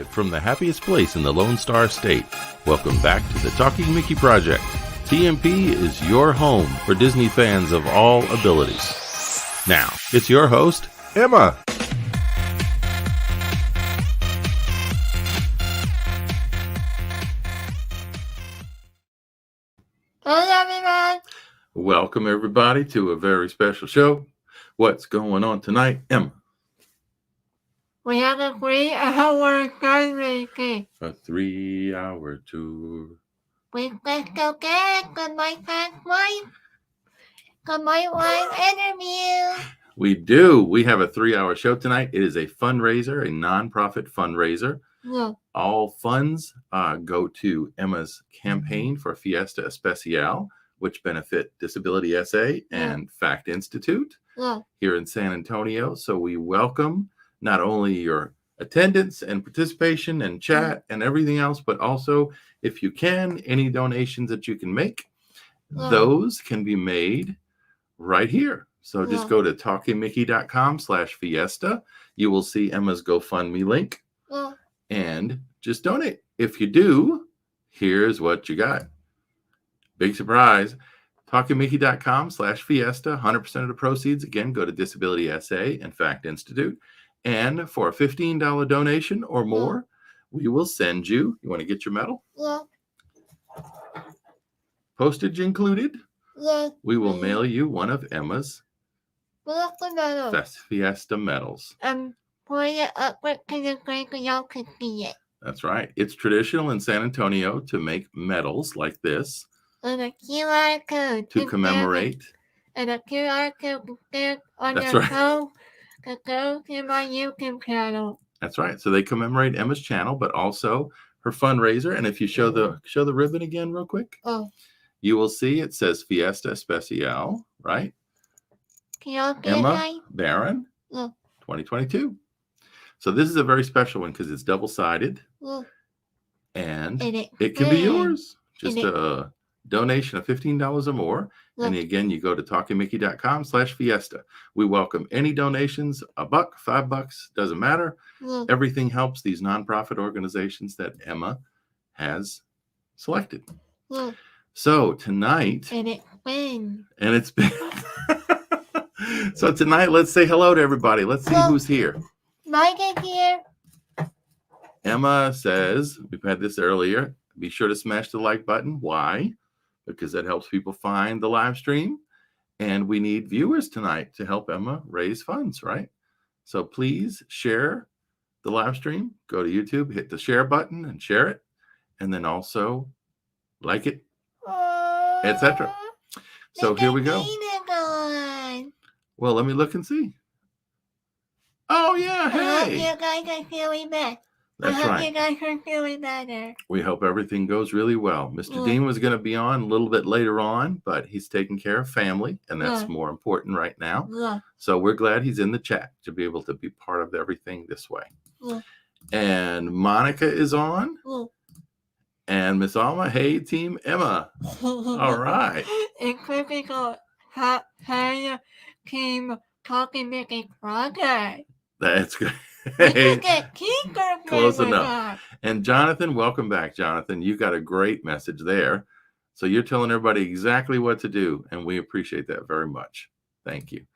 Live from the happiest place in the Lone Star State. Welcome back to the Talking Mickey Project. TMP is your home for Disney fans of all abilities. Now, it's your host, Emma. Hey everyone! Welcome everybody to a very special show. What's going on tonight, Emma? We have a 3-hour fundraiser. A 3-hour tour. With special guests, good my past wife, good my wife interview. We do. We have a 3-hour show tonight. It is a fundraiser, a nonprofit fundraiser. Yeah. All funds go to Emma's campaign for Fiesta Especial, which benefit disABILITYsa and Fact Institute here in San Antonio. So we welcome not only your attendance and participation and chat and everything else, but also, if you can, any donations that you can make, those can be made right here. So just go to talkingmickey.com/fiesta. You will see Emma's GoFundMe link and just donate. If you do, here's what you got. Big surprise. talkingmickey.com/fiesta. 100% of the proceeds, again, go to disABILITYsa and Fact Institute. And for a $15 donation or more, we will send you want to get your medal? Yeah. Postage included? We will mail you one of Emma's Fiesta Medals. Point it upward to the screen so y'all can see it. That's right. It's traditional in San Antonio to make medals like this. And a QR code. To commemorate. And a QR code to stick on your phone to go to my YouTube channel. That's right. So they commemorate Emma's channel, but also her fundraiser. And if you show the ribbon again real quick, you will see it says Fiesta Especial, right? Emma Barron, 2022. So this is a very special one because it's double-sided, and it can be yours. Just a donation of $15 or more. And again, you go to talkingmickey.com/fiesta. We welcome any donations, $1, $5, doesn't matter. Everything helps these nonprofit organizations that Emma has selected. So tonight, and it's been. So tonight, let's say hello to everybody. Let's see who's here. Mike is here. Emma says, we've had this earlier, be sure to smash the like button. Why? Because that helps people find the live stream. And we need viewers tonight to help Emma raise funds, right? So please share the live stream. Go to YouTube, hit the share button and share it. And then also like it, etc. So here we go. Well, let me look and see. Oh, yeah. Hey. I hope you guys are feeling better. That's right. You guys are feeling better. We hope everything goes really well. Mr. Dean was going to be on a little bit later on, but he's taking care of family, and that's more important right now. So we're glad he's in the chat to be able to be part of everything this way. And Monica is on. And Miss Alma, hey, Team Emma. All right. And critical Team Talking Mickey Project. That's good. Hey, close enough. And Jonathan, welcome back, Jonathan. You got a great message there. So you're telling everybody exactly what to do, and we appreciate that very much. Thank you.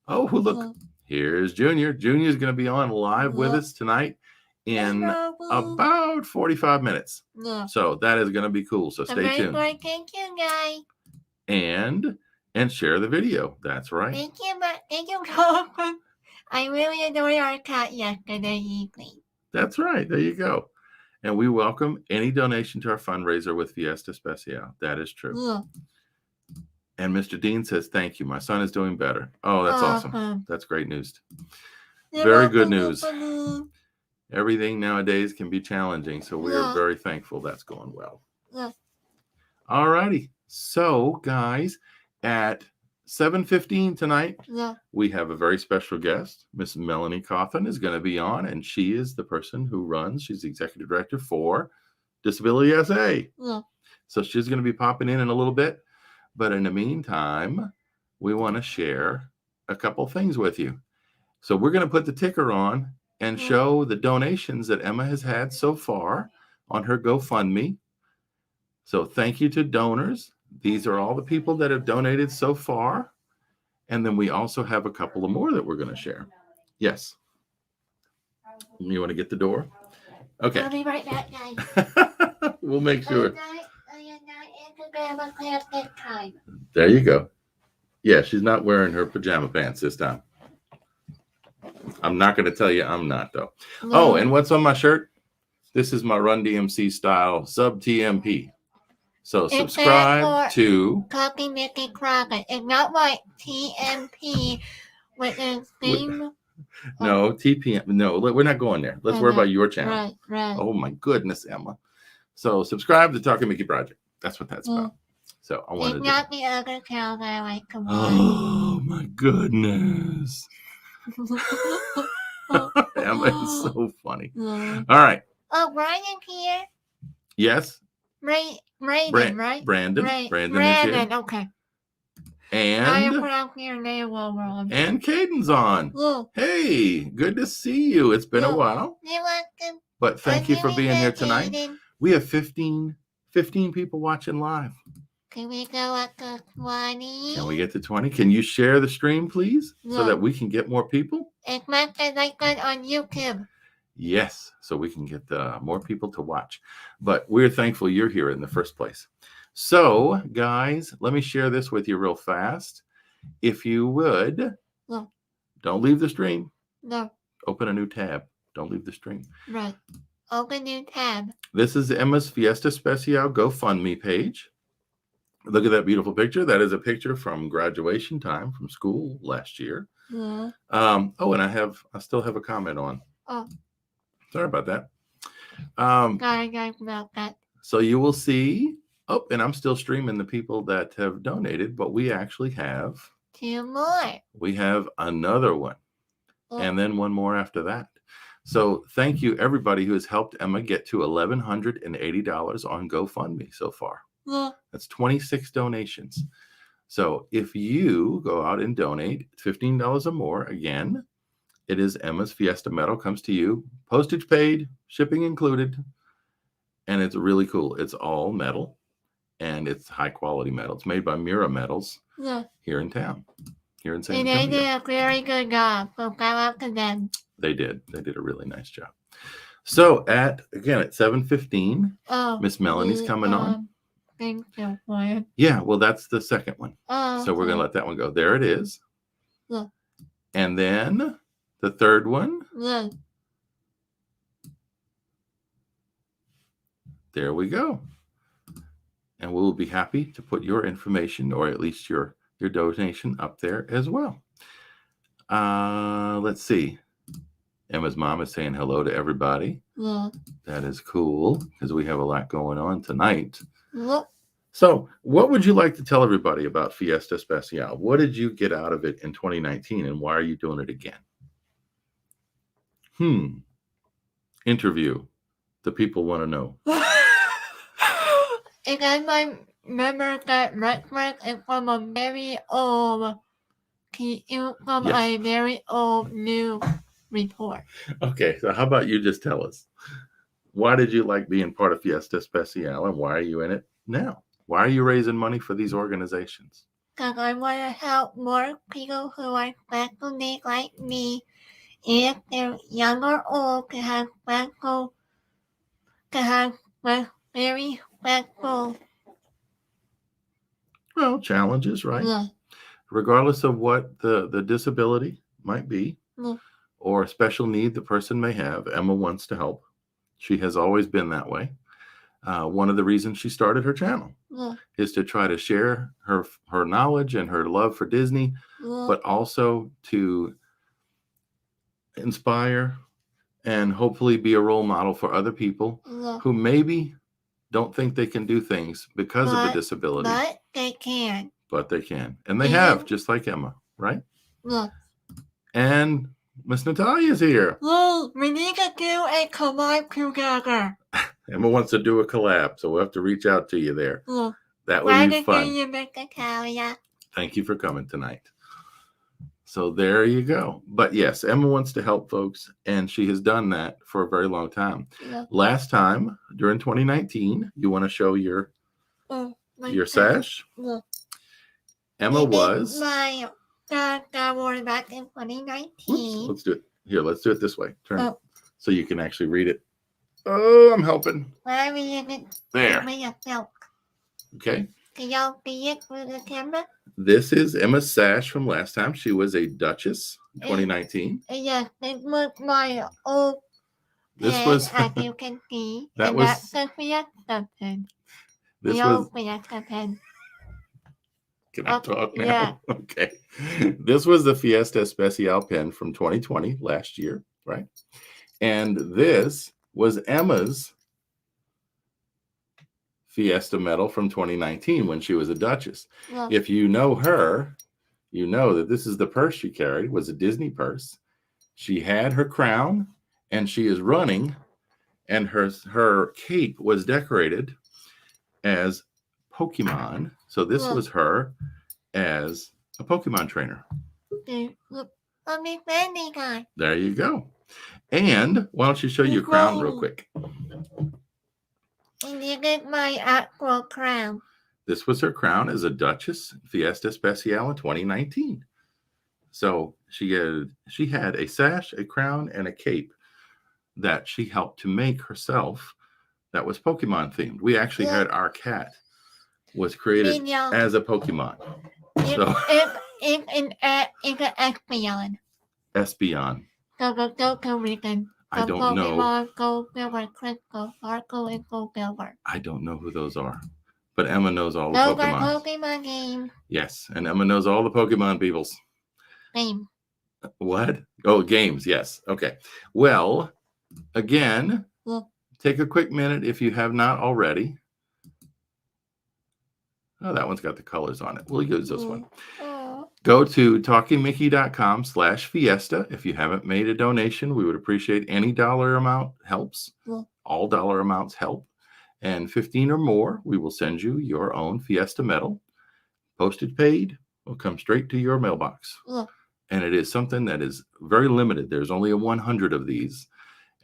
Oh, look, here's Junior. Junior's going to be on live with us tonight in about 45 minutes. So that is going to be cool. So stay tuned. Thank you, guys. And share the video. That's right. Thank you, Coffin. I really enjoyed our chat yesterday evening. That's right. There you go. And we welcome any donation to our fundraiser with Fiesta Especial. That is true. And Mr. Dean says, thank you. My son is doing better. Oh, that's awesome. That's great news. Very good news. Everything nowadays can be challenging, so we are very thankful that's going well. All righty. So, guys, at 7:15 tonight, we have a very special guest. Miss Melanie Coffin is going to be on, and she is the person who she's the executive director for disABILITYsa. So she's going to be popping in a little bit. But in the meantime, we want to share a couple things with you. So we're going to put the ticker on and show the donations that Emma has had so far on her GoFundMe. So thank you to donors. These are all the people that have donated so far. And then we also have a couple of more that we're going to share. Yes. You want to get the door? Okay. I'll be right back, guys. We'll make sure. I am not Instagram class this time. There you go. Yeah, she's not wearing her pajama pants this time. I'm not going to tell you I'm not, though. No. Oh, and what's on my shirt? This is my Run DMC style sub TMP. So It subscribe stands for to. Copy Mickey Crockett. It's not like TMP with the theme. No, TPM. No, we're not going there. Let's worry about your channel. Right, right. Oh, my goodness, Emma. So subscribe to Talking Mickey Project. That's what that's about. So I wanted It's not the other channel that I like to watch. Oh, my goodness. Emma is so funny. Yeah. All right. Oh, Brian's here. Yes. Brandon, right? Brandon. Right. Brandon is here. Okay. I am And pronouncing your name wrong. Caden's on. Look. Hey, good to see you. It's been a while. You're welcome. But thank you for being here tonight. We have 15 people watching live. Can we go up to 20? Can we get to 20? Can you share the stream, please, so No. that we can get more people? It's not like that on YouTube. Yes, so we can get more people to watch. But we're thankful you're here in the first place. So, guys, let me share this with you real fast. If you would, No. Don't leave the stream. No. Open a new tab. Don't leave the stream. Right. Open new tab. This is Emma's Fiesta Especial GoFundMe page. Look at that beautiful picture. That is a picture from graduation time from school last year. Yeah. Oh, and I still have a comment on. Oh. Sorry about that. Sorry about that. So you will see. Oh, and I'm still streaming the people that have donated, but we actually have 2 more. We have another one, Oh. and then one more after that. So thank you, everybody who has helped Emma get to $1,180 on GoFundMe so far. Yeah. That's 26 donations. So if you go out and donate $15 or more, again, it is Emma's Fiesta Medal comes to you, postage paid, shipping included, and it's really cool. It's all metal, and it's high quality metal. It's made by Mira Metals here in town, here in San Antonio. And they did a very good job. So go out to them. They did a really nice job. So at 7:15, Miss Melanie's coming on. Thank you, Brian. Yeah, well, that's the second one. Oh, So we're going to let that one go. There it is. Yeah. And then the third one. Yeah. There we go. And we'll be happy to put your information, or at least your donation, up there as well. Let's see. Emma's mom is saying hello to everybody. Yeah. That is cool because we have a lot going on tonight. Look. So what would you like to tell everybody about Fiesta Especial? What did you get out of it in 2019, and why are you doing it again? Interview. The people want to know. And I remember that record is from a very old, a very old news report. Okay, so how about you just tell us? Why did you like being part of Fiesta Especial, and why are you in it now? Why are you raising money for these organizations? Because I want to help more people who are special needs like me. If they're young or old, to have very special. Well, challenges, right? Yeah. Regardless of what the disability might be, Yeah. or special need the person may have, Emma wants to help. She has always been that way. One of the reasons she started her channel is to try to share her knowledge and her love for Disney, but also to inspire and hopefully be a role model for other people who maybe don't think they can do things because of a disability. But they can. But they can. And they have, just like Emma, right? Yeah. And Miss Natalia's here. Well, we need to do a collab together. Emma wants to do a collab, so we'll have to reach out to you there. Yeah. That would be fun. You, Miss Natalia. Thank you for coming tonight. So there you go. But yes, Emma wants to help folks, and she has done that for a very long time. Yeah. Last time during 2019, you want to show your sash? Yeah. Emma was. My award back in 2019. Oops, let's do it. Here, let's do it this way. Turn it so you can actually read it. Oh, I'm helping. There. Okay. Can y'all see it through the camera? This is Emma's sash from last time. She was a Duchess in 2019. Yes, it was my old This was, as you can see. That and was that's the Fiesta pen. This the was old Fiesta pen. Can I talk now? Yeah. Okay. This was the Fiesta Especial pen from 2020, last year, right? And this was Emma's Fiesta Medal from 2019 when she was a Duchess. Yeah. If you know her, you know that this is the purse she carried, was a Disney purse. She had her crown, and she is running, and her cape was decorated as Pokemon. So this was her as a Pokemon trainer. There you go. And why don't you show your crown real quick? And you get my actual crown. This was her crown as a Duchess Fiesta Especial in 2019. So she had a sash, a crown, and a cape that she helped to make herself that was Pokemon themed. We actually had our cat was created as a Pokemon. It's an Espeon. Espeon. Go Regan. I don't know. Go Silver, Crystal, Sparkle, and Go Silver. I don't know who those are. But Emma knows all the Those Pokemon. are Pokemon games. Yes, and Emma knows all the Pokemon peoples. Game. What? Oh, games, yes. Okay. Well, again, take a quick minute if you have not already. Oh, that one's got the colors on it. We'll use this one. Go to talkingmickey.com/fiesta. If you haven't made a donation, we would appreciate any dollar amount helps. All dollar amounts help. And 15 or more, we will send you your own Fiesta Medal. Postage paid will come straight to your mailbox. And it is something that is very limited. There's only 100 of these.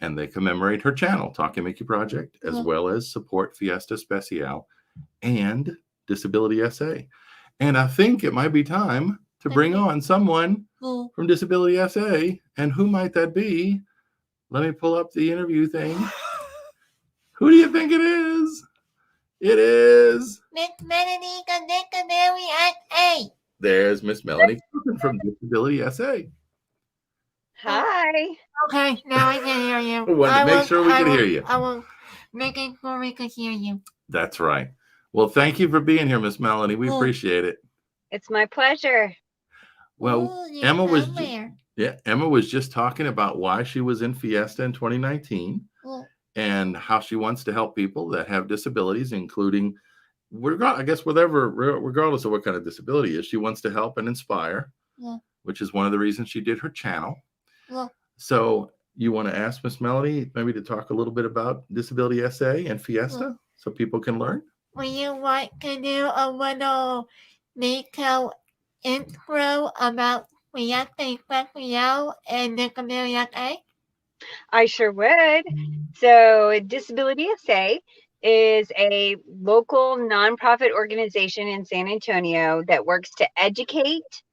And they commemorate her channel, Talking Mickey Project, as well as support Fiesta Especial and disABILITYsa. And I think it might be time to bring on someone from disABILITYsa. And who might that be? Let me pull up the interview thing. Who do you think it is? It is Miss Melanie Coffin. There's Miss Melanie Coffin from disABILITYsa. Hi. Okay, now I can hear you. I wanted to make sure we could hear you. I will make sure we could hear you. That's right. Well, thank you for being here, Miss Melanie. We appreciate it. It's my pleasure. Well, Emma was just talking about why she was in Fiesta in 2019 and how she wants to help people that have disabilities, including, regardless of what kind of disability is, she wants to help and inspire, which is one of the reasons she did her channel. So you want to ask Miss Melanie maybe to talk a little bit about disABILITYsa and Fiesta so people can learn? Would you like to do a little detailed intro about Fiesta Especial and disABILITYsa? I sure would. So disABILITYsa is a local nonprofit organization in San Antonio that works to educate,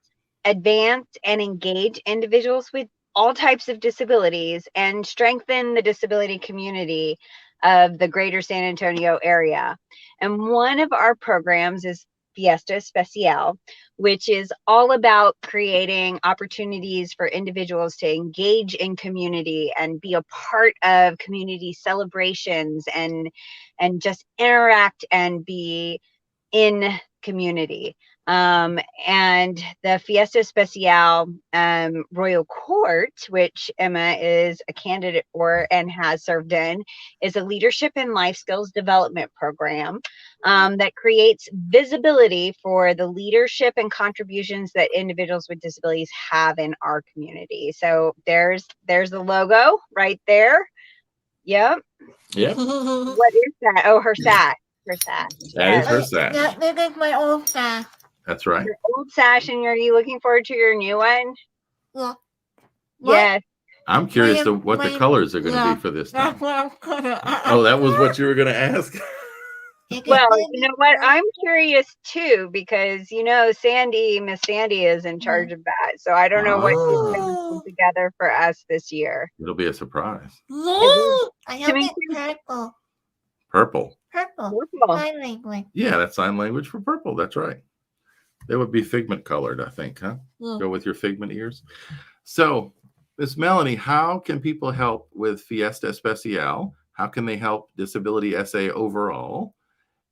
advance, and engage individuals with all types of disabilities and strengthen the disability community of the greater San Antonio area. And one of our programs is Fiesta Especial, which is all about creating opportunities for individuals to engage in community and be a part of community celebrations and just interact and be in community. And the Fiesta Especial Royal Court, which Emma is a candidate for and has served in, is a leadership and life skills development program that creates visibility for the leadership and contributions that individuals with disabilities have in our community. So there's the logo right there. Yep. What is that? Oh, her sash. That is her sash. This is my old sash. That's right. Your old sash, and are you looking forward to your new one? Yeah. Yes. I'm curious to Ma'am, what the ma'am, colors are going to yeah, be for this That's time. what I'm gonna Oh, that was what you were going to ask? Well, you know what? I'm curious too, because Miss Sandy is in charge of that. So I don't know what she's going to put together for us this year. It'll be a surprise. I hope me it's purple. Purple. Purple. Purple. Sign language. Yeah, that's sign language for purple. That's right. They would be figment colored, I think, huh? Yeah. Go with your figment ears. So, Miss Melanie, how can people help with Fiesta Especial? How can they help disABILITYsa overall?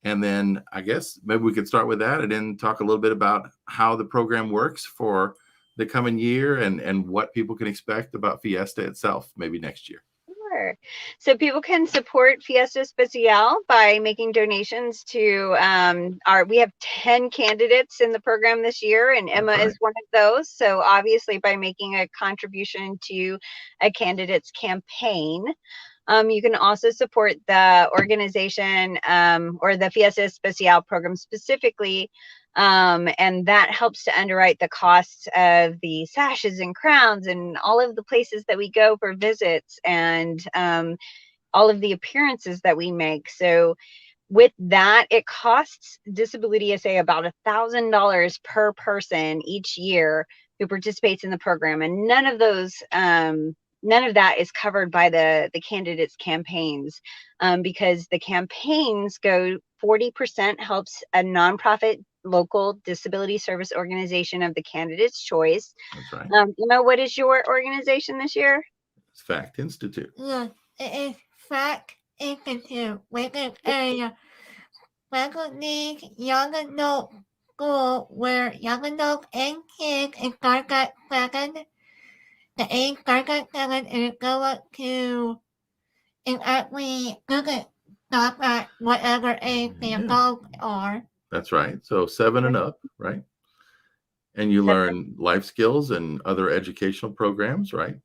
And then I guess maybe we could start with that and then talk a little bit about how the program works for the coming year and what people can expect about Fiesta itself maybe next year. Sure. So people can support Fiesta Especial by making donations to we have 10 candidates in the program this year, and Emma That's right. is one of those. So obviously by making a contribution to a candidate's campaign, you can also support the organization or the Fiesta Especial program specifically. And that helps to underwrite the costs of the sashes and crowns and all of the places that we go for visits and all of the appearances that we make. So with that, it costs disABILITYsa about $1,000 per person each year who participates in the program, and none of that is covered by the candidates' campaigns, because the campaigns go 40% helps a nonprofit local disability service organization of the candidate's choice. That's right. What is your organization this year? It's Fact Institute. Yeah, it is Fact Institute, which is a faculty young adult school where young adults and kids start at 7. The age starts at 7 and it goes up to, and actually doesn't stop at whatever age the Yeah. adults are. That's right. So 7 and up, right? And you learn life skills and other educational programs, right?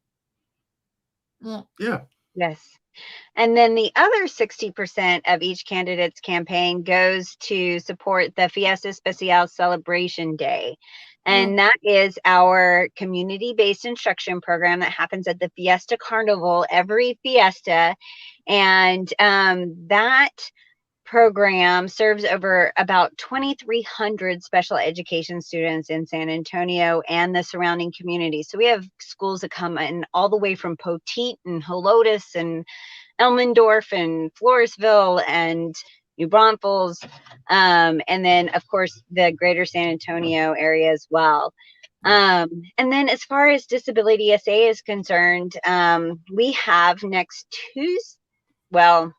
Yeah. Yeah. Yes. And then the other 60% of each candidate's campaign goes to support the Fiesta Especial Celebration Day. And that is our community-based instruction program that happens at the Fiesta Carnival every Fiesta. And that program serves over about 2,300 special education students in San Antonio and the surrounding community. So we have schools that come in all the way from Poteet and Helotes and Elmendorf and Floresville and New Braunfels, and then of course the greater San Antonio area as well. And then as far as disABILITYsa is concerned, we have next Tuesday,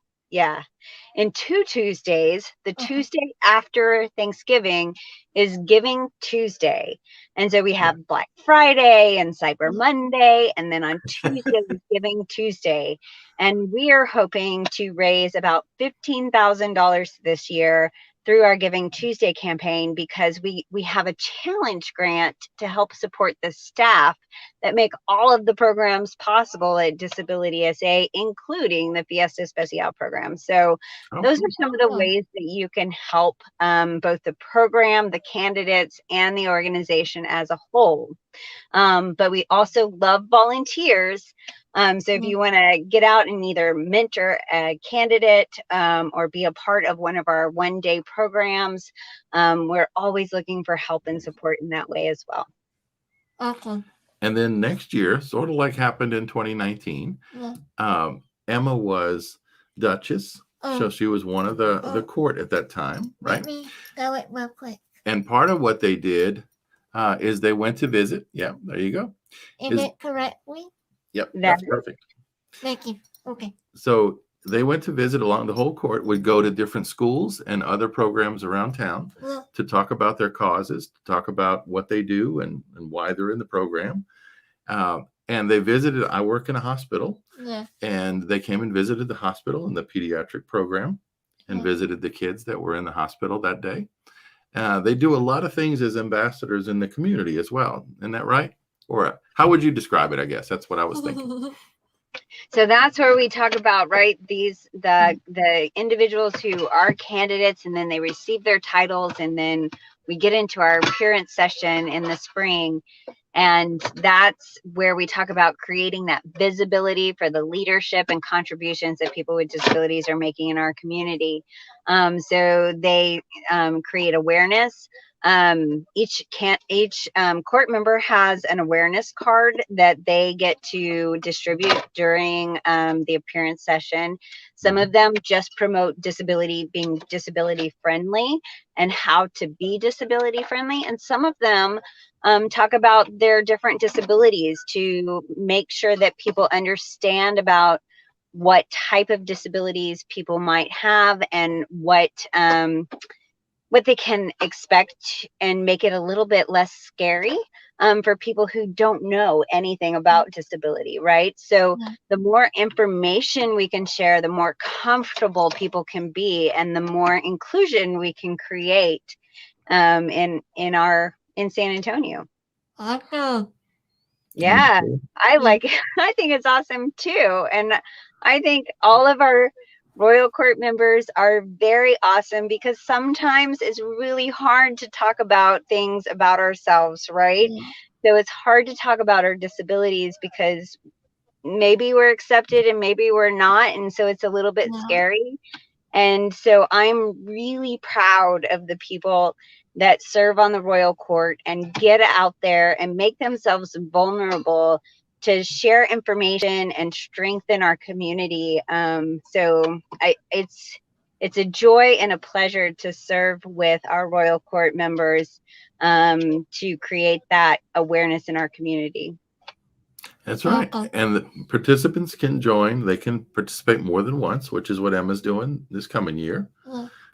in 2 Tuesdays, the Tuesday after Thanksgiving is Giving Tuesday. And so we have Black Friday and Cyber Monday, and then on Tuesday is Giving Tuesday. And we are hoping to raise about $15,000 this year through our Giving Tuesday campaign, because we have a challenge grant to help support the staff that make all of the programs possible at disABILITYsa, including the Fiesta Especial program. So those are some of the ways that you can help both the program, the candidates, and the organization as a whole. But we also love volunteers. So if you want to get out and either mentor a candidate or be a part of one of our one-day programs, we're always looking for help and support in that way as well. Okay. And then next year, sort of like happened in 2019, Emma was Duchess. So she was one of the court at that time, right? Let me go it real quick. And part of what they did is they went to visit. Yeah, there you go. Is it correctly? Yep, that's perfect. Thank you. Okay. So they went to visit along the whole court, would go to different schools and other programs around town to talk about their causes, to talk about what they do and why they're in the program. And they visited, I work in a hospital, and they came and visited the hospital and the pediatric program and visited the kids that were in the hospital that day. They do a lot of things as ambassadors in the community as well. Isn't that right? Or how would you describe it? I guess that's what I was thinking. So that's where we talk about, right, the individuals who are candidates, and then they receive their titles, and then we get into our appearance session in the spring. And that's where we talk about creating that visibility for the leadership and contributions that people with disabilities are making in our community. So they create awareness. Each court member has an awareness card that they get to distribute during the appearance session. Some of them just promote being disability friendly and how to be disability friendly, and some of them talk about their different disabilities to make sure that people understand about what type of disabilities people might have and what they can expect, and make it a little bit less scary for people who don't know anything about disability, right? So the more information we can share, the more comfortable people can be, and the more inclusion we can create in San Antonio. Awesome. Yeah, I like it. I think it's awesome too. And I think all of our Royal Court members are very awesome, because sometimes it's really hard to talk about things about ourselves, right? So it's hard to talk about our disabilities because maybe we're accepted and maybe we're not. And so it's a little bit scary. And so I'm really proud of the people that serve on the Royal Court and get out there and make themselves vulnerable to share information and strengthen our community. So it's a joy and a pleasure to serve with our Royal Court members to create that awareness in our community. That's right. And the participants can join. They can participate more than once, which is what Emma's doing this coming year.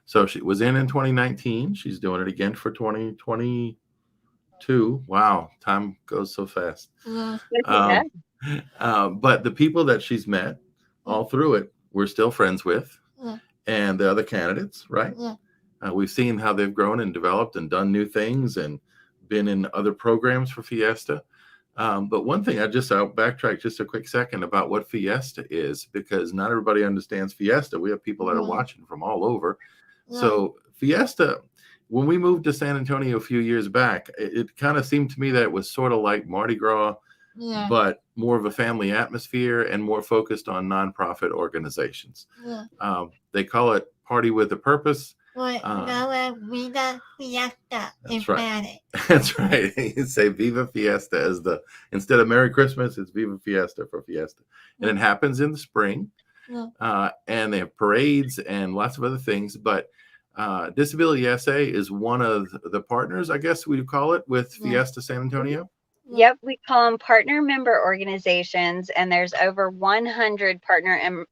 So she was in 2019. She's doing it again for 2022. Wow, time goes so fast. But the people that she's met all through it, we're still friends with, and the other candidates, right? We've seen how they've grown and developed and done new things and been in other programs for Fiesta. But one thing I'll backtrack just a quick second about what Fiesta is, because not everybody understands Fiesta. We have people that are watching from all over. So Fiesta, when we moved to San Antonio a few years back, it kind of seemed to me that it was sort of like Mardi Gras, but more of a family atmosphere and more focused on nonprofit organizations. They call it Party with a Purpose. Viva Fiesta in Spanish. That's right. You say Viva Fiesta instead of Merry Christmas, it's Viva Fiesta for Fiesta. And it happens in the spring. And they have parades and lots of other things. But disABILITYsa is one of the partners, I guess we'd call it, with Fiesta San Antonio. Yep, we call them partner member organizations, and there's over 100 partner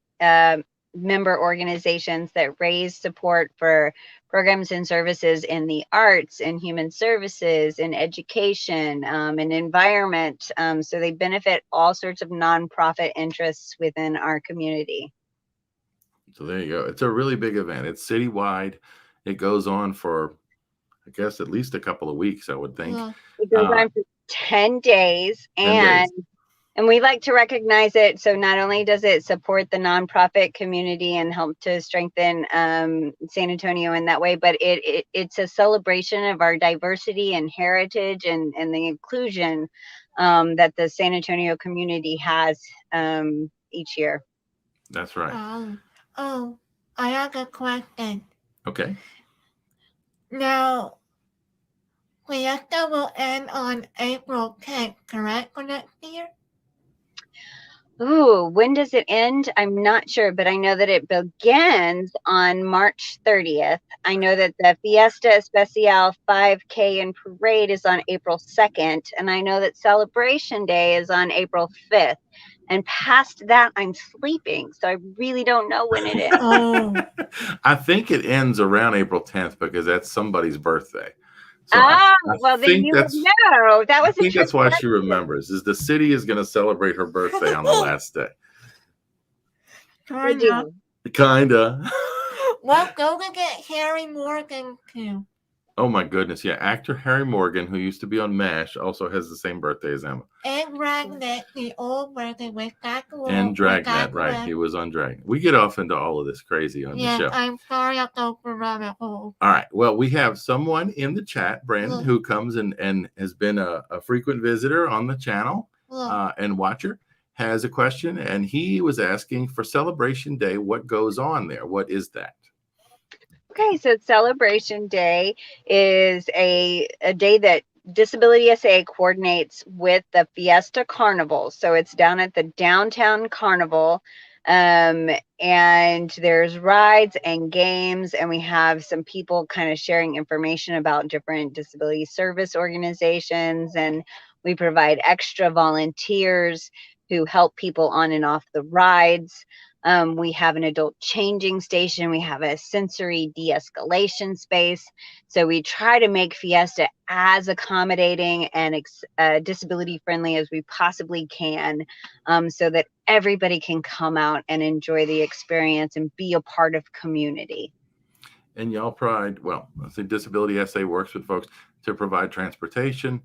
member organizations that raise support for programs and services in the arts and human services and education and environment. So they benefit all sorts of nonprofit interests within our community. So there you go. It's a really big event. It's citywide. It goes on for, I guess, at least a couple of weeks, I would think. It goes on for 10 days. 10 days. And we like to recognize it. So not only does it support the nonprofit community and help to strengthen San Antonio in that way, but it's a celebration of our diversity and heritage and the inclusion that the San Antonio community has each year. That's right. I have a question. Okay. Now, Fiesta will end on April 10th, correct, for next year? Ooh, when does it end? I'm not sure, but I know that it begins on March 30th. I know that the Fiesta Especial 5K and Parade is on April 2nd, and I know that Celebration Day is on April 5th. And past that, I'm sleeping, so I really don't know when it ends. I think it ends around April 10th because that's somebody's birthday. So well, then you would know. That was I think that's why she remembers, is the city is going to celebrate her birthday on the last day. Kinda. Well, go to get Harry Morgan too. Oh my goodness. Yeah. Actor Harry Morgan, who used to be on MASH, also has the same birthday as Emma. And Dragnet, the old version with Gakula. And Dragnet, right. He was on Dragnet. We get off into all of this crazy on the show. I'm sorry I go for rabbit hole. All right. Well, we have someone in the chat, Brandon, who comes and has been a frequent visitor on the channel and watcher, has a question. And he was asking, for Celebration Day, what goes on there? What is that? Okay, so Celebration Day is a day that disABILITYsa coordinates with the Fiesta Carnival. So it's down at the downtown carnival. And there's rides and games, and we have some people kind of sharing information about different disability service organizations, and we provide extra volunteers who help people on and off the rides. We have an adult changing station. We have a sensory de-escalation space. So we try to make Fiesta as accommodating and disability friendly as we possibly can, so that everybody can come out and enjoy the experience and be a part of community. And y'all provide, well, I think disABILITYsa works with folks to provide transportation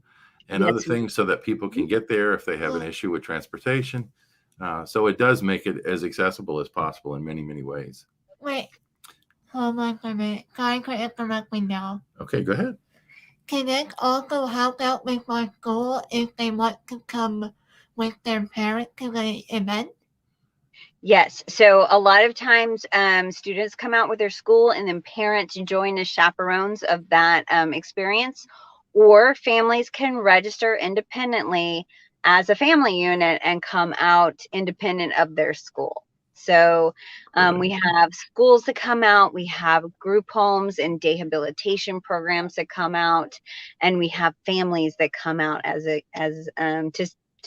and other things so that people can get there if they have an issue with transportation. So it does make it as accessible as possible in many, many ways. Wait. Hold on for a minute. Can I correct me now? Okay, go ahead. Can it also help out with my school if they want to come with their parents to the event? Yes. So a lot of times students come out with their school, and then parents join as chaperones of that experience, or families can register independently as a family unit and come out independent of their school. So we have schools that come out, we have group homes and rehabilitation programs that come out, and we have families that come out to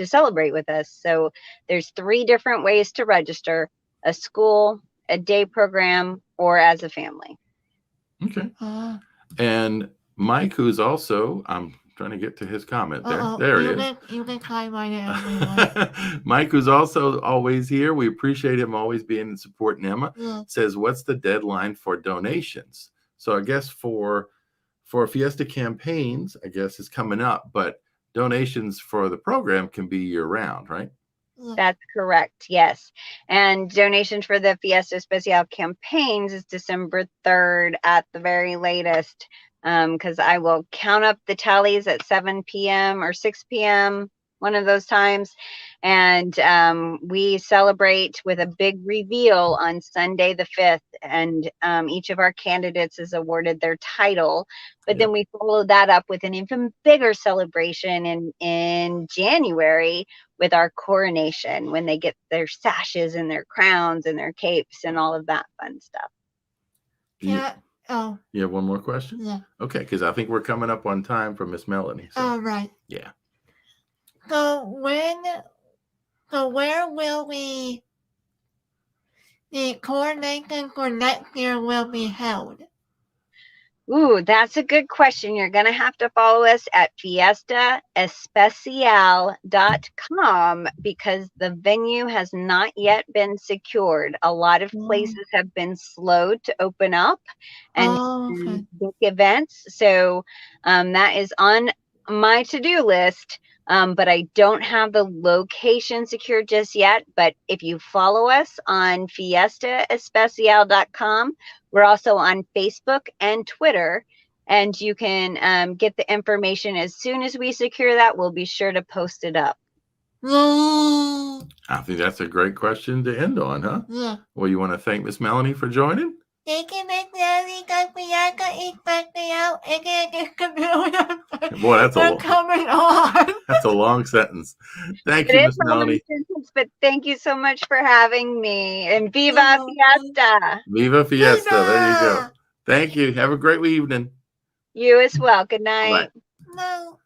celebrate with us. So there's 3 different ways to register: a school, a day program, or as a family. Okay. And Mike, who's also, I'm trying to get to his comment there. There he is. You can climb right in. Mike, who's also always here. We appreciate him always being and supporting Emma. Says, what's the deadline for donations? So I guess for Fiesta campaigns, I guess is coming up, but donations for the program can be year round, right? That's correct. Yes. And donations for the Fiesta Especial campaigns is December 3rd at the very latest. Because I will count up the tallies at 7 p.m. or 6 p.m., one of those times. And we celebrate with a big reveal on Sunday the 5th. And each of our candidates is awarded their title. But then we follow that up with an even bigger celebration in January with our coronation, when they get their sashes and their crowns and their capes and all of that fun stuff. Oh. You have one more question? Yeah. Okay, because I think we're coming up on time for Miss Melanie. So. All right. Yeah. So where will the coronation for next year will be held? Ooh, that's a good question. You're going to have to follow us at fiestaespecial.com, because the venue has not yet been secured. A lot of places have been slow to open up and book events. So that is on my to-do list. But I don't have the location secured just yet. But if you follow us on fiestaespecial.com, we're also on Facebook and Twitter, and you can get the information as soon as we secure that. We'll be sure to post it up. I think that's a great question to end on, huh? Yeah. Well, you want to thank Miss Melanie for joining? Thank you, Miss Melanie, because Fiesta Especial Boy, that's coming on. That's a long sentence. Thank you, Miss Melanie. But thank you so much for having me. And Viva Fiesta! Viva Fiesta! There you go. Thank you. Have a great evening. You as well. Good night. Bye. No.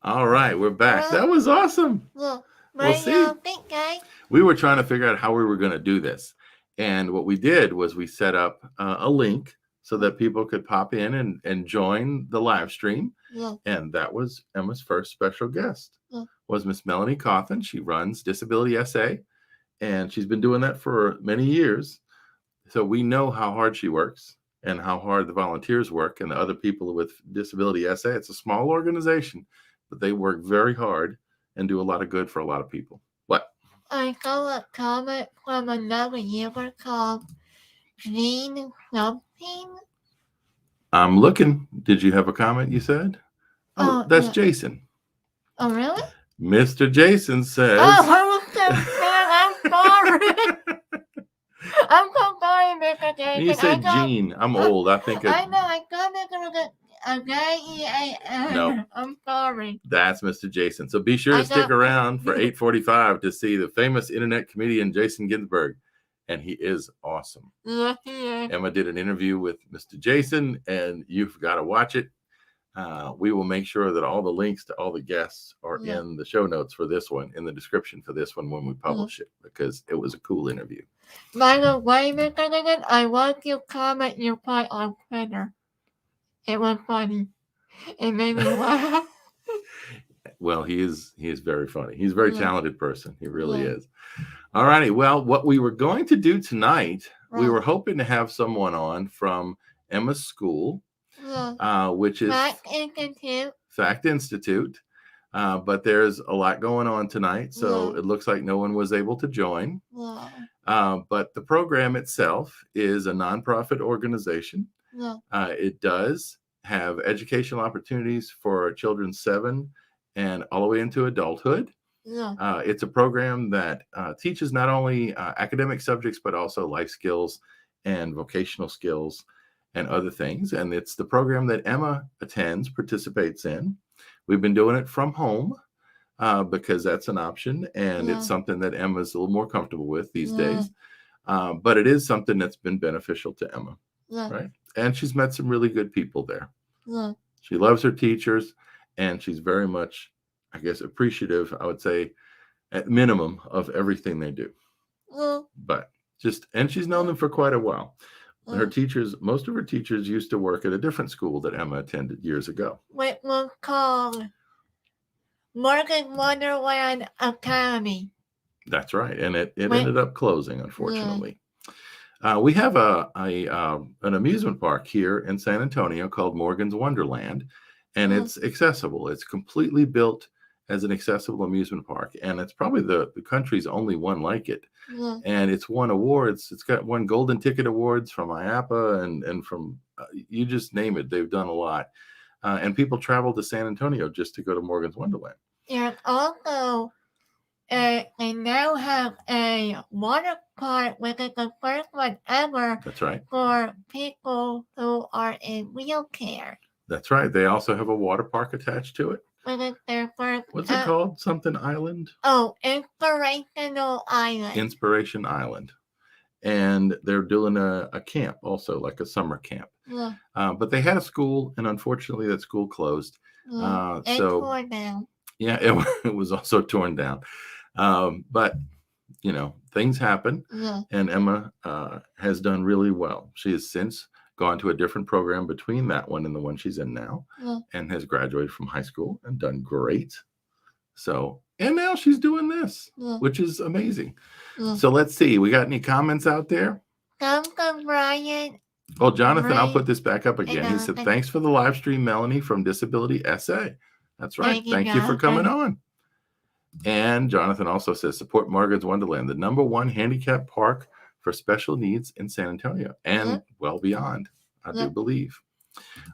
All right, we're back. That was awesome. Yeah. We'll see. We were trying to figure out how we were going to do this. And what we did was we set up a link so that people could pop in and join the live stream. Yeah. And that was Emma's first special guest, was Miss Melanie Coffin. She runs disABILITYsa, and she's been doing that for many years. So we know how hard she works and how hard the volunteers work and the other people with disability-sa. It's a small organization, but they work very hard and do a lot of good for a lot of people. What? I saw a comment from another user called Jean something. I'm looking. Did you have a comment you said? Oh, that's yeah. Jason. Oh, really? Mr. Jason says. Oh, I was so sad. I'm sorry. I'm so sorry, Mr. Jason. You said Jean. I'm old. I think. I know. I thought it was a J-E-A-N. No. I'm sorry. That's Mr. Jason. So be sure to stick around for 8:45 to see the famous internet comedian Jason Ginsburg. And he is awesome. Yes, he is. Emma did an interview with Mr. Jason, and you've got to watch it. We will make sure that all the links to all the guests are in the show notes for this one, in the description for this one when we publish it, because it was a cool interview. By the way, Mr. Jason, I want you to comment your part on Twitter. It was funny. It made me laugh. Well, he is very funny. He's a very talented person. He really is. All righty. Well, what we were going to do tonight, we were hoping to have someone on from Emma's school, which is Fact Institute. But there's a lot going on tonight, so it looks like no one was able to join. But the program itself is a nonprofit organization. It does have educational opportunities for children 7 and all the way into adulthood. It's a program that teaches not only academic subjects, but also life skills and vocational skills and other things. And it's the program that Emma attends, participates in. We've been doing it from home because that's an option. And it's something that Emma's a little more comfortable with these days. But it is something that's been beneficial to Emma. Right. And she's met some really good people there. She loves her teachers, and she's very much, I guess, appreciative, I would say, at minimum, of everything they do. But and she's known them for quite a while. Her teachers, most of her teachers used to work at a different school that Emma attended years ago. It was called Morgan Wonderland Academy. That's right. And it ended up closing, unfortunately. We have an amusement park here in San Antonio called Morgan's Wonderland, and it's accessible. It's completely built as an accessible amusement park, and it's probably the country's only one like it. And it's won awards. It's got won golden ticket awards from IAPA and from you just name it. They've done a lot, and people travel to San Antonio just to go to Morgan's Wonderland. And also, they now have a water park, which is the first one ever. That's right. For people who are in wheelchair. That's right. They also have a water park attached to it. Which is their first. What's it called? Something Island? Oh, Inspirational Island. Inspiration Island. And they're doing a camp also, like a summer camp. But they had a school, and unfortunately that school closed. And torn down. Yeah, it was also torn down. But, you know, things happen. And Emma has done really well. She has since gone to a different program between that one and the one she's in now, and has graduated from high school and done great. So, and now she's doing this, which is amazing. So let's see. We got any comments out there? Brian. Oh, Jonathan, I'll put this back up again. He said, thanks for the live stream, Melanie from DisABILITYsa. That's right. Thank you for coming on. And Jonathan also says, support Morgan's Wonderland, the #1 handicap park for special needs in San Antonio and well beyond, I do believe.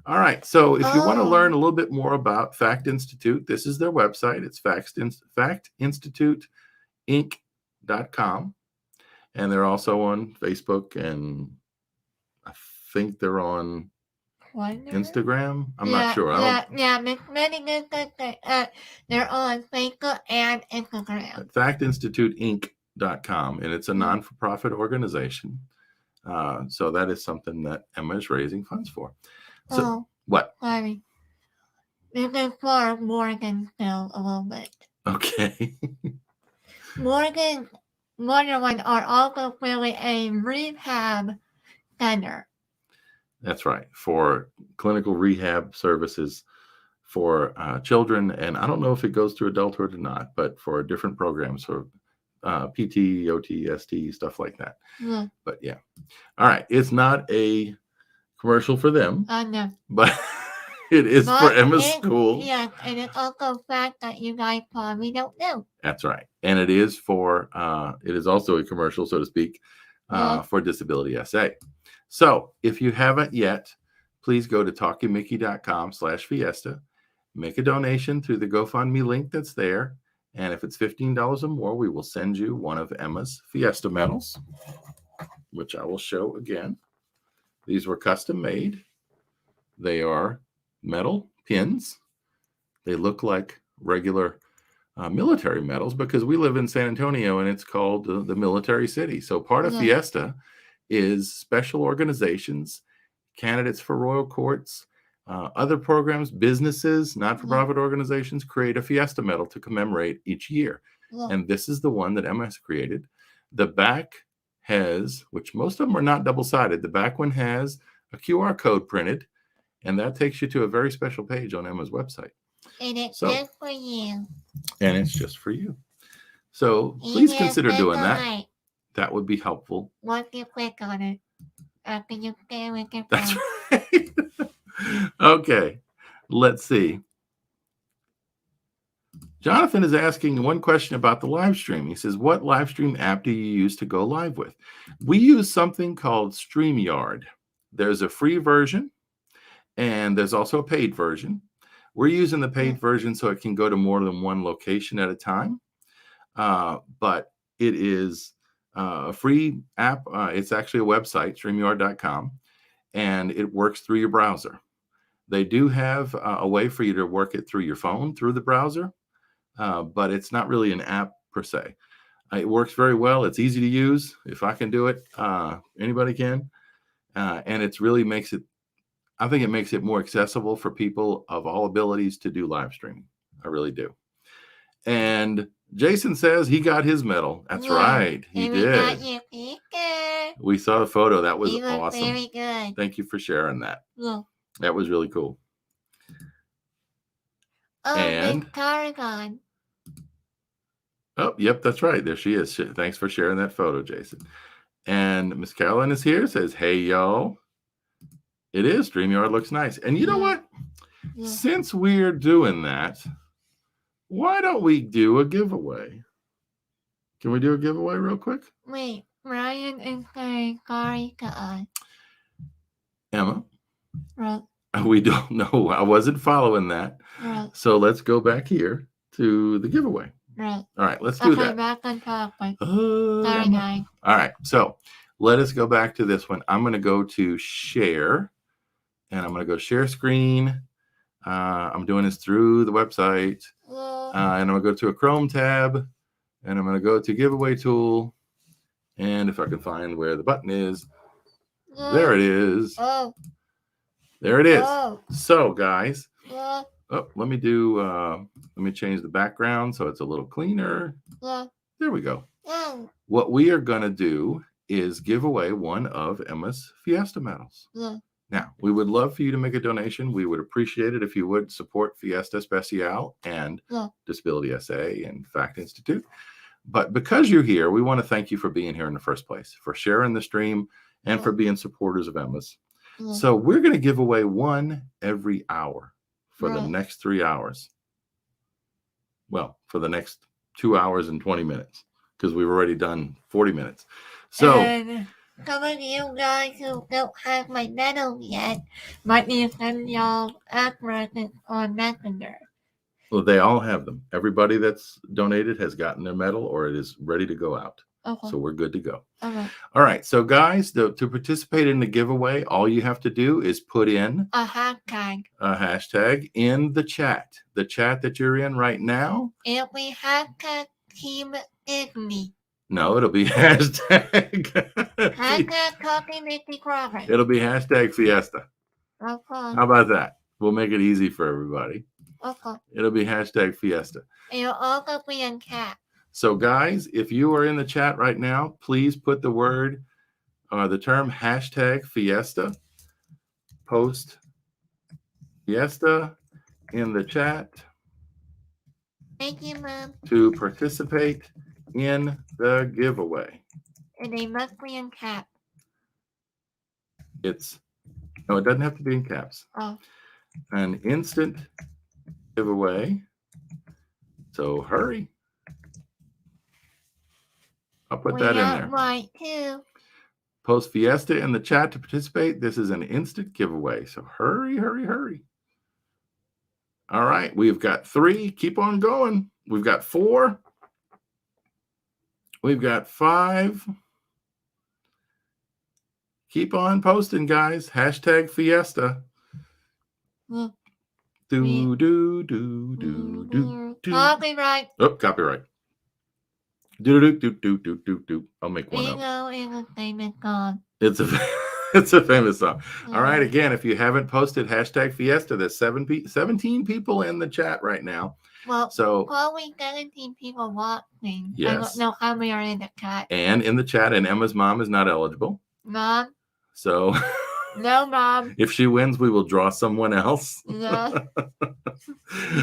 All right. So if you want to learn a little bit more about Fact Institute, this is their website. It's factinstituteinc.com. And they're also on Facebook, and I think they're on Instagram. I'm not sure. They're on Facebook and Instagram. Factinstituteinc.com, and it's a non-for-profit organization. So that is something that Emma is raising funds for. So what? Sorry. This is for Morgan still a little bit. Okay. Morgan Wonderland are also really a rehab center. That's right. For clinical rehab services for children. And I don't know if it goes through adulthood or not, but for different programs for PT, OT, ST, stuff like that. Yeah. But yeah. All right. It's not a commercial for them, I know. but it is for But Emma's it- school. Yeah, and it's also a fact that you guys probably don't know. That's right. And it is for, it is also a commercial, so to speak, for disABILITYsa. So if you haven't yet, please go to talkingmickey.com/fiesta, make a donation through the GoFundMe link that's there. And if it's $15 or more, we will send you one of Emma's Fiesta medals, which I will show again. These were custom made. They are metal pins. They look like regular military medals because we live in San Antonio and it's called the military city. So part of Fiesta is special organizations, candidates for royal courts, other programs, businesses, not-for-profit organizations create a Fiesta medal to commemorate each year. And this is the one that Emma has created. The back has, which most of them are not double-sided, the back one has a QR code printed, and that takes you to a very special page on Emma's website. And it's just for you. And it's just for you. So please consider doing that. Right. That would be helpful. Once you click on it, after you scan with your That's phone. right. Okay, let's see. Jonathan is asking one question about the live stream. He says, what live stream app do you use to go live with? We use something called StreamYard. There's a free version, and there's also a paid version. We're using the paid version so it can go to more than one location at a time. But it is a free app. It's actually a website, StreamYard.com, and it works through your browser. They do have a way for you to work it through your phone, through the browser, but it's not really an app per se. It works very well. It's easy to use. If I can do it, anybody can. And it really makes it, I think it makes it more accessible for people of all abilities to do live streaming. I really do. And Jason says he got his medal. That's right. He and did. We got your picture. We saw the photo. That was You look awesome. very good. Thank you for sharing that. Yeah. That was really cool. Oh, And- Miss Tarragon. Oh, yep, that's right. There she is. Thanks for sharing that photo, Jason. And Miss Carolyn is here, says, hey, y'all. It is. StreamYard looks nice. And you know what? Yeah. Since we're doing that, why don't we do a giveaway? Can we do a giveaway real quick? Wait, Ryan is saying sorry to us. Emma, Right, we don't know. I wasn't following that. right, So let's go back here to the giveaway. right. All right, let's do Okay, that. back on topic. Sorry, Emma. guys. All right, so let us go back to this one. I'm going to go to share, and I'm going to go share screen. I'm doing this through the website, and I'm going to go to a Chrome tab, and I'm going to go to giveaway tool, and if I can find where the button is, there it is. Oh, There it is. oh, So, guys, yeah, oh, let me change the background so it's a little cleaner. yeah, There we go. yeah, What we are going to do is give away one of Emma's Fiesta medals. yeah. Now, we would love for you to make a donation. We would appreciate it if you would support Fiesta Especial and Yeah. disABILITYsa and Fact Institute. But because you're here, we want to thank you for being here in the first place, for sharing the stream, and for being supporters of Emma's. Yeah. So we're going to give away one every hour for the Right. next 3 hours. Well, for the next 2 hours and 20 minutes, because we've already done 40 minutes. So And some of you guys who don't have my medal yet might need to send y'all addresses on Messenger. well, they all have them. Everybody that's donated has gotten their medal or it is ready to go out. Okay. So we're good to go. Okay. All right. So guys, to participate in the giveaway, all you have to do is put in A hashtag. a hashtag in the chat that you're in right now. It'll be hashtag Team Disney. No, it'll be hashtag. Hashtag Talking Mickey Crawford. It'll be hashtag Fiesta. Okay. How about that? We'll make it easy for everybody. Okay. It'll be hashtag Fiesta. It'll also be in chat. So guys, if you are in the chat right now, please put the word the term hashtag Fiesta, post Fiesta in the chat Thank you, Mom. to participate in the giveaway. And they must be in cap. No, it doesn't have to be in caps. Oh. An instant giveaway. So hurry. I'll put that in there. Right, too. Post Fiesta in the chat to participate. This is an instant giveaway. So hurry, hurry, hurry. All right. We've got 3. Keep on going. We've got 4. We've got 5. Keep on posting, guys. Hashtag Fiesta. Mm. Do. Copyright. Oh, copyright. Do. I'll make one up. Bingo is a famous song. It's a famous song. All right. Again, if you haven't posted hashtag Fiesta, there's 17 people in the chat right now. Well, So probably 17 people watching. I Yes. don't know how many are in the chat. and in the chat, and Emma's mom is not eligible. Mom? So No, Mom. if she wins, we will draw someone else. No.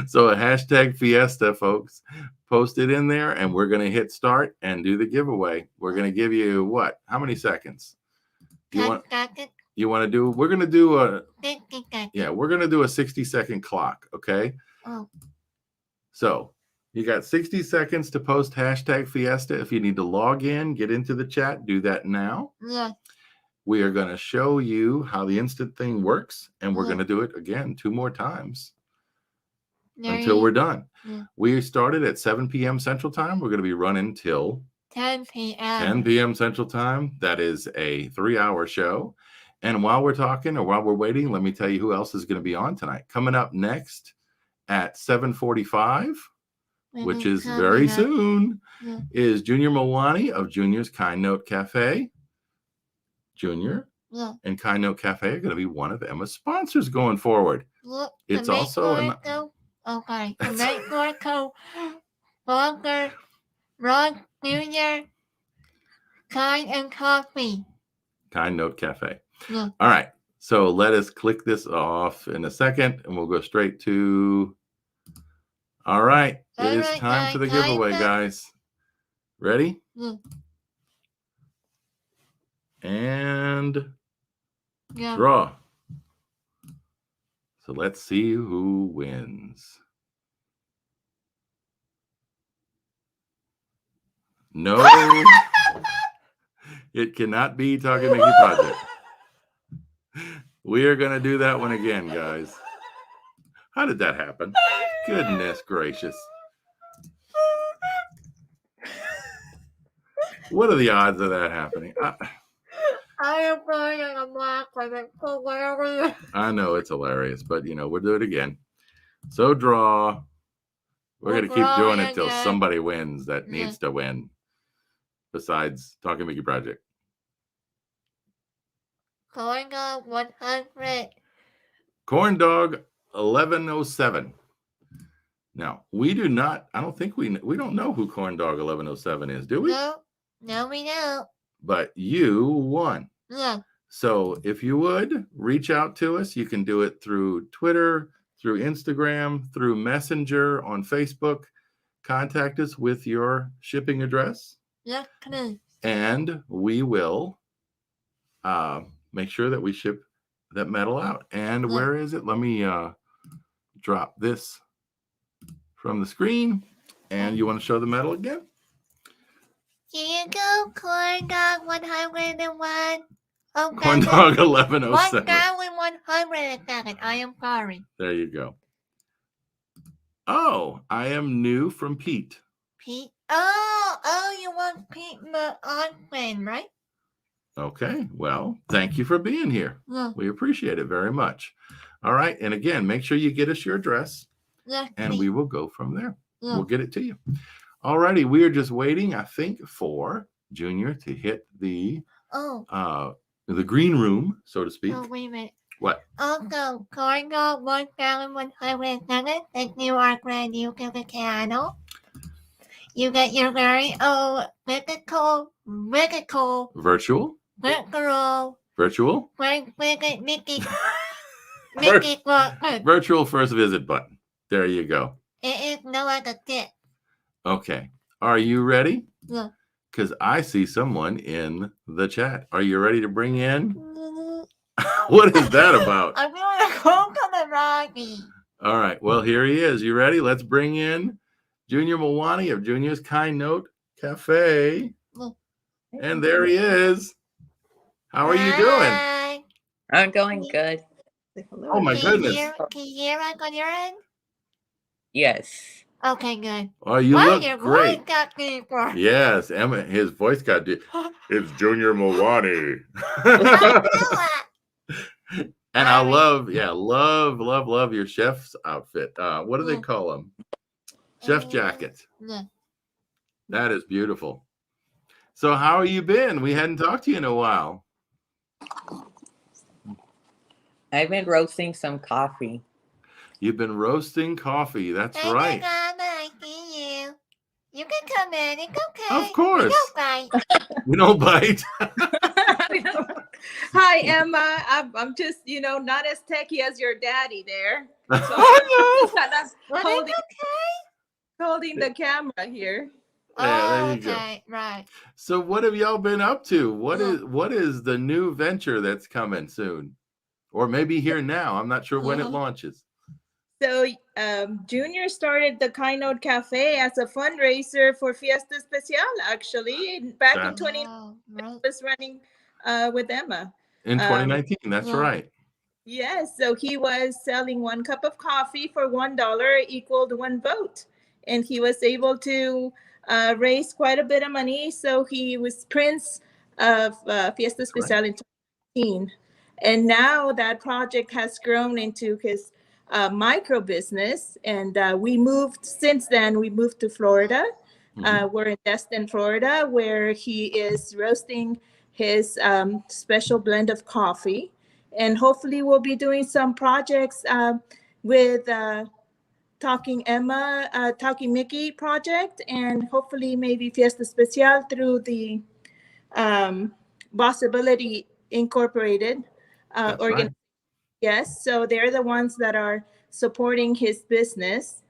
So a hashtag Fiesta, folks. Post it in there, and we're going to hit start and do the giveaway. We're going to give you what? How many seconds? You 10 want seconds, to do? We're going to do a 50 seconds. we're going to do a 60-second clock. Okay. Oh, So you got 60 seconds to post hashtag Fiesta. If you need to log in, get into the chat, do that now. yes. We are going to show you how the instant thing works, and we're Yeah. going to do it again 2 more times There until you- we're done. Yeah. We started at 7 p.m. Central Time. We're going to be running till 10 p.m. 10 p.m. Central Time. That is a 3-hour show. And while we're talking or while we're waiting, let me tell you who else is going to be on tonight. Coming up next at 7:45, which is very soon, Yeah. is Junior Milwani of Junior's Kind Note Cafe. Junior Yeah. and Kind Note Cafe are going to be one of Emma's sponsors going forward. Look, It's to make also sure an- it go- okay. To make sure it go longer, Ron Jr., Kind and Coffee. Kind Note Cafe. Yeah. All right. So let us click this off in a second, and we'll go straight to. All right. It All is right, time for the guys, giveaway, time. guys. Ready? Yeah. And Yeah. draw. So let's see who wins. No, it cannot be Talking Mickey Project. We are going to do that one again, guys. How did that happen? Goodness gracious. What are the odds of that happening? I am going in a black with it. Hilarious. I know it's hilarious, but we'll do it again. So draw. We're We'll going to keep draw doing it till again. somebody wins that Yeah. needs to win. Besides Talking Mickey Project. Going on 100. Corn Dog 1107. Now, we do not, I don't think we don't know who Corn Dog 1107 is, do we? No, we don't. But you won. Yeah. So if you would reach out to us, you can do it through Twitter, through Instagram, through Messenger, on Facebook. Contact us with your shipping address, Yeah, please. and we will make sure that we ship that medal out. And Yeah. where is it? Let me drop this from the screen. And you want to show the medal again? Here you go, Corn Dog 101. Oh, Corn Dog 1107. 1,107. I am sorry. There you go. Oh, I am new from Pete. Pete. Oh, you want Pete Osman, right? Okay, well, thank you for being here. Yeah. We appreciate it very much. All right, and again, make sure you get us your address, Yeah. and we will go from there. Yeah. We'll get it to you. All righty, we are just waiting, I think, for Junior to hit the green room, so to speak. Oh, wait a minute. What? Also, Corn Dog 1,107. If you are brand new to the channel, you get your very own virtual, Virtual? Mickey button. Virtual first visit button. There you go. It is no other tip. Okay. Are you ready? Yeah. because I see someone in the chat. Are you ready to bring in? What is that about? I'm going to go to the Rocky. All right. Well, here he is. You ready? Let's bring in Junior Milwani of Junior's Kind Note Cafe. And there he is. How are you doing? Hi. I'm going good. Oh, my goodness. Can you hear Mike on your end? Yes. Okay, good. Oh, you Wow, look your great. voice got deeper. Yes, Emma, his voice got deep. It's Junior Milwani. And I love your chef's outfit. What do they call them? Chef jacket. Yeah. That is beautiful. So how have you been? We hadn't talked to you in a while. I've been roasting some coffee. You've been roasting coffee. That's Hey, right. Mama, I see you. You can come in. It's okay. Of course. We don't bite. We don't bite. Hi, Emma. I'm just, not as techy as your daddy there. So Oh, I'm Well, holding, it's okay. holding the camera here. Yeah, there Oh, you go. okay, right. So what have y'all been up to? What is the new venture that's coming soon? Or maybe here now. I'm not sure when it launches. So Junior started the Kind Note Cafe as a fundraiser for Fiesta Especial, actually. Back in 2019, Oh, right. was running with Emma. In 2019, that's yeah. right. Yes, so he was selling 1 cup of coffee for $1 equaled 1 vote. And he was able to raise quite a bit of money. So he was Prince of Fiesta Especial in 2019. And now that project has grown into his micro business. And since then, we moved to Florida. We're in Destin, Florida, where he is roasting his special blend of coffee. And hopefully we'll be doing some projects with Talking Emma, Talking Mickey project, and hopefully maybe Fiesta Especial through the Possibility Incorporated organization. Right. Yes, so they're the ones that are supporting his business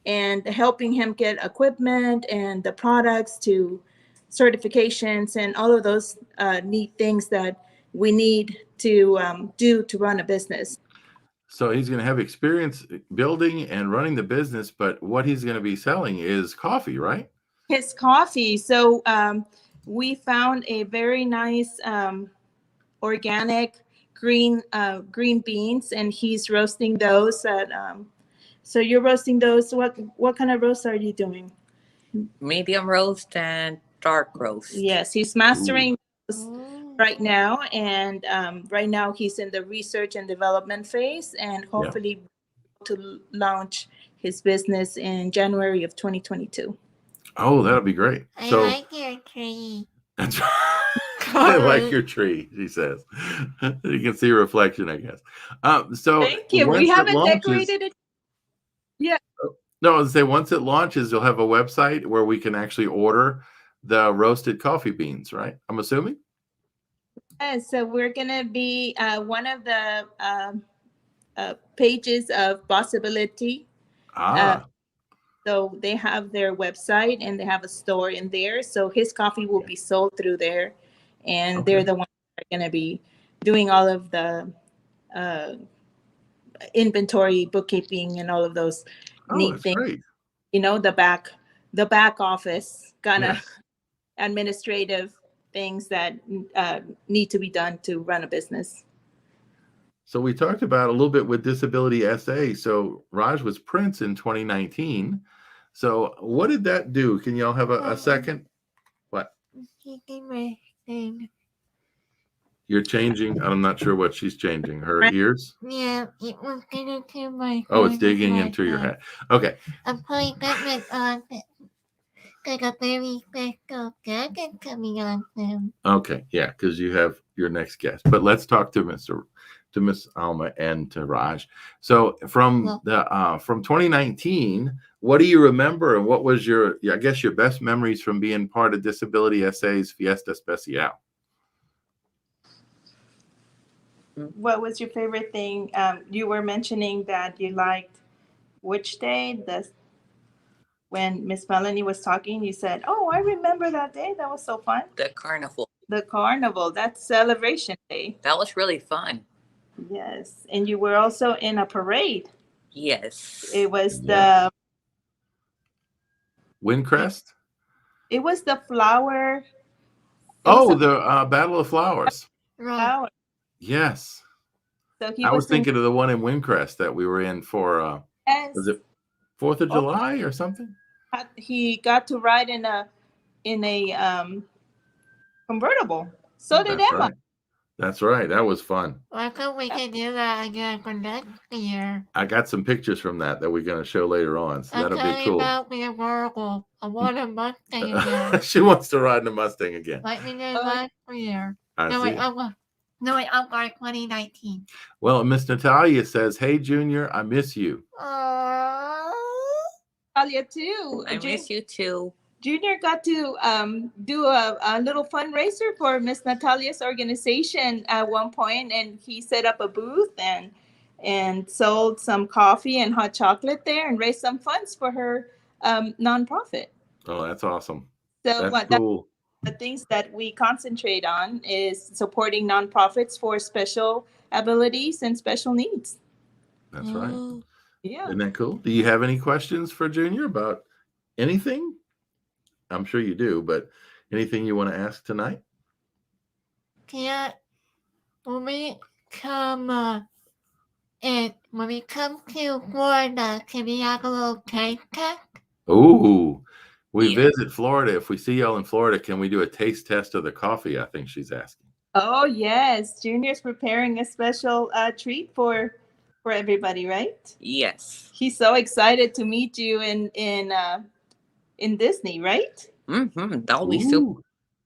and helping him get equipment and the products to certifications and all of those neat things that we need to do to run a business. So he's going to have experience building and running the business, but what he's going to be selling is coffee, right? His coffee. So we found a very nice organic green beans, and he's roasting those at so you're roasting those. What kind of roast are you doing? Medium roast and dark roast. Yes, he's mastering those Mm. right now, and right now he's in the research and development phase, and hopefully to launch his business in January of 2022. Oh, that'll be great. I So like your tree. that's I like your tree, she says. You can see a reflection, I guess. So Thank you. once We it haven't launches- decorated it. No, I was say once it launches, you'll have a website where we can actually order the roasted coffee beans, right? I'm assuming. Yes, so we're gonna be one of the pages of Possibility. So they have their website and they have a store in there. So his coffee will be sold through there, and they're the ones that are gonna be doing all of the inventory, bookkeeping, and all of those neat that's things. great. The back office kind of administrative things that need to be done to run a business. So we talked about a little bit with disABILITYsa. So Raj was Prince in 2019. So what did that do? Can y'all have a second? What? Keeping my thing. You're changing. I'm not sure what she's changing. Her ears? Yeah, it was getting to my. Oh, it's digging into your head. Okay. I'm putting equipment on it. Got a very special jacket coming on soon. Okay. Yeah, because you have your next guest. But let's talk to Miss Alma and to Raj. So from 2019, what do you remember, and what was your best memories from being part of disABILITYsa's Fiesta Especial? What was your favorite thing? You were mentioning that you liked which day? when Miss Melanie was talking, you said, "Oh, I remember that day. That was so fun." The carnival. The carnival, that's celebration day. That was really fun. Yes. And you were also in a parade. Yes. It was Yes. Windcrest? it was the flower. Oh, the Battle of Flowers. Right. Flower. Yes. So he I was in- thinking of the one in Windcrest that we were in for, Yes. was it 4th of July or something? He got to ride in a convertible. So did That's Emma. right. That's right. That was fun. Why can't we can do that again for next year? I got some pictures from that we're going to show later on, so I'm that'll be talking cool. about the Oracle. I want a Mustang again. She wants to ride in a Mustang again. Like we did last year. I No, see. wait, I'm going 2019. Well, Miss Natalia says, "Hey, Junior, I miss you." Aww. Talia too. I miss you too. Junior got to do a little fundraiser for Miss Natalia's organization at one point, and he set up a booth and sold some coffee and hot chocolate there and raised some funds for her nonprofit. Oh, that's awesome. So That's cool. the things that we concentrate on is supporting nonprofits for special abilities and special needs. That's right. Mm. Yeah. Isn't that cool? Do you have any questions for Junior about anything? I'm sure you do, but anything you want to ask tonight? When we come to Florida, can we have a little taste test? Ooh, we Yeah. visit Florida. If we see y'all in Florida, can we do a taste test of the coffee? I think she's asking. Oh yes, Junior's preparing a special treat for everybody, right? Yes. He's so excited to meet you in Disney, right? That'll be super. Ooh.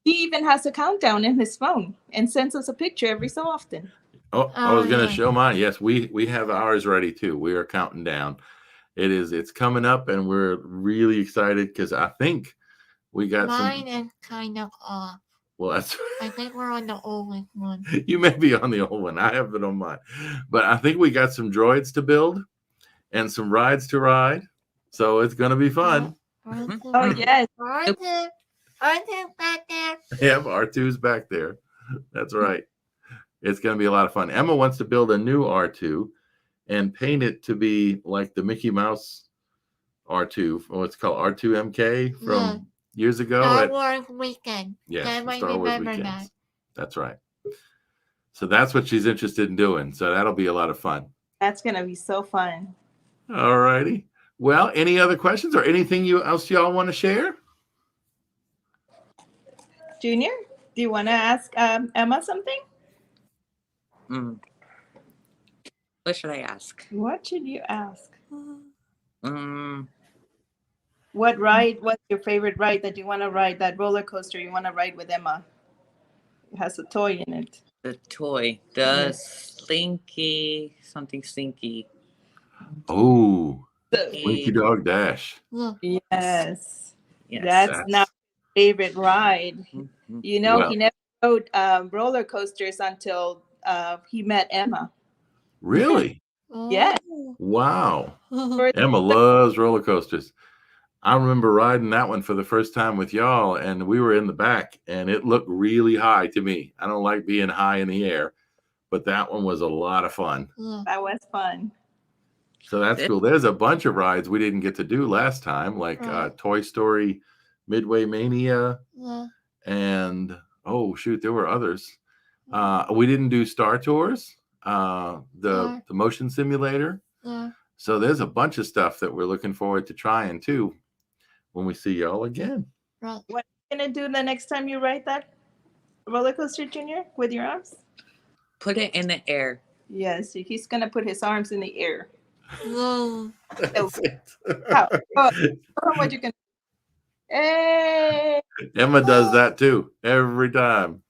He even has a countdown in his phone and sends us a picture every so often. Oh, I was going to yeah. show mine. Yes, we have ours ready too. We are counting down. It's coming up, and we're really excited because I think we got Mine is kind of off. Well, that's I think we're on the oldest one. you may be on the old one. I have it on mine, but I think we got some droids to build and some rides to ride. So it's going to be fun. Oh yes, R2 back there. Yep, R2's back there. That's right. It's going to be a lot of fun. Emma wants to build a new R2 and paint it to be like the Mickey Mouse R2, what's called R2MK from years ago. Star Wars Weekend. Yes, I might Star Wars remember Weekends. that. That's right. So that's what she's interested in doing. So that'll be a lot of fun. that's gonna be so fun. All righty. Well, any other questions or anything else y'all want to share? Junior, do you want to ask Emma something? What should I ask? What should you ask? Mm, What's your favorite ride that you want to ride? That roller coaster you want to ride with Emma? It has a toy in it. the toy. The something slinky. Oh, So, Winky Dog Dash. Look, yes, Yes. that's not my favorite ride. Mhm. You know, Well- he never rode roller coasters until he met Emma. Really? Yes. Wow. For- Emma loves roller coasters. I remember riding that one for the first time with y'all, and we were in the back, and it looked really high to me. I don't like being high in the air, but that one was a lot of fun. That was fun. So that's cool. There's a bunch of rides we didn't get to do last time, like Right. Toy Story Midway Mania, and oh shoot, there were others. We didn't do Star Tours, the motion simulator. So there's a bunch of stuff that we're looking forward to trying too when we see y'all again. Right. What are you gonna do the next time you ride that roller coaster, Junior, with your arms? Put it in the air. Yes, he's gonna put his arms in the air. That's it. How? What you can? Hey! Emma does that too every time.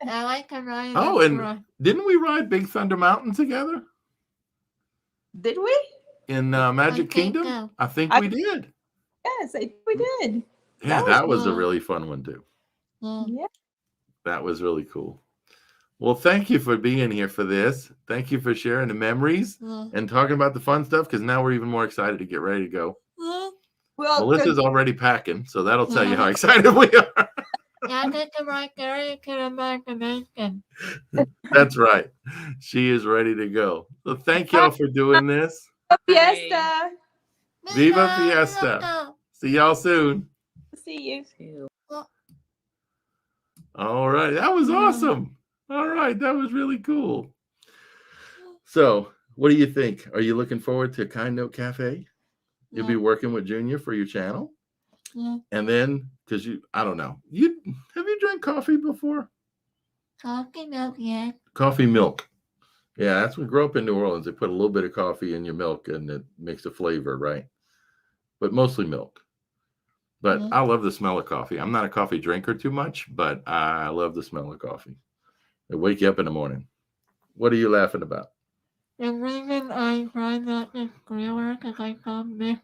I like to ride. Oh, this and ride. didn't we ride Big Thunder Mountain together Did we? in Magic think Kingdom? so. I think we did. Yes, I think we did. Yeah, that was a really fun one too. Yeah. That was really cool. Well, thank you for being here for this. Thank you for sharing the memories and talking about the fun stuff, because now we're even more excited to get ready to go. Well, Melissa's already packing, so that'll tell you how excited we are. I get to my area to the imagination. That's right. She is ready to go. So thank y'all for doing this. Fiesta. Viva Fiesta. See y'all soon. See you. All right. That was awesome. All right. That was really cool. So what do you think? Are you looking forward to Kind Note Cafe? You'll be working with Junior for your channel. Yeah. And then, because I don't know, have you drank coffee before? Coffee milk, yeah. Coffee milk. Yeah, that's when we grew up in New Orleans. They put a little bit of coffee in your milk and it makes a flavor, right? But mostly milk. But I love the smell of coffee. I'm not a coffee drinker too much, but I love the smell of coffee. It wake you up in the morning. What are you laughing about? The reason I find that the squealer because I saw Mr.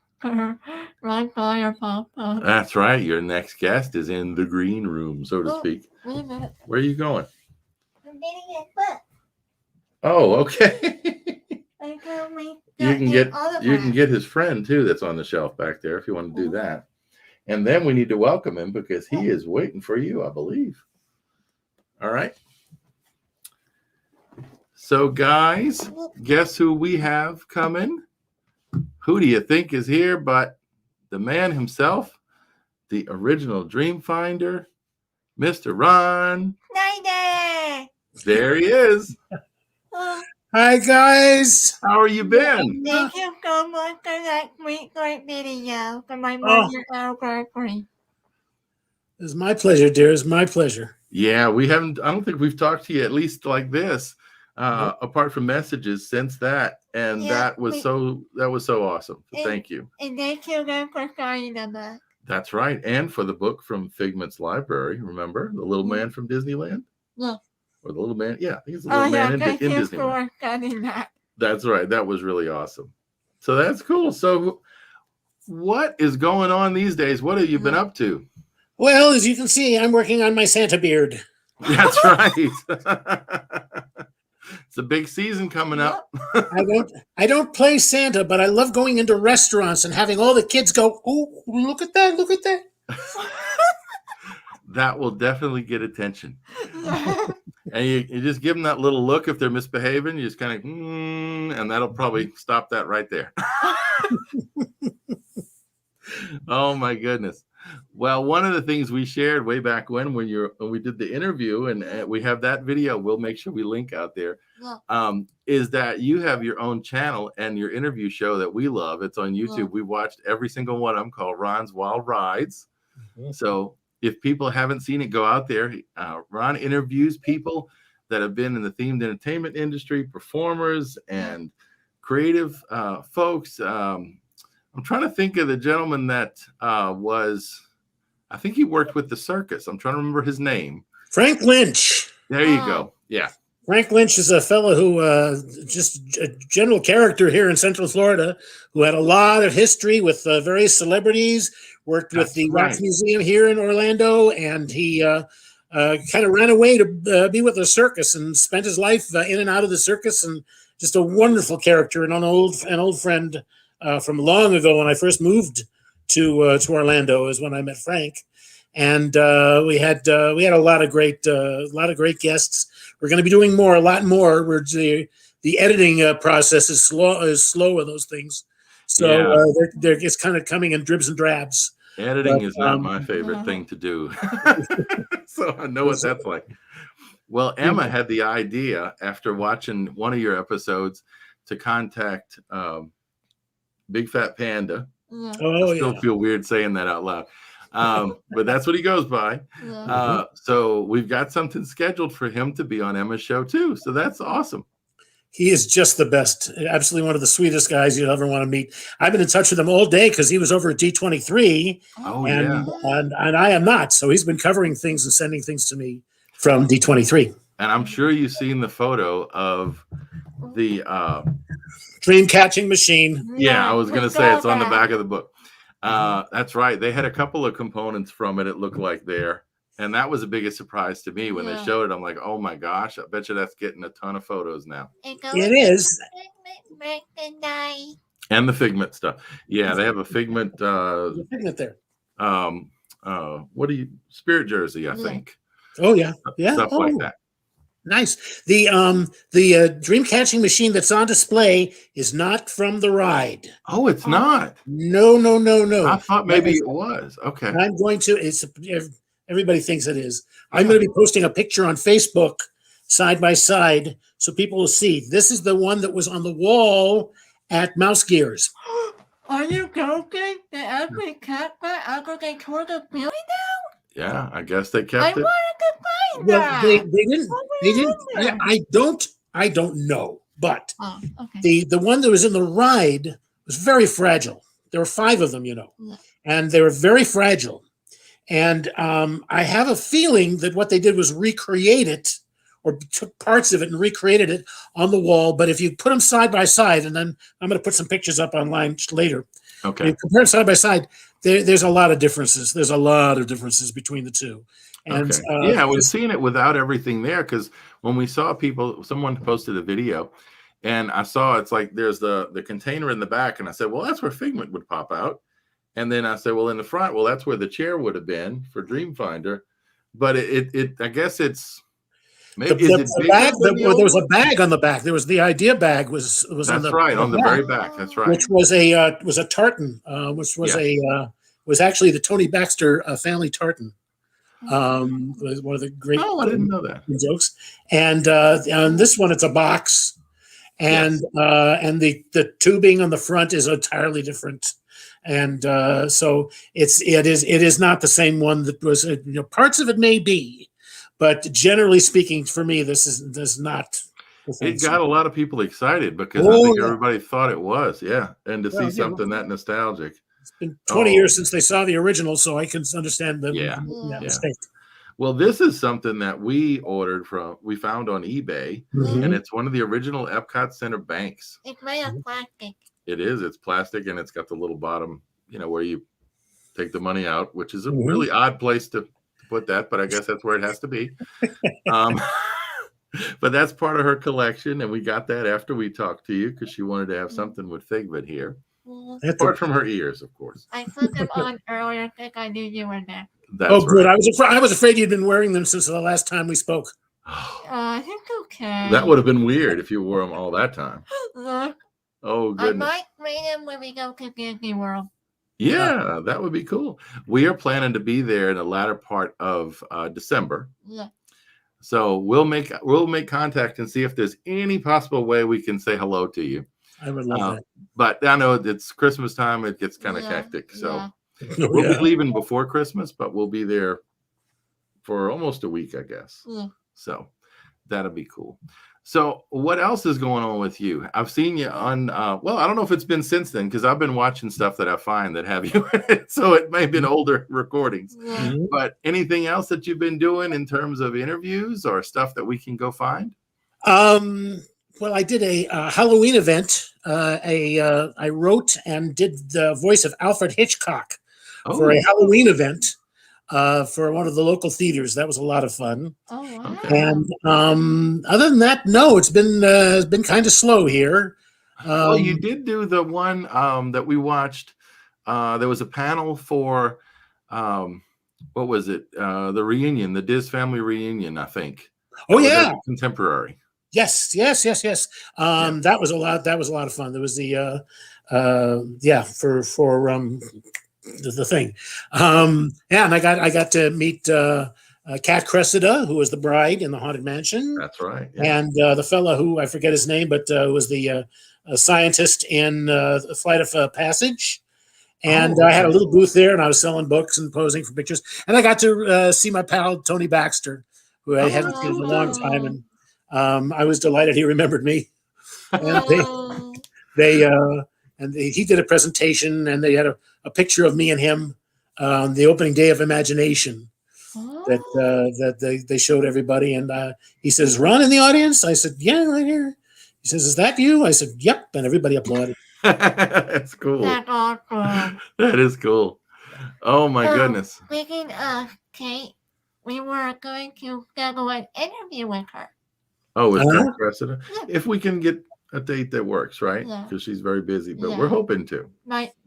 right by your papa. That's right. Your next guest is in the green room, so to speak. Wait a minute. Where are you going? I'm getting his book. Oh, okay. I told me You can get his friend too that's on the shelf back there if you want to do that. And then we need to welcome him because he is waiting for you, I believe. All right. So guys, guess who we have coming? Who do you think is here but the man himself, the original Dream Finder, Mr. Ron? Snyder! There he is. Hi, guys. How are you been? Thank you so much for that great video for my mother's anniversary. It's my pleasure, dear. It's my pleasure. Yeah, I don't think we've talked to you at least like this, apart from messages since that. And that was so awesome. So thank you. And thank you again for starting the book. That's right. And for the book from Figment's library, remember? The Little Man from Disneyland? Yes. Or the Little Man. Yeah, I think it's the Little Man in thank you Disneyland. for starting that. That's right. That was really awesome. So that's cool. So what is going on these days? What have you been up to? Well, as you can see, I'm working on my Santa beard. That's right. It's a big season coming up. I don't play Santa, but I love going into restaurants and having all the kids go, "Oh, look at that, look at that." That will definitely get attention. And you just give them that little look if they're misbehaving. You just kind of, and that'll probably stop that right there. Oh my goodness. Well, one of the things we shared way back when we did the interview, and we have that video, we'll make sure we link out there, is that you have your own channel and your interview show that we love. It's on YouTube. We watched every single one of them, called Ron's Wild Rides. So if people haven't seen it, go out there. Ron interviews people that have been in the themed entertainment industry, performers and creative folks. I'm trying to think of the gentleman that I think he worked with the circus. I'm trying to remember his name. Frank Lynch. There you go. Yeah. Frank Lynch is a fellow who just a general character here in Central Florida who had a lot of history with various celebrities, worked with the Wax Museum here in Orlando, and he kind of ran away to be with the circus and spent his life in and out of the circus, and just a wonderful character and an old friend from long ago when I first moved to Orlando is when I met Frank. And we had a lot of great guests. We're going to be doing a lot more. The editing process is slow with those things, so they're just kind of coming in dribs and drabs. Editing is not my favorite thing to do, so I know what that's like. Well, Emma had the idea after watching one of your episodes to contact Big Fat Panda. I still feel weird saying that out loud. But that's what he goes by. So we've got something scheduled for him to be on Emma's show too. So that's awesome. He is just the best. Absolutely one of the sweetest guys you'd ever want to meet. I've been in touch with him all day because he was over at D23. And I am not. So he's been covering things and sending things to me from D23. And I'm sure you've seen the photo of the dream catching machine. Yeah, I was going to say it's on the back of the book. That's right. They had a couple of components from it looked like there. And that was the biggest surprise to me when they showed it. I'm like, oh my gosh, I bet you that's getting a ton of photos now. It is. And the Figment stuff. Yeah, they have a Figment. Figment there. What do you Spirit jersey? I think. Oh yeah, yeah. Stuff like that. Nice. The dream catching machine that's on display is not from the ride. Oh, it's not. No, no, no, no. I thought maybe it was. Okay. I'm going to. Everybody thinks it is. I'm going to be posting a picture on Facebook side by side so people will see. This is the one that was on the wall at Mouse Gears. Are you joking? They actually kept that after they tore the building down? Yeah, I guess they I kept wanted it. to find Well, that. they didn't. They didn't. Yeah. I don't know. But Oh, okay. the one that was in the ride was very fragile. There were 5 of them, Yeah. and they were very fragile. And I have a feeling that what they did was recreate it, or took parts of it and recreated it on the wall. But if you put them side by side, and then I'm going to put some pictures up online later. Okay. You compare them side by side, there's a lot of differences. There's a lot of differences between the two. And Okay. Yeah, we've seen it without everything there, because when we saw someone posted a video, and I saw it's like there's the container in the back, and I said, well, that's where Figment would pop out. And then I said, well, in the front, well, that's where the chair would have been for Dreamfinder. But it I guess it's maybe there was a bag on the back. There was the idea bag was that's on the right on the back, very back. That's right. which was a tartan, which was was actually the Tony Baxter family tartan. Was one of the great Oh, I didn't know that. jokes. And on this one, it's a box, and the tubing on the front is entirely different. And so it is not the same one that was. Parts of it may be, but generally speaking, for me, this is not. It got a lot of people excited because I think everybody thought it was, and to see something that nostalgic. It's been 20 years since they saw the original, so I can understand the mistake. Well, this is something that we found on eBay, and it's one of the original Epcot Center banks. It's made of plastic. It is. It's plastic, and it's got the little bottom, where you take the money out, which is a really odd place to put that, but I guess that's where it has to be. But that's part of her collection, and we got that after we talked to you because she wanted to have something with Figment here. Apart from her ears, of course. I put them on earlier. I think I knew you were there. That's good. right. I was afraid you'd been wearing them since the last time we spoke. It's okay. That would have been weird if you wore them all that time. Look, Oh, I goodness. might bring them when we go to Disney World. Yeah, that would be cool. We are planning to be there in the latter part of December. Yeah. So we'll make contact and see if there's any possible way we can say hello to you. I would love that. But I know it's Christmas time. It gets kind of hectic. So we'll be leaving before Christmas, but we'll be there for almost a week, I guess. Yeah. So that'll be cool. So what else is going on with you? I've seen you on, well, I don't know if it's been since then, because I've been watching stuff that I find that have you in it. So it may have been older recordings. Yeah. But anything else that you've been doing in terms of interviews or stuff that we can go find? Well, I did a Halloween event. I wrote and did the voice of Alfred Hitchcock for a Halloween event for one of the local theaters. That was a lot of fun. Oh, wow. Okay. And other than that, no, it's been kind of slow here. Well, you did do the one that we watched. There was a panel for, what was it? The reunion, the Diz family reunion, I think. Oh, yeah. Contemporary. Yes. That was a lot. That was a lot of fun. There was the the thing. And I got to meet Kat Cressida, who was the bride in the Haunted Mansion. That's right. Yeah. And the fella who I forget his name, but was the scientist in Flight of Passage. And I had a little booth there, and I was selling books and posing for pictures. And I got to see my pal Tony Baxter, who I hadn't seen in a long time, and I was delighted he remembered me. And he did a presentation, and they had a picture of me and him on the opening day of Imagination that they showed everybody. And he says, "Ron in the audience?" I said, "Yeah, right here." He says, "Is that you?" I said, "Yep." And everybody applauded. That's cool. That's awesome. That is cool. Oh my goodness. Speaking of Kate, we were going to schedule an interview with her. Oh, is that Cressida? If we can get a date that works, right? Yeah. Because she's very busy, but Yeah. we're hoping to.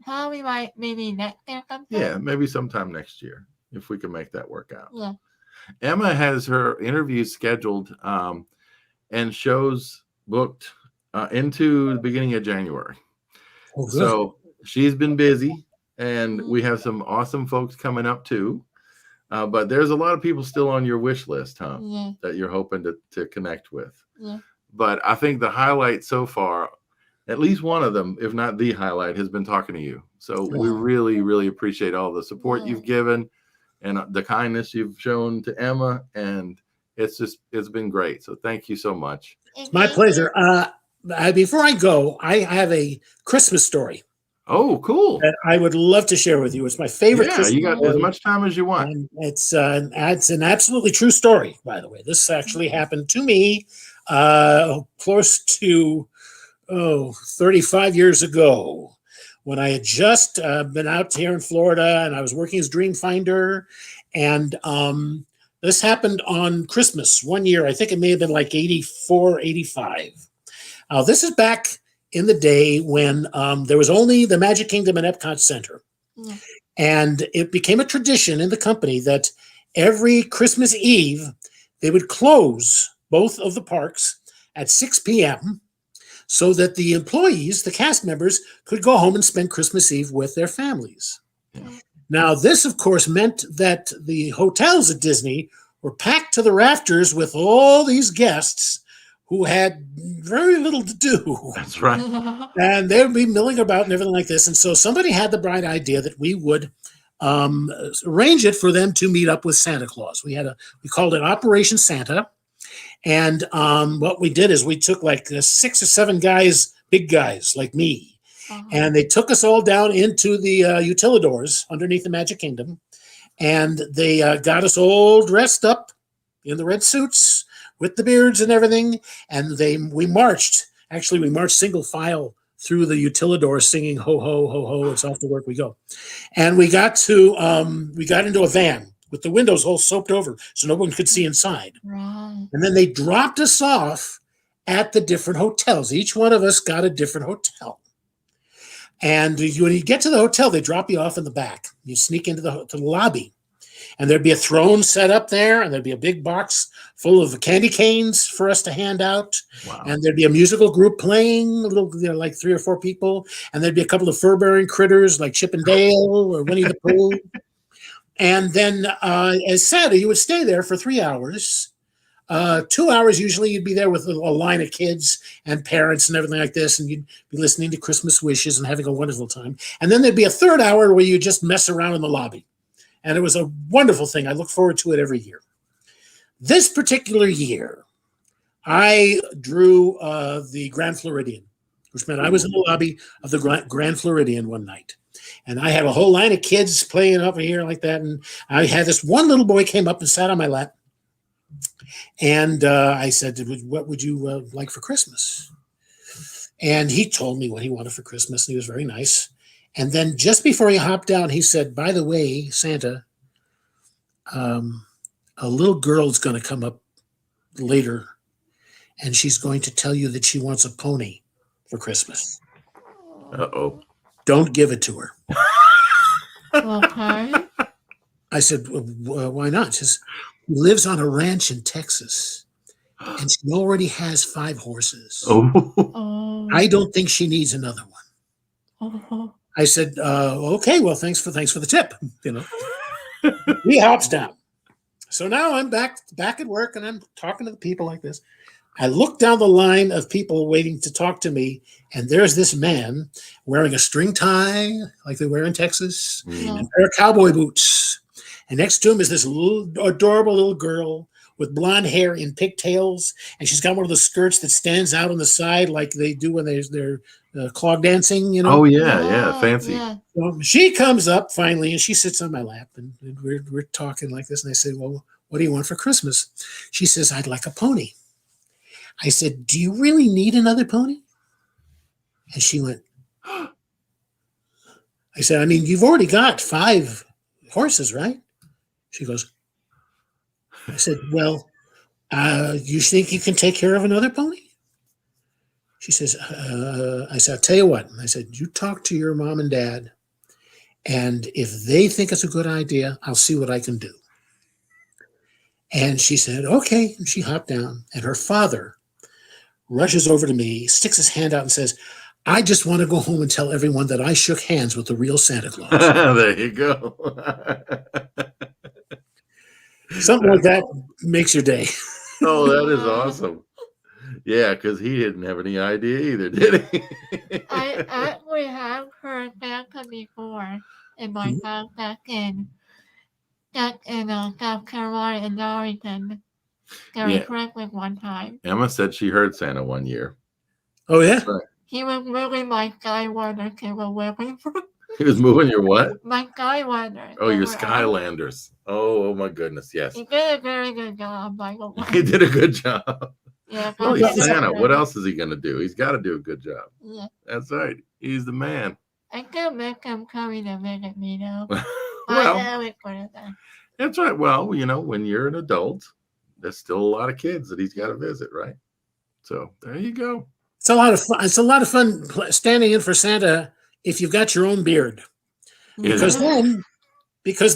Probably maybe next year sometime. Yeah, maybe sometime next year if we can make that work out. Yeah. Emma has her interviews scheduled and shows booked into the beginning of January. Oh, good. So she's been busy, and we have some awesome folks coming up too. But there's a lot of people still on your wish list, huh? Yeah. That you're hoping to connect with. Yeah. But I think the highlight so far, at least one of them, if not the highlight, has been talking to you. So we really, really appreciate all the support you've given and the kindness you've shown to Emma. And it's been great. So thank you so much. It's my pleasure. Before I go, I have a Christmas story. Oh, cool. That I would love to share with you. It's my favorite. Yeah, Christmas you got story. as much time as you want. And it's an absolutely true story, by the way. This actually happened to me close to 35 years ago, when I had just been out here in Florida and I was working as Dream Finder. And this happened on Christmas one year. I think it may have been like 84, 85. This is back in the day when there was only the Magic Kingdom and Epcot Center. Yeah. And it became a tradition in the company that every Christmas Eve, they would close both of the parks at 6 p.m. so that the employees, the cast members, could go home and spend Christmas Eve with their families. Yeah. Now, this, of course, meant that the hotels at Disney were packed to the rafters with all these guests who had very little to do. That's right. And they would be milling about and everything like this. And so somebody had the bright idea that we would arrange it for them to meet up with Santa Claus. We called it Operation Santa. And what we did is we took like 6 or 7 guys, big guys like me, and they took us all down into the utilidors underneath the Magic Kingdom. And they got us all dressed up in the red suits with the beards and everything. And we marched single file through the utilidors singing ho, ho, ho, ho, it's off to work we go. And we got into a van with the windows all soaped over so no one could see inside. Right. And then they dropped us off at the different hotels. Each one of us got a different hotel. And when you get to the hotel, they drop you off in the back. You sneak into the lobby. And there'd be a throne set up there, and there'd be a big box full of candy canes for us to hand out. Wow. And there'd be a musical group playing, like 3 or 4 people. And there'd be a couple of fur-bearing critters like Chip and Dale or Winnie the Pooh. And then, as Santa, you would stay there for 3 hours. 2 hours, usually you'd be there with a line of kids and parents and everything like this, and you'd be listening to Christmas wishes and having a wonderful time. And then there'd be a 3rd hour where you just mess around in the lobby. And it was a wonderful thing. I look forward to it every year. This particular year, I drew the Grand Floridian, which meant I was in the lobby of the Grand Floridian one night. And I had a whole line of kids playing up here like that. And I had this one little boy came up and sat on my lap. And I said, what would you like for Christmas? And he told me what he wanted for Christmas. And he was very nice. And then just before he hopped down, he said, by the way, Santa, a little girl's going to come up later, and she's going to tell you that she wants a pony for Christmas. Uh-oh. Don't give it to her. Okay. I said, why not? She says, she lives on a ranch in Texas, and she already has 5 horses. Oh. I don't think she needs another one. Oh. I said, okay, well, thanks for the tip. He hops down. So now I'm back at work, and I'm talking to the people like this. I look down the line of people waiting to talk to me, and there's this man wearing a string tie like they wear in Texas, and a pair of cowboy boots. And next to him is this adorable little girl with blonde hair in pigtails, and she's got one of the skirts that stands out on the side like they do when they're clog dancing, Oh, yeah, fancy. Yeah. So she comes up finally, and she sits on my lap, and we're talking like this. And I said, well, what do you want for Christmas? She says, I'd like a pony. I said, do you really need another pony? And she went, I said, I mean, you've already got 5 horses, right? She goes, I said, well, you think you can take care of another pony? She says, I said, I'll tell you what. I said, you talk to your mom and dad, and if they think it's a good idea, I'll see what I can do. And she said, okay. And she hopped down, and her father rushes over to me, sticks his hand out and says, I just want to go home and tell everyone that I shook hands with the real Santa Claus. There you go. Something like that makes your day. Oh, that is awesome. Yeah, because he didn't have any idea either, did he? I actually have heard Santa before in my time back in South Carolina and Arlington. Gary Yeah. Franklin one time. Emma said she heard Santa one year. Oh, yeah? He was moving my Skywonder to a living room. He was moving your what? My Skywonder. Oh, your Skylanders. Oh, my goodness, yes. He did a very good job, by the way. He did a good job. Yeah, Oh, but he's Santa. What else is he going to do? He's got to do a good job. Yeah. That's right. He's the man. I still make him coming to visit me, though. Well, I know it for that. that's right. Well, you know, when you're an adult, there's still a lot of kids that he's got to visit, right? So there you go. It's a lot of fun. It's a lot of fun standing in for Santa if you've got your own beard. Because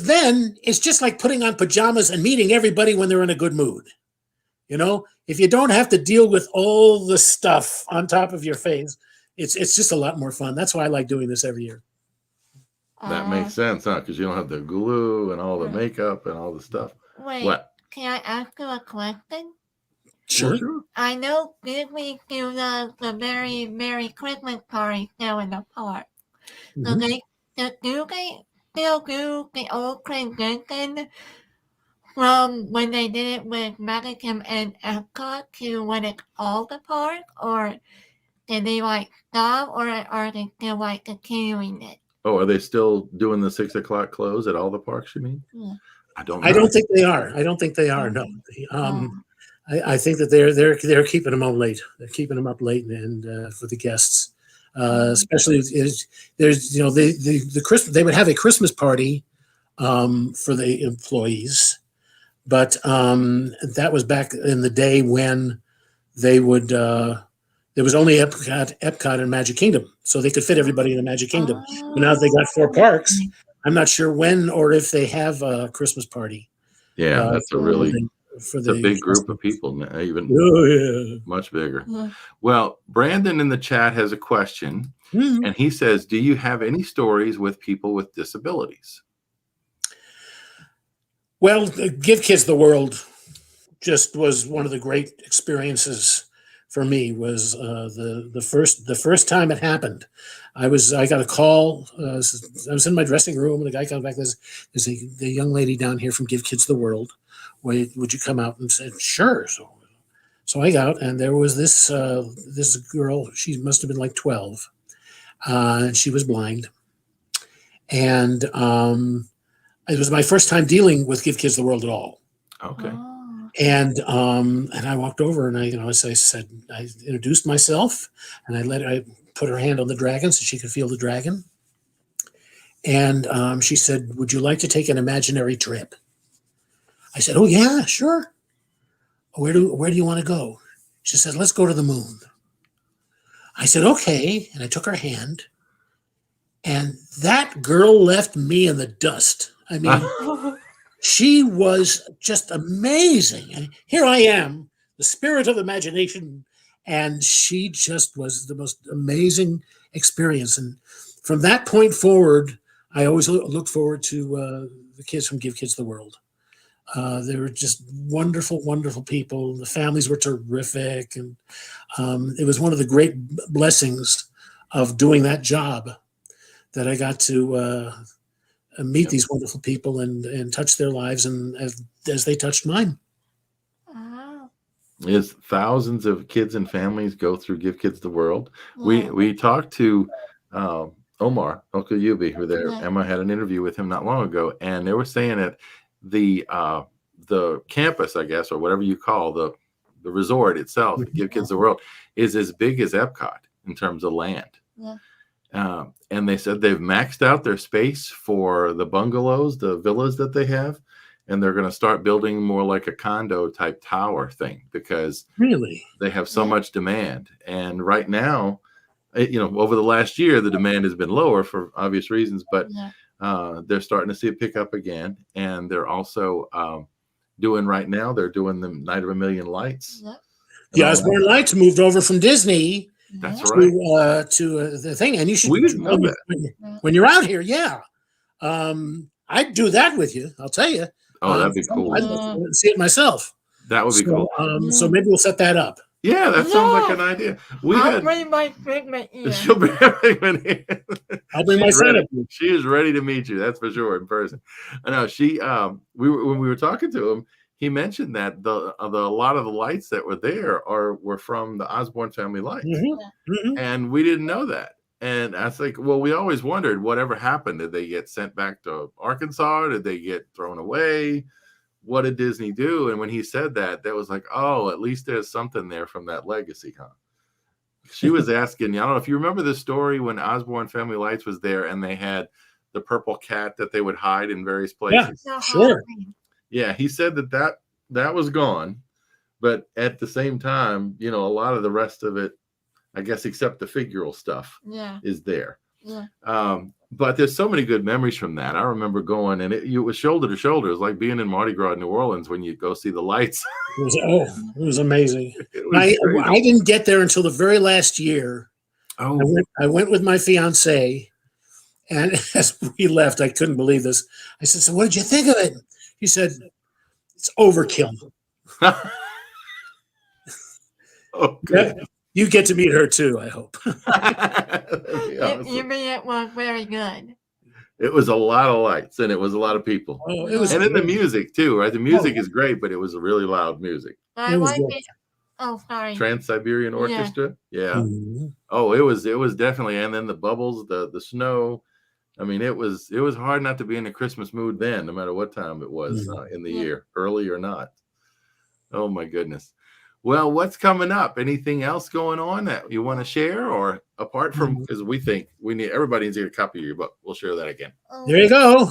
then it's just like putting on pajamas and meeting everybody when they're in a good mood. You know, if you don't have to deal with all the stuff on top of your face, it's just a lot more fun. That's why I like doing this every year. That makes sense, huh? Because you don't have the glue and all the makeup and all the stuff. Wait, What? can I ask you a question? Sure. I know Disney do the very Merry Christmas party now in the park. So do they still do the old tradition from when they did it with Magicum and Epcot to when it's all the park? Or did they like stop, or are they still like continuing it? Oh, are they still doing the 6 o'clock close at all the parks, you mean? Yeah. I don't know. I don't think they are. No. I think that they're keeping them up late. They're keeping them up late and for the guests, especially there's the Christmas. They would have a Christmas party for the employees, but that was back in the day when they would. There was only Epcot and Magic Kingdom, so they could fit everybody in the Magic Kingdom. But now they got 4 parks. I'm not sure when or if they have a Christmas party. Yeah, that's a big group of people, even much bigger. Yeah. Well, Brandon in the chat has a question, and he says, do you have any stories with people with disabilities? Well, Give Kids the World just was one of the great experiences for me. Was the first time it happened. I got a call. I was in my dressing room, and the guy comes back. There's a young lady down here from Give Kids the World. Would you come out? And said, sure. So I got out, and there was this girl. She must have been like 12, and she was blind. And it was my first time dealing with Give Kids the World at all. Okay. And I walked over, and I introduced myself, and I put her hand on the dragon so she could feel the dragon. And she said, would you like to take an imaginary trip? I said, oh, yeah, sure. Where do you want to go? She said, let's go to the moon. I said, okay. And I took her hand. And that girl left me in the dust. I mean, she was just amazing. And here I am, the spirit of imagination. And she just was the most amazing experience. And from that point forward, I always looked forward to the kids from Give Kids the World. They were just wonderful, wonderful people. The families were terrific. And it was one of the great blessings of doing that job that I got to meet these wonderful people and touch their lives and as they touched mine. Is thousands of kids and families go through Give Kids the World. We talked to Omar Okuyubi, who there. Emma had an interview with him not long ago, and they were saying that the campus, I guess, or whatever you call the resort itself, Give Kids the World, is as big as Epcot in terms of land. And they said they've maxed out their space for the bungalows, the villas that they have. and they're going to start building more like a condo type tower thing because Really? they have so much demand. And right now, over the last year, the demand has been lower for obvious reasons, but they're starting to see it pick up again. And they're also they're doing the Night of a Million Lights. The Osborne Lights moved over from Disney. That's right. To the thing, and you should We didn't know that. when you're out here. Yeah, I'd do that with you. I'll tell you. Oh, that'd be cool. I'd love to see it myself. That would be cool. So maybe we'll set that up. Yeah, that sounds like an idea. I'll bring my Figment in. She'll bring her Figment in. I'll bring my son up. She is ready to meet you. That's for sure in person. I know when we were talking to him, he mentioned that a lot of the lights that were there were from the Osborne family lights, and we didn't know that. And I was like, well, we always wondered whatever happened. Did they get sent back to Arkansas? Did they get thrown away? What did Disney do? And when he said that was like, oh, at least there's something there from that legacy, huh? She was asking, I don't know if you remember the story when Osborne Family Lights was there and they had the purple cat that they would hide in various places. Yeah, sure. Yeah, he said that was gone. But at the same time, a lot of the rest of it, I guess, except the figural stuff is there. Yeah. But there's so many good memories from that. I remember going, and it was shoulder to shoulder. It was like being in Mardi Gras in New Orleans when you go see the lights. It was amazing. I didn't get there until the very last year. Oh. I went with my fiance, and as we left, I couldn't believe this. I said, "So what did you think of it?" He said, "It's overkill." Oh, good. You get to meet her too, I hope. You mean it was very good? It was a lot of lights and it was a lot of people. Oh, it was, and then the music too, right? The music is great, but it was a really loud music. Sorry. Trans-Siberian Orchestra. Yeah. Mm-hmm. Oh, it was definitely, and then the bubbles, the snow. I mean, it was hard not to be in the Christmas mood then, no matter what time it was in the year, early or not. Oh my goodness. Well, what's coming up? Anything else going on that you want to share, or apart from, because we think everybody needs to get a copy of your book. We'll share that again. There you go.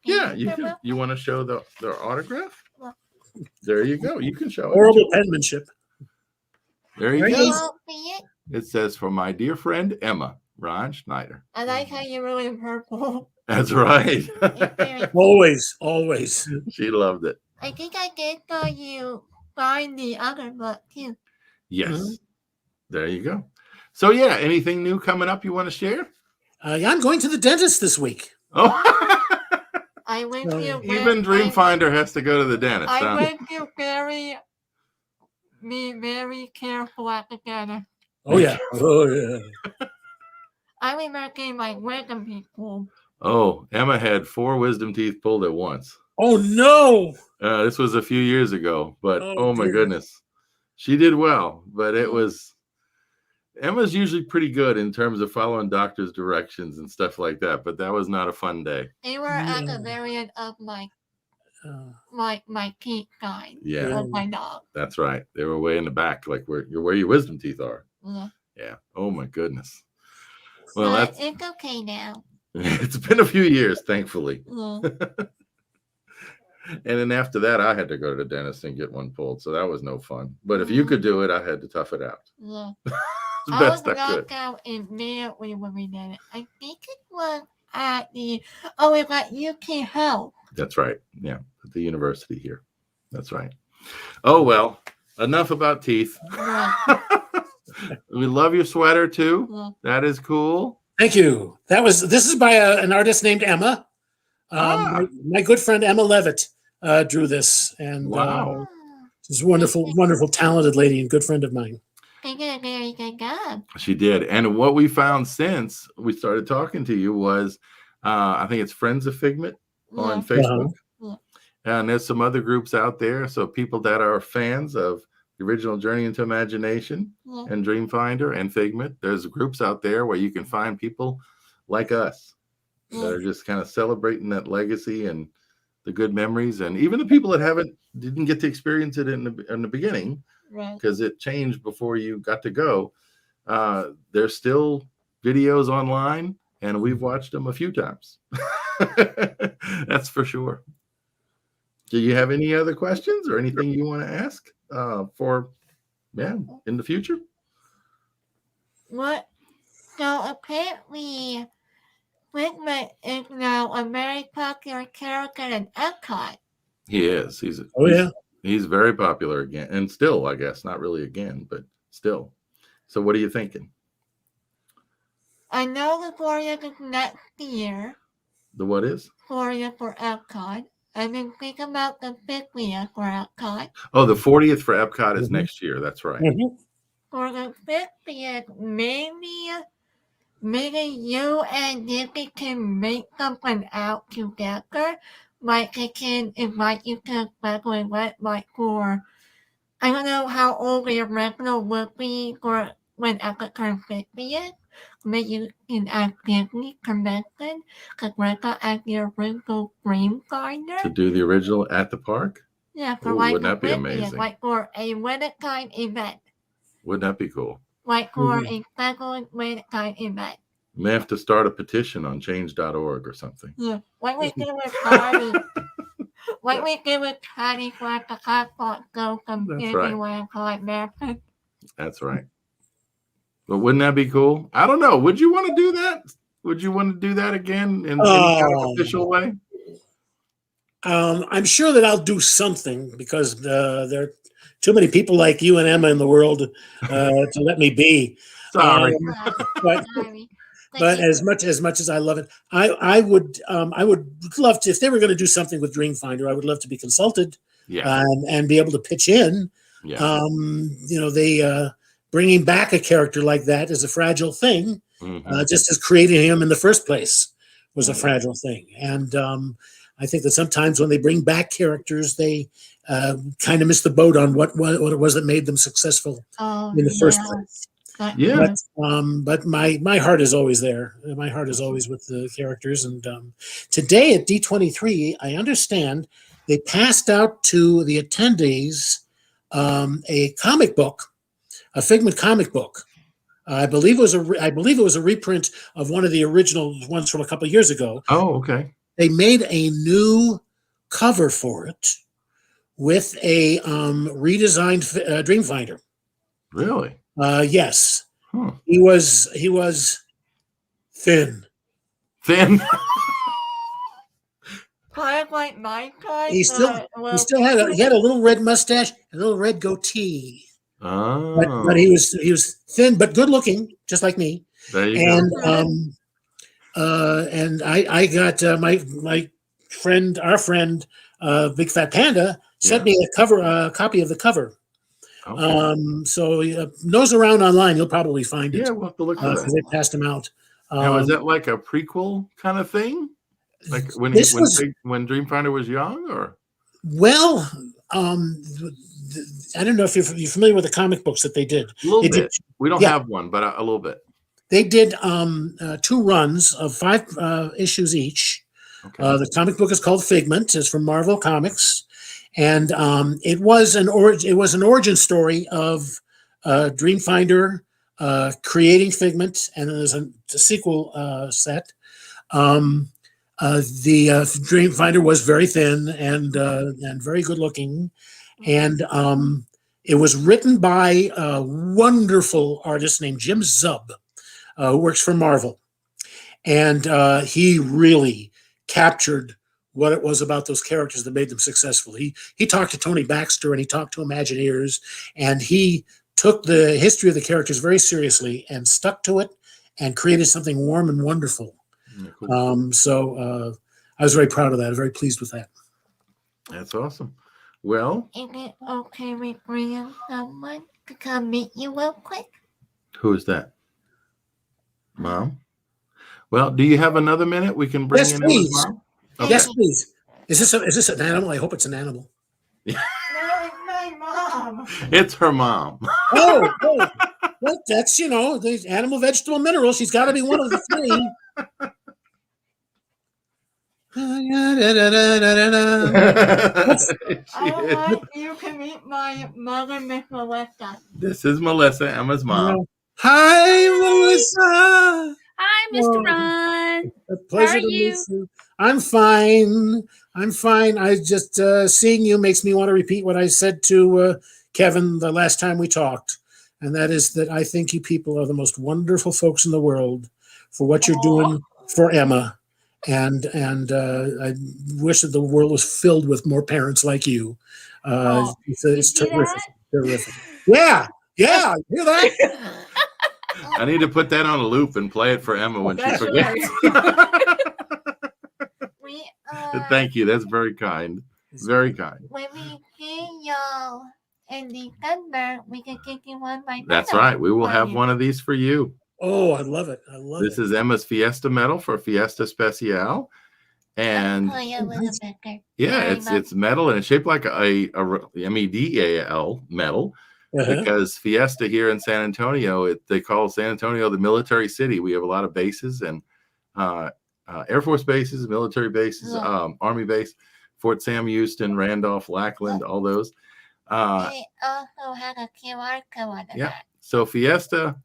Yeah, you want to show their autograph? There you go. You can show it. Horrible penmanship. There you go. It says, "For my dear friend Emma, Ron Schneider." I like how you're really purple. That's right. Always. She loved it. I think I did for you find the other book too. Yes. There you go. So yeah, anything new coming up you want to share? I'm going to the dentist this week. Oh. I went to even Dreamfinder has to go to the dentist. I went to very careful at the dentist. Oh yeah. I remember getting my wisdom teeth pulled. Oh, Emma had 4 wisdom teeth pulled at once. Oh no! This was a few years ago, but oh my goodness, she did well. But Emma's usually pretty good in terms of following doctor's directions and stuff like that. But that was not a fun day. They were at the very end of my teeth side. Yeah, of my dog. That's right. They were way in the back, like where your wisdom teeth are. Yeah. Yeah. Oh my goodness. Well, it's okay now. It's been a few years, thankfully. Yeah. And then after that, I had to go to the dentist and get one pulled. So that was no fun. But if you could do it, I had to tough it out. Yeah. I was knocked out immediately when we did it. I think it was at it was at UK Health. That's right. Yeah. At the university here. That's right. Oh, well, enough about teeth. Yeah. We love your sweater too. Yeah. That is cool. Thank you. This is by an artist named Emma. My good friend Emma Levitt drew this, and wow, she's a wonderful, talented lady and good friend of mine. She did a very good job. She did, and what we found since we started talking to you was, I think it's Friends of Figment on Facebook, and there's some other groups out there. So people that are fans of the original Journey into Imagination and Dreamfinder and Figment, there's groups out there where you can find people like us. That are just kind of celebrating that legacy and the good memories, and even the people that didn't get to experience it in the beginning, because it changed before you got to go. There's still videos online, and we've watched them a few times. That's for sure. Do you have any other questions or anything you want to ask for, in the future? What? So apparently, Figment is now a very popular character in Epcot. He is. He's very popular again, and still, I guess, not really again, but still. So what are you thinking? I know the 40th is next year. The what is? 40th for Epcot. I've been thinking about the 50th for Epcot. Oh, the 40th for Epcot is next year. That's right. For the 50th, maybe you and Nikki can make something out together. Like they can invite you to a special event, like for, I don't know how old the original would be for when Epcot turns 50th. Maybe you can ask Disney convention, because we're going to ask the original Dream Finder. To do the original at the park? Yeah, for Ooh, like wouldn't that be 50th, amazing? like for a limited time event. Wouldn't that be cool? Like for a special limited time event. You may have to start a petition on change.org or something. Yeah, like we did with Patty. Like we did with Patty for the hot pot go from That's right. Disneyland to like America. That's right. But wouldn't that be cool? I don't know. Would you want to do that? Would you want to do that again in any kind of official way? I'm sure that I'll do something because there are too many people like you and Emma in the world to let me be. Sorry. But as much as I love it, I would love to, if they were going to do something with Dreamfinder, I would love to be consulted and be able to pitch in. Yeah. Bringing back a character like that is a fragile thing, just as creating him in the first place was a fragile thing. And I think that sometimes when they bring back characters, they kind of miss the boat on what it was that made them successful in the first place. Yeah. But my heart is always there. My heart is always with the characters. And today at D23, I understand they passed out to the attendees a comic book, a Figment comic book. I believe it was a reprint of one of the original ones from a couple of years ago. Oh, okay. They made a new cover for it with a redesigned Dreamfinder. Really? Yes. He was thin. Thin. Kind of like my kind. He still had a little red mustache, a little red goatee. Oh. But he was thin but good looking, just like me. There you go. And I got my friend, our friend, Big Fat Panda, sent me a copy of the cover. Okay. So nose around online, you'll probably find it. Yeah, we'll have to look for that. Because they passed them out. Now, is that like a prequel kind of thing? Like when Dreamfinder was young, or? Well, I don't know if you're familiar with the comic books that they did. A little bit. We don't have one, but a little bit. They did 2 runs of 5 issues each. Okay. The comic book is called Figment. It's from Marvel Comics, and it was an origin story of Dreamfinder creating Figment, and there's a sequel set. The Dreamfinder was very thin and very good looking, and it was written by a wonderful artist named Jim Zub, who works for Marvel, and he really captured what it was about those characters that made them successful. He talked to Tony Baxter and he talked to Imagineers, and he took the history of the characters very seriously and stuck to it and created something warm and wonderful. Cool. So I was very proud of that. I was very pleased with that. That's awesome. Well, is it okay we bring someone to come meet you real quick? Who is that? Mom? Well, do you have another minute we can bring in Emma's mom? Okay. Yes, please. Is this an animal? I hope it's an animal. No, it's my mom. It's her mom. Oh, well, that's, the animal, vegetable, mineral. She's got to be one of the 3. You can meet my mother, Miss Melissa. This is Melissa, Emma's mom. Hi, Melissa. Hi, Mr. Ron. A pleasure How are to you? meet you. I'm fine. I'm fine. I just seeing you makes me want to repeat what I said to Kevin the last time we talked, and that is that I think you people are the most wonderful folks in the world for what you're doing for Emma, and I wish that the world was filled with more parents like you. It's terrific. Terrific. Yeah. Yeah. Hear that? I need to put that on a loop and play it for Emma when she That's forgets. We Thank you. That's very kind. Very kind. when we see y'all in December, we can get you one by That's medal right. We will for have you. one of these for you. Oh, I love it. I love This it. is Emma's Fiesta Medal for Fiesta Especial. And Play a little bit. yeah, Very it's metal and it's shaped like a MEDAL medal. Uh-huh. Because Fiesta here in San Antonio, they call San Antonio the military city. We have a lot of bases and Air Force bases, military bases, Army base, Fort Sam Houston, Randolph, Lackland, all those. They also have a QR code on Yeah. that. So Fiesta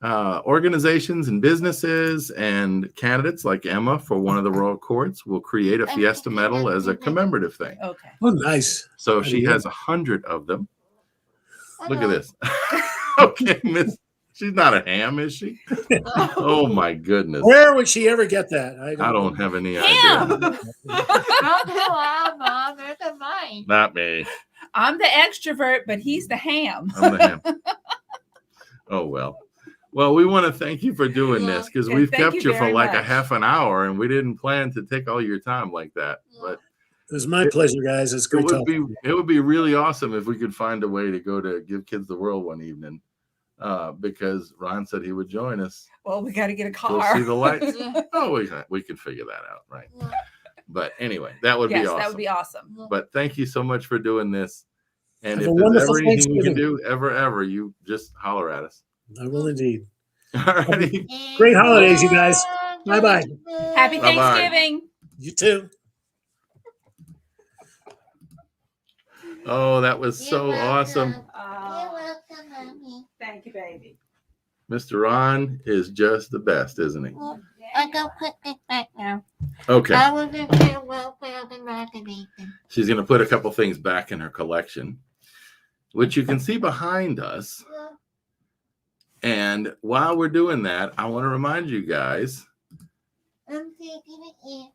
organizations and businesses and candidates like Emma for one of the royal courts will create a Fiesta medal as a commemorative thing. Okay. Oh, nice. So I she love has 100 of them. Look at Hello. this. Okay, Miss. She's not a ham, is she? Oh my goodness. Where would she ever get that? I don't have any Ham. idea. Don't do our mom, there's a mine. Not me. I'm the extrovert, but he's the ham. I'm the ham. Oh well. Well, we want to thank you for doing this because Okay, we've thank kept you you for very like a much. half an hour and we didn't plan to take all your time like that. But It was my pleasure, guys. It's great talking. it would be really awesome if we could find a way to go to Give Kids the World one evening. Because Ron said he would join us. Well, we got to get a Go car. see the lights. Oh, we can figure that out, right? But anyway, that would be Yes, awesome. that would be awesome. But thank you so much for doing this. And Have if a there's wonderful ever anything you can Thanksgiving. do, ever, you just holler at us. I will indeed. All righty. Great holidays, you guys. Bye-bye. Happy Bye-bye. Thanksgiving. You too. Oh, that was so You're awesome. welcome. You're welcome, Mommy. Thank you, baby. Mr. Ron is just the best, isn't he? Well, I go put this back now. Okay. I will just do welfare and imagination. She's going to put a couple things back in her collection, which you can see behind us. And while we're doing that, I want to remind you guys. I'm taking it in.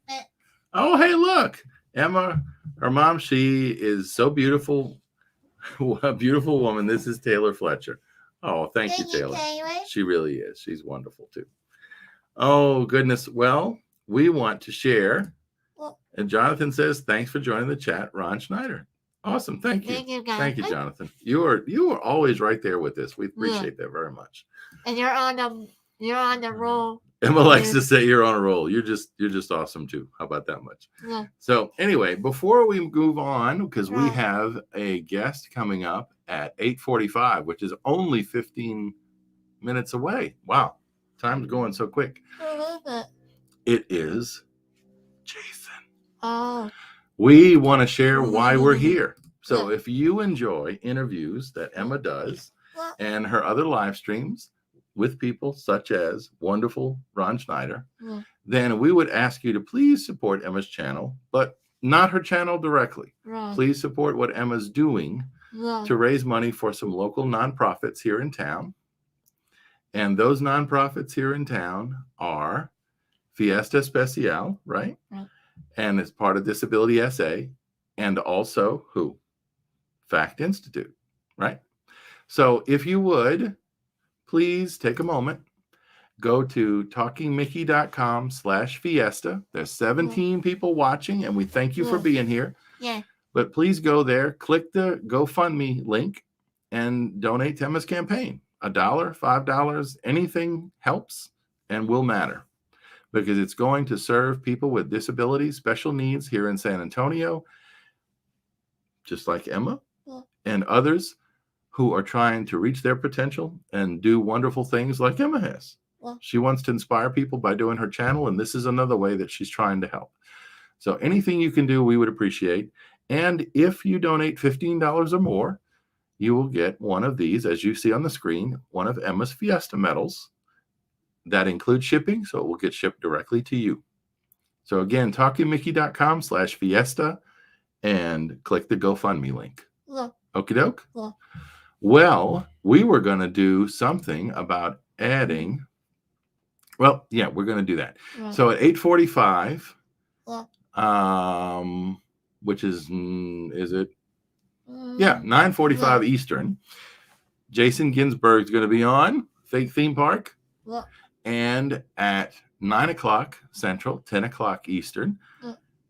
Oh, hey, look. Emma, her mom, she is so beautiful. A beautiful woman. This is Taylor Fletcher. Oh, thank you, Taylor. She really is. She's wonderful, too. Oh, goodness. Well, we want to share. And Jonathan says, thanks for joining the chat, Ron Schneider. Awesome. Thank you. Thank you, guys. Thank you, Jonathan. You are always right there with us. We appreciate that very much. And you're on the roll. Emma likes to say you're on a roll. You're just awesome too. How about that much? Yeah. So anyway, before we move on, because we have a guest coming up at 8:45, which is only 15 minutes away. Wow, time's going so quick. Who is it? It is Jason. Oh. We want to share why we're here. So if you enjoy interviews that Emma does and her other live streams with people such as wonderful Ron Schneider, then we would ask you to please support Emma's channel, but not her channel directly. Please support what Emma's doing to raise money for some local nonprofits here in town. And those nonprofits here in town are Fiesta Especial, right? And it's part of disABILITYsa, and also who? Fact Institute, right? So if you would, please take a moment, go to talkingmickey.com/fiesta. There's 17 people watching, and we thank you for being here. Yeah. But please go there, click the GoFundMe link, and donate to Emma's campaign. $1, $5, anything helps and will matter, because it's going to serve people with disabilities, special needs here in San Antonio, just like Emma and others who are trying to reach their potential and do wonderful things like Emma has. She wants to inspire people by doing her channel, and this is another way that she's trying to help. So anything you can do, we would appreciate. And if you donate $15 or more, you will get one of these, as you see on the screen, one of Emma's Fiesta Medals. That includes shipping, so it will get shipped directly to you. So again, talkingmickey.com/fiesta and click the GoFundMe link. Yeah. Okie doke. Yeah. Well, we were going to do something about adding. Well, yeah, we're going to do that. Yeah. So at 8:45, Yeah. which is it? Mm, Yeah, 9:45 Eastern. Jason Ginsburg's going to be on Fake Theme Park. Yeah. And at 9 o'clock Central, 10 o'clock Eastern,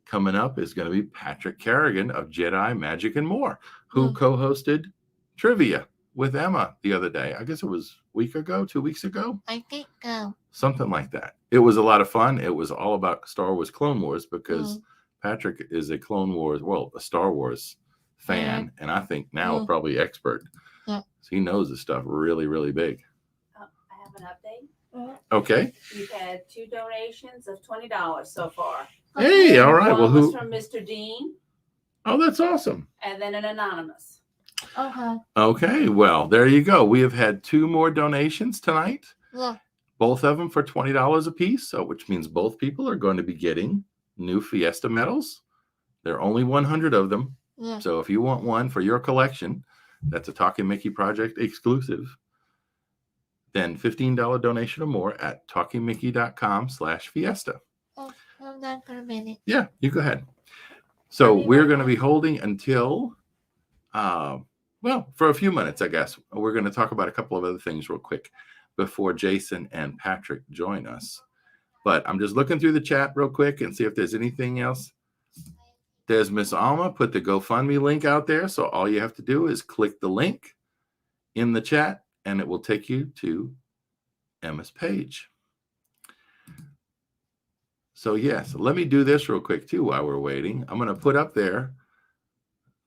coming up is going to be Patrick Kerrigan of Jedi, Magic, and More, who co-hosted Trivia with Emma the other day. I guess it was a week ago, 2 weeks ago. I think Something like that. It was a lot of fun. It was all about Star Wars Clone Wars because Patrick is a a Star Wars fan, and I think now probably expert. Yeah. So he knows this stuff really, really big. I have an update. Okay. We've had 2 donations of $20 so far. Hey, all right. One Well, was from Mr. Dean, Oh, that's awesome. and then an anonymous. Okay. Okay. Well, there you go. We have had 2 more donations tonight. Yeah. Both of them for $20 a piece. So, which means both people are going to be getting new Fiesta medals. There are only 100 of them. Yeah. So if you want one for your collection, that's a Talking Mickey Project exclusive. Then $15 donation or more at talkingmickey.com/fiesta. Oh, hold on for a minute. Yeah, you go ahead. So we're going to be holding until, for a few minutes, I guess. We're going to talk about a couple of other things real quick before Jason and Patrick join us. But I'm just looking through the chat real quick and see if there's anything else. There's Miss Alma put the GoFundMe link out there. So all you have to do is click the link in the chat and it will take you to Emma's page. So yes, let me do this real quick too while we're waiting. I'm going to put up there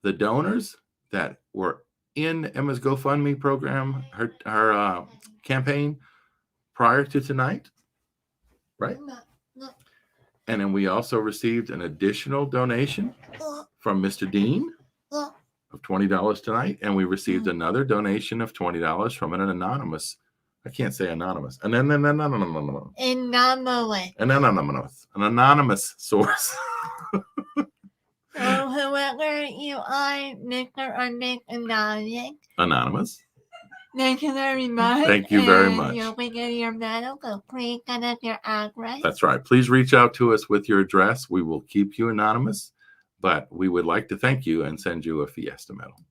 the donors that were in Emma's GoFundMe program, her campaign prior to tonight, right? And then we also received an additional donation from Mr. Dean of $20 tonight. And we received another donation of $20 from an anonymous. I can't say anonymous. An anonymous source. So whoever you are, Mr. or Miss Anonymous. thank you very much. Thank you very much. You'll be getting your medal, so please send us your address. That's right. Please reach out to us with your address. We will keep you anonymous, but we would like to thank you and send you a Fiesta medal.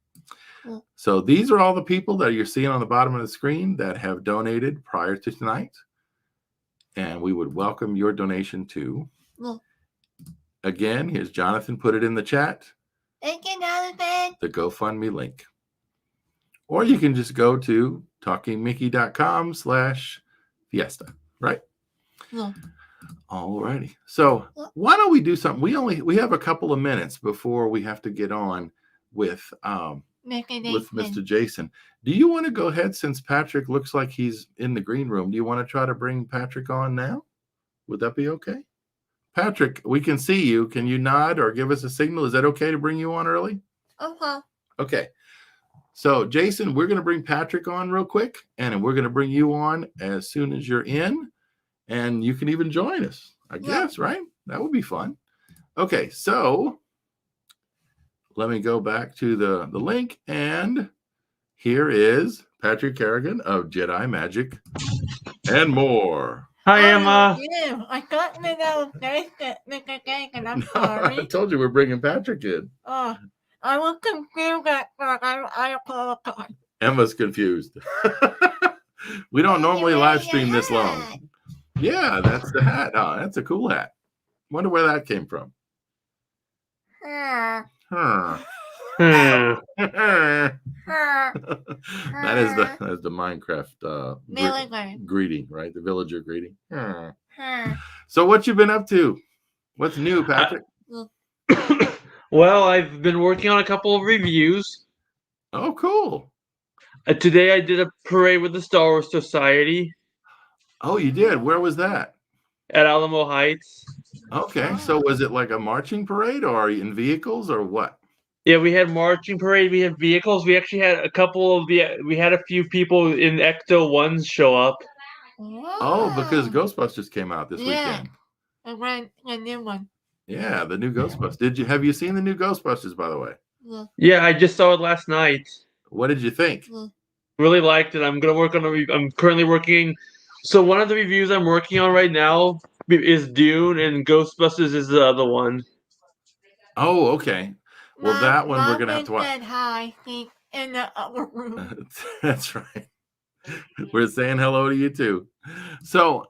So these are all the people that you're seeing on the bottom of the screen that have donated prior to tonight. And we would welcome your donation too. Again, here's Jonathan put it in the chat. Thank you, Jonathan. The GoFundMe link. Or you can just go to talkingmickey.com/fiesta, right? Yeah. All righty. So why don't we do something? We have a couple of minutes before we have to get on with Mr. Jason. Do you want to go ahead, since Patrick looks like he's in the green room? Do you want to try to bring Patrick on now? Would that be okay? Patrick, we can see you. Can you nod or give us a signal? Is that okay to bring you on early? Okay. So, Jason, we're going to bring Patrick on real quick, and we're going to bring you on as soon as you're in, and you can even join us, I guess, right? That would be fun. Okay, so let me go back to the link, and here is Patrick Kerrigan of Jedi, Magic, and More. Hi, Emma. I got me that Mr. Kerrigan. I'm I sorry. told you we're bringing Patrick in. I was confused at first. I apologize. Emma's confused. We don't normally live stream this long. Yeah, that's the hat. Oh, that's a cool hat. Wonder where that came from. Huh. That is the Minecraft greeting, right? The villager greeting. So what you been up to? What's new, Patrick? Well, I've been working on a couple of reviews. Oh, cool. Today I did a parade with the Star Wars Society. Oh, you did? Where was that? At Alamo Heights. Okay, so was it like a marching parade or in vehicles or what? Yeah, we had marching parade. We had vehicles. We actually had we had a few people in Ecto 1s show up. Oh, because Ghostbusters came out this weekend. The new one. Yeah, the new Ghostbusters. Have you seen the new Ghostbusters, by the way? Yeah. Yeah, I just saw it last night. What did you think? Yeah. Really liked it. I'm gonna work on I'm currently working. So one of the reviews I'm working on right now is Dune, and Ghostbusters is the other one. Oh, okay. Well, that one we're gonna have to watch. Said hi, in the other room. That's right. We're saying hello to you too. So,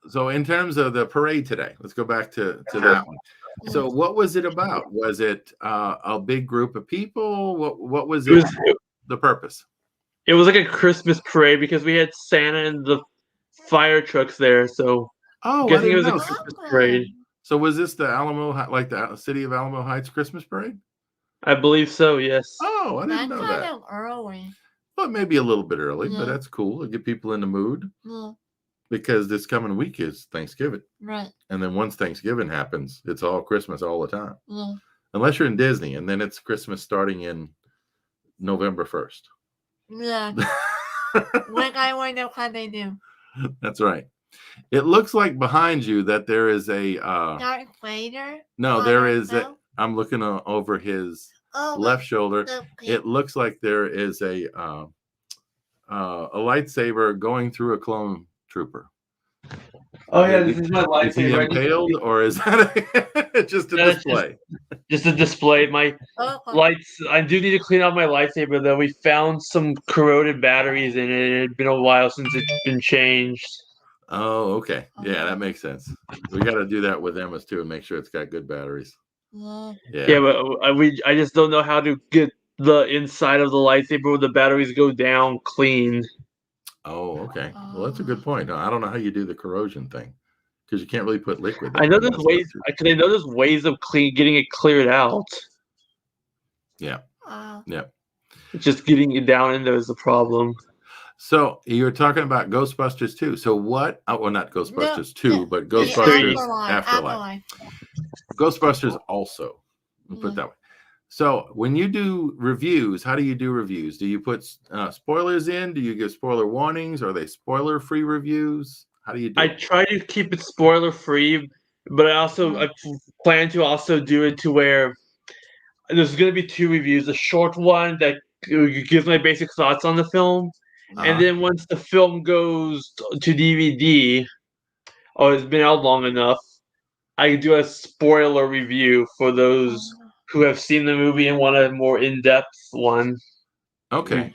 so in terms of the parade today, let's go back to that one. So, what was it about? Was it a big group of people? What was it? The purpose? It was like a Christmas parade because we had Santa and the fire trucks there. So, I'm guessing it was a Christmas parade. So, was this the Alamo, like the city of Alamo Heights Christmas parade? I believe so. Yes. Oh, I didn't know that. Kind of early. Well, maybe a little bit early, but that's cool. It'll get people in the mood. Yeah. Because this coming week is Thanksgiving. Right. And then once Thanksgiving happens, it's all Christmas all the time. Yeah. Unless you're in Disney, and then it's Christmas starting in November 1st. Yeah. Like I wonder how they do. That's right. It looks like behind you that there is a Darth Vader? No, there is I'm looking over his left shoulder. It looks like there is a lightsaber going through a clone trooper. Oh yeah, this is my lightsaber. Is he impaled, or is that just a display? Just a display. My lights. I do need to clean out my lightsaber though. We found some corroded batteries in it. It had been a while since it's been changed. Oh, okay. Yeah, that makes sense. We got to do that with Emma's too and make sure it's got good batteries. Yeah, but I just don't know how to get the inside of the lightsaber where the batteries go down clean. Oh, okay. Well, that's a good point. I don't know how you do the corrosion thing because you can't really put liquid. I know there's ways. I know there's ways of getting it cleared out. Yeah. Yeah. Just getting it down in there is the problem. So you're talking about Ghostbusters 2. So what? Well, not Ghostbusters 2, but Ghostbusters Afterlife. Ghostbusters also. We'll put it that way. So when you do reviews, how do you do reviews? Do you put spoilers in? Do you give spoiler warnings? Are they spoiler-free reviews? How do you do it? Try to keep it spoiler-free, but I plan to also do it to where there's going to be 2 reviews. A short one that gives my basic thoughts on the film. And then once the film goes to DVD, or it's been out long enough, I do a spoiler review for those who have seen the movie and want a more in-depth one. Okay.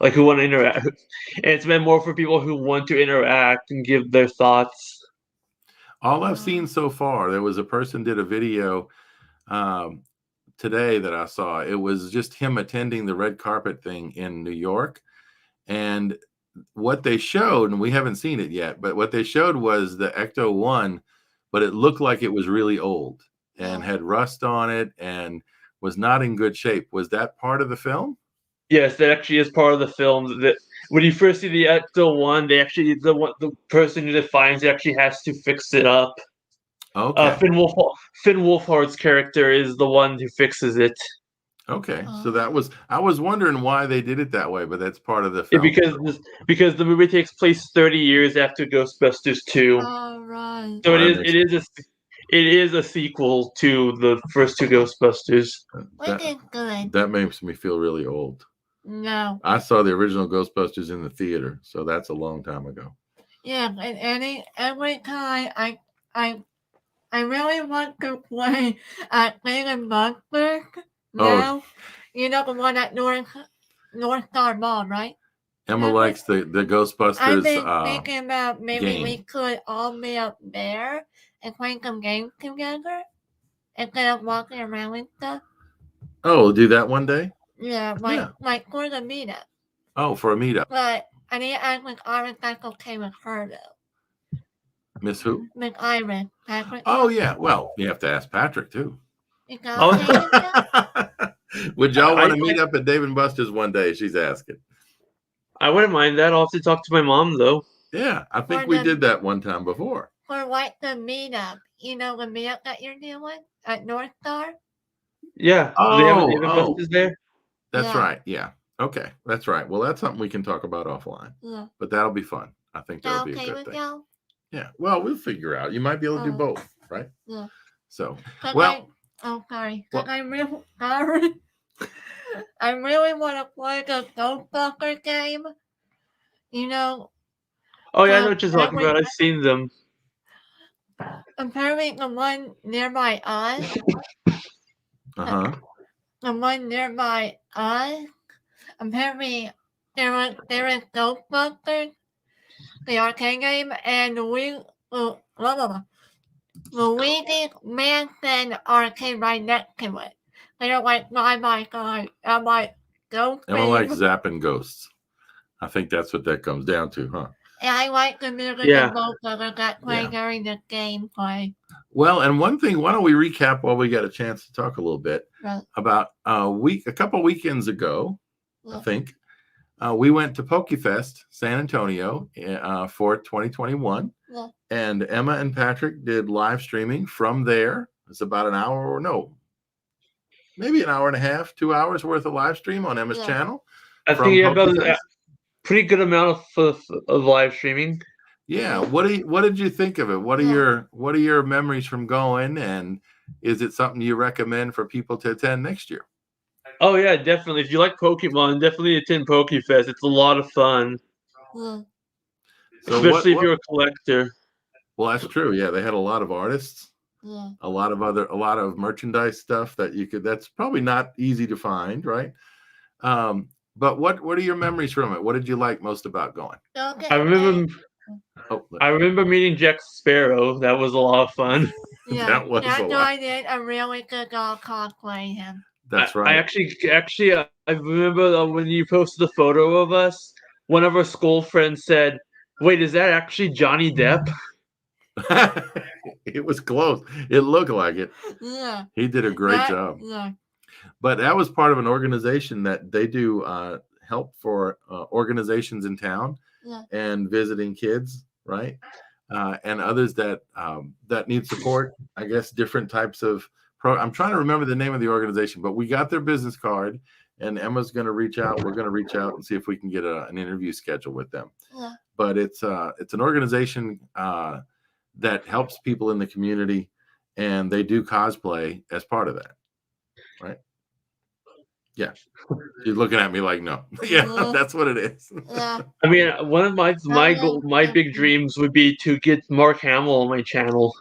Like who want to interact. And it's been more for people who want to interact and give their thoughts. All I've seen so far, there was a person did a video today that I saw. It was just him attending the red carpet thing in New York. And what they showed, and we haven't seen it yet, but what they showed was the Ecto 1, but it looked like it was really old and had rust on it and was not in good shape. Was that part of the film? Yes, that actually is part of the film. That when you first see the Ecto 1, the person who finds it actually has to fix it up. Okay. Finn Wolfhard's character is the one who fixes it. Okay, so I was wondering why they did it that way, but that's part of the film. Because the movie takes place 30 years after Ghostbusters 2. All right. So it is a sequel to the first 2 Ghostbusters. That makes me feel really old. No. I saw the original Ghostbusters in the theater, so that's a long time ago. Yeah, and every time I really want to play at Big Monster. Now, you know the one at North Star Mall, right? Emma likes the Ghostbusters. I've been thinking about maybe we game. could all meet up there and play some games together instead of walking around and stuff. Oh, we'll do that one day? Yeah, like for the meetup. Oh, for a meetup. But I need to ask Miss Iris that's okay with her though. Miss who? Miss Iris. Patrick. Oh yeah. Well, you have to ask Patrick too. You got Would y'all want to meet up at Dave & Buster's one day? She's asking. I wouldn't mind that. I'll have to talk to my mom though. Yeah, I think we did that one time before. For like the meetup, you know the meetup that you're doing at North Star. Yeah. Dave & Buster's there. That's right. Yeah. Okay, that's right. Well, that's something we can talk about offline. Yeah. But that'll be fun. I think that'll be a good thing. Y'all? Yeah. Well, we'll figure out. You might be able to do Oh. both, right? Yeah. So, 'Cause well, sorry. 'Cause well- I really want to play the Ghostbuster game. You know, Oh yeah, I know what you're that talking was- about. I've seen them. apparently the one nearby us, the one nearby us, apparently there was Ghostbusters, the arcade game, and Luigi's Mansion arcade right next to it. They're like side by side. I'm like, ghost Emma likes game. zapping ghosts. I think that's what that comes down to, huh? And I like the music Yeah. of both of them that play Yeah. during the gameplay. Well, and one thing, why don't we recap while we got a chance to talk a little bit Right. about a couple weekends ago, I Yeah. think, we went to PokeFest San Antonio for 2021. Yeah. And Emma and Patrick did live streaming from there. It's about an hour or no, maybe an hour and a half, 2 hours worth of live stream on Emma's Yeah. channel. I From think you have about PokeFest? a pretty good amount of live streaming. Yeah. What did you think of it? What are your memories from going? And is it something you recommend for people to attend next year? Oh yeah, definitely. If you like Pokemon, definitely attend PokeFest. It's a lot of fun, Yeah. So especially if you're a collector. Well, that's true. Yeah, they had a lot of artists, Yeah. a lot of merchandise stuff that's probably not easy to find, right? But what are your memories from it? What did you like most about going? Don't get I remember Oh, I remember meeting Jack Sparrow. That was a lot of fun. Yeah, That was a that's lot. why I did a really good job cosplaying him. that's I right. actually, I remember when you posted the photo of us. One of our school friends said, "Wait, is that actually Johnny Depp?" It was close. It looked like it. Yeah. He did a great job. Yeah. But that was part of an organization that they do help for organizations in town Yeah. and visiting kids, right? And others that need support. I guess different types of I'm trying to remember the name of the organization, but we got their business card, and Emma's going to reach out. We're going to reach out and see if we can get an interview scheduled with them. Yeah. But it's an organization that helps people in the community, and they do cosplay as part of that, right? Yeah. She's looking at me like, no. Yeah, that's what it is. Yeah. I mean, one of my big dreams would be to get Mark Hamill on my channel.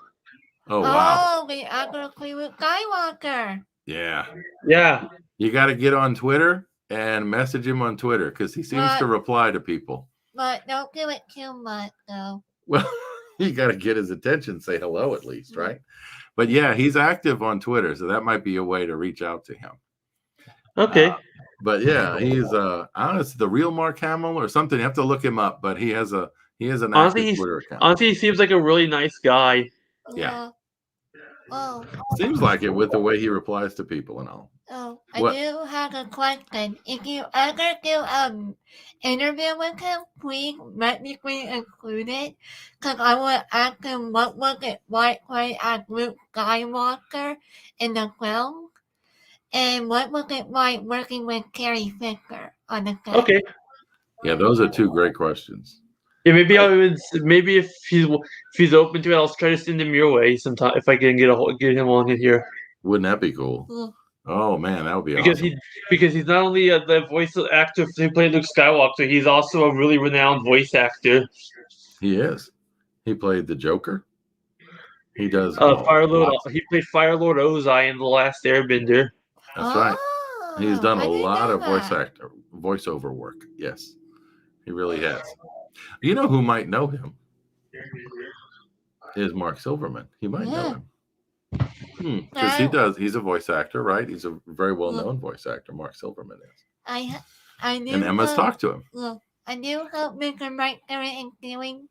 Oh, wow. Oh, the actually with Skywalker. Yeah. Yeah. You got to get on Twitter and message him on Twitter because he seems to reply to people. But don't do it too much, though. Well, you got to get his attention, say hello at least, right? But yeah, he's active on Twitter, so that might be a way to reach out to him. Okay. But yeah, he's I don't know, it's the real Mark Hamill or something. You have to look him up, but he has an active Twitter account. Honestly, he seems like a really nice guy. Yeah. Oh. Seems like it with the way he replies to people and all. Oh, What? I do have a question. If you ever do interview with him, please let me include it. Because I want to ask him what was it like playing as Luke Skywalker in the film? And what was it like working with Carrie Fisher on the film? Okay. Yeah, those are two great questions. Yeah, maybe if he's open to it, I'll try to send him your way sometime if I can get him on in here. Wouldn't that be cool? Yeah. Oh man, that would be Because awesome. because he's not only the voice actor who played Luke Skywalker, he's also a really renowned voice actor. He is. He played the Joker. He does. He played Firelord Ozai in The Last Airbender. That's right. He's done I a didn't lot know of that. voiceover work. Yes, he really has. You know who might know him? Is Mark Silverman. He might know him. Because he's a voice actor, right? He's a very well-known voice actor. Mark Silverman is. I knew. And Emma's talked to him. Look, I do hope Mr. Mike is doing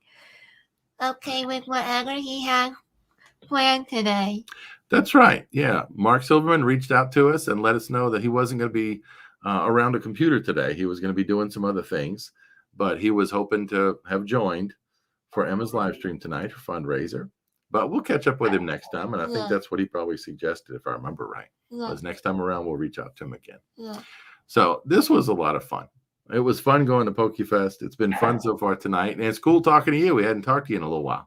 okay with whatever he has planned today. That's right. Yeah. Mark Silverman reached out to us and let us know that he wasn't going to be around a computer today. He was going to be doing some other things, but he was hoping to have joined for Emma's live stream tonight for Fundraiser. But we'll catch up with him next time. And I think that's what he probably suggested, if I remember right. Yeah. Was next time around, we'll reach out to him again. Yeah. So this was a lot of fun. It was fun going to PokeFest. It's been fun so far tonight, and it's cool talking to you. We hadn't talked to you in a little while.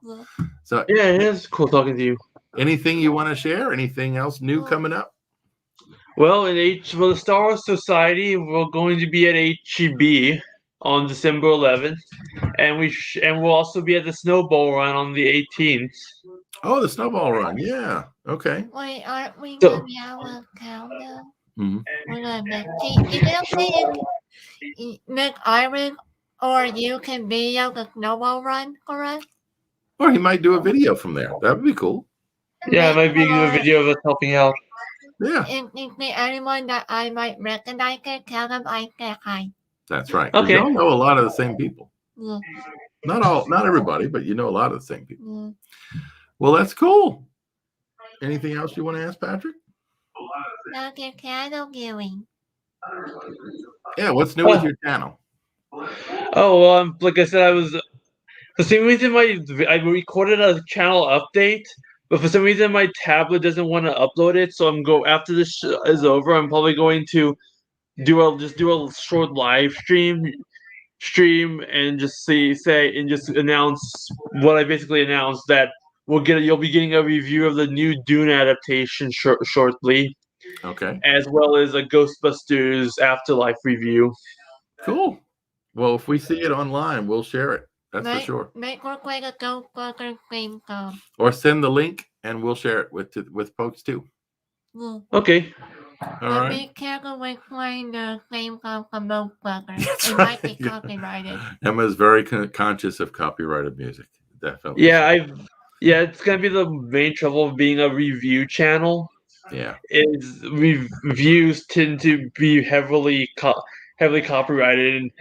So Yeah, it is cool talking to you. anything you want to share? Anything else new coming up? Well, for the Star Wars Society, we're going to be at HEB on December 11th, and we'll also be at the Snowball Run on the 18th. Oh, the Snowball Run. Yeah. Okay. Wait, aren't we So- gonna be able to count them? Mhm. We're gonna make Nick Iron or you can video the snowball run for us. Or he might do a video from there. That would be cool. Yeah, it might be a video of us helping out. Yeah. If anyone that I might recognize it, tell them I say hi. That's right. 'Cause Okay. You all know a lot of the same people. Yeah. Not everybody, but you know a lot of the same people. Yeah. Well, that's cool. Anything else you want to ask, Patrick? Dr. Candle Giving. Yeah, what's new with your channel? Oh, well, like I said, for some reason I recorded a channel update, but for some reason my tablet doesn't want to upload it. So after this is over, I'm probably going to do a short live stream and just announce what I basically announced, that you'll be getting a review of the new Dune adaptation shortly, Okay. as well as a Ghostbusters Afterlife review. Cool. Well, if we see it online, we'll share it. That's for sure. Make work like a Ghostbusters theme song. Or send the link and we'll share it with folks too. Yeah. Okay. All But right. be careful with playing the theme song from Ghostbusters. It might be Yeah. copyrighted. Emma's very conscious of copyrighted music. Definitely. Yeah, it's gonna be the main trouble of being a review channel. Yeah. Is reviews tend to be heavily copyrighted, and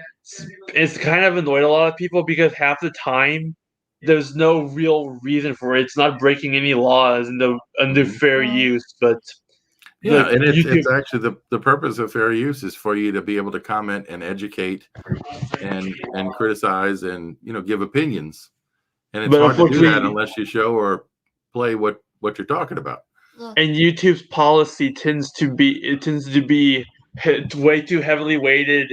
it's kind of annoyed a lot of people because half the time there's no real reason for it. It's not breaking any laws under fair use, but Yeah, and YouTube- it's actually the purpose of fair use is for you to be able to comment and educate and criticize and give opinions. And it's But hard to do that unfortunately- unless you show or play what you're talking about. and YouTube's policy tends to be way too heavily weighted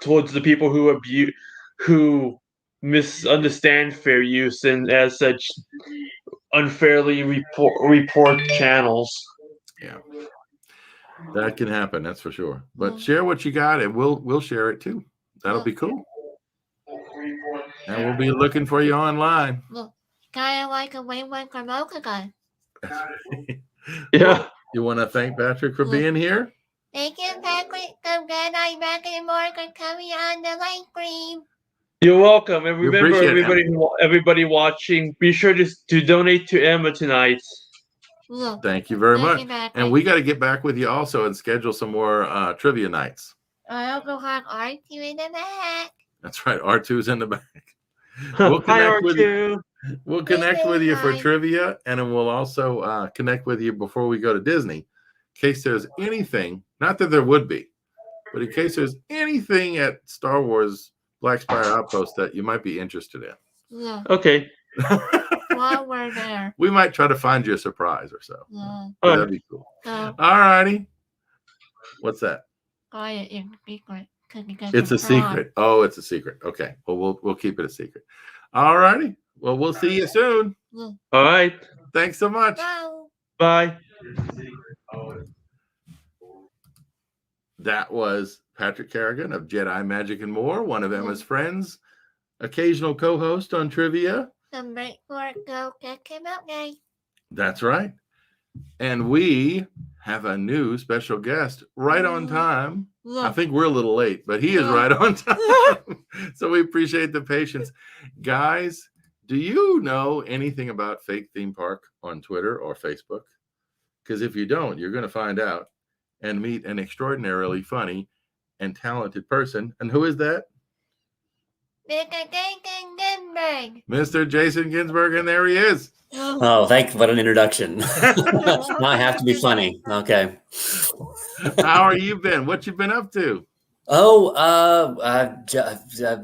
towards the people who misunderstand fair use and as such unfairly report channels. Yeah. That can happen, that's for sure. But share what you got and we'll share it too. That'll be cool. And we'll be looking for you online. Look, kind of like a win-win for both of us. Yeah. You want to thank Patrick for being here? Thank you, Patrick. I'm glad I'm back in Morgan coming on the light stream. You're welcome. And We remember, appreciate everybody watching, be sure to donate to Emma tonight. Look, Thank you very Thank much. you, Patrick. And we got to get back with you also and schedule some more trivia nights. I also have R2 in the back. That's right. R2's in the back. Hi, connect with R2. We'll connect with you for Hi. trivia, and then we'll also connect with you before we go to Disney, in case there's anything, not that there would be, but in case there's anything at Star Wars Black Spire Outpost that you might be interested in. Yeah, Okay. while we're there. We might try to find you a surprise or so. Yeah. But All that'd be cool. So, All righty. What's that? quiet is secret. It's a secret. Oh, it's a secret. Okay. Well, we'll keep it a secret. All righty. Well, we'll see you soon. Yeah. All right. Thanks so much. Wow. Bye. That was Patrick Kerrigan of Jedi Magic and More, one of Emma's friends, occasional co-host on Trivia. Some break for it. Go check him out, guys. That's right. And we have a new special guest right on time. I Yeah. think we're a little late, but he is Yeah. right on time. So we appreciate the patience. Guys, do you know anything about Fake Theme Park on Twitter or Facebook? Because if you don't, you're going to find out and meet an extraordinarily funny and talented person. And who is that? Mr. Jason Ginsburg. Mr. Jason Ginsburg, and there he is. Oh, what an introduction. Now I have to be funny. Okay. How are you been? What you been up to? Oh,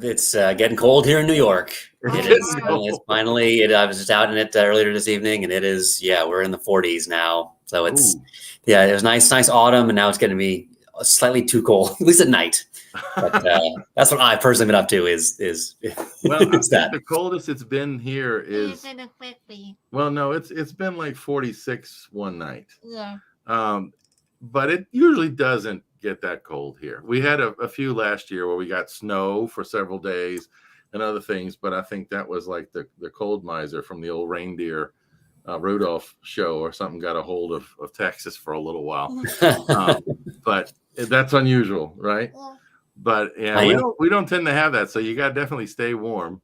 it's getting cold here in New York. It is. It's finally. I was just out in it earlier this evening, and it is. Yeah, we're in the 40s now. So it's. Ooh. Yeah, it was nice autumn, and now it's going to be slightly too cold, at least at night. But that's what I personally been up to is Well, I is think that. the coldest it's been here is Even a quickly. well, no, it's been like 46 one night. Yeah. But it usually doesn't get that cold here. We had a few last year where we got snow for several days and other things, but I think that was like the cold miser from the old reindeer Rudolph show or something got a hold of Texas for a little while. But that's unusual, right? Yeah. But yeah, we don't tend to have that, so you got to definitely stay warm.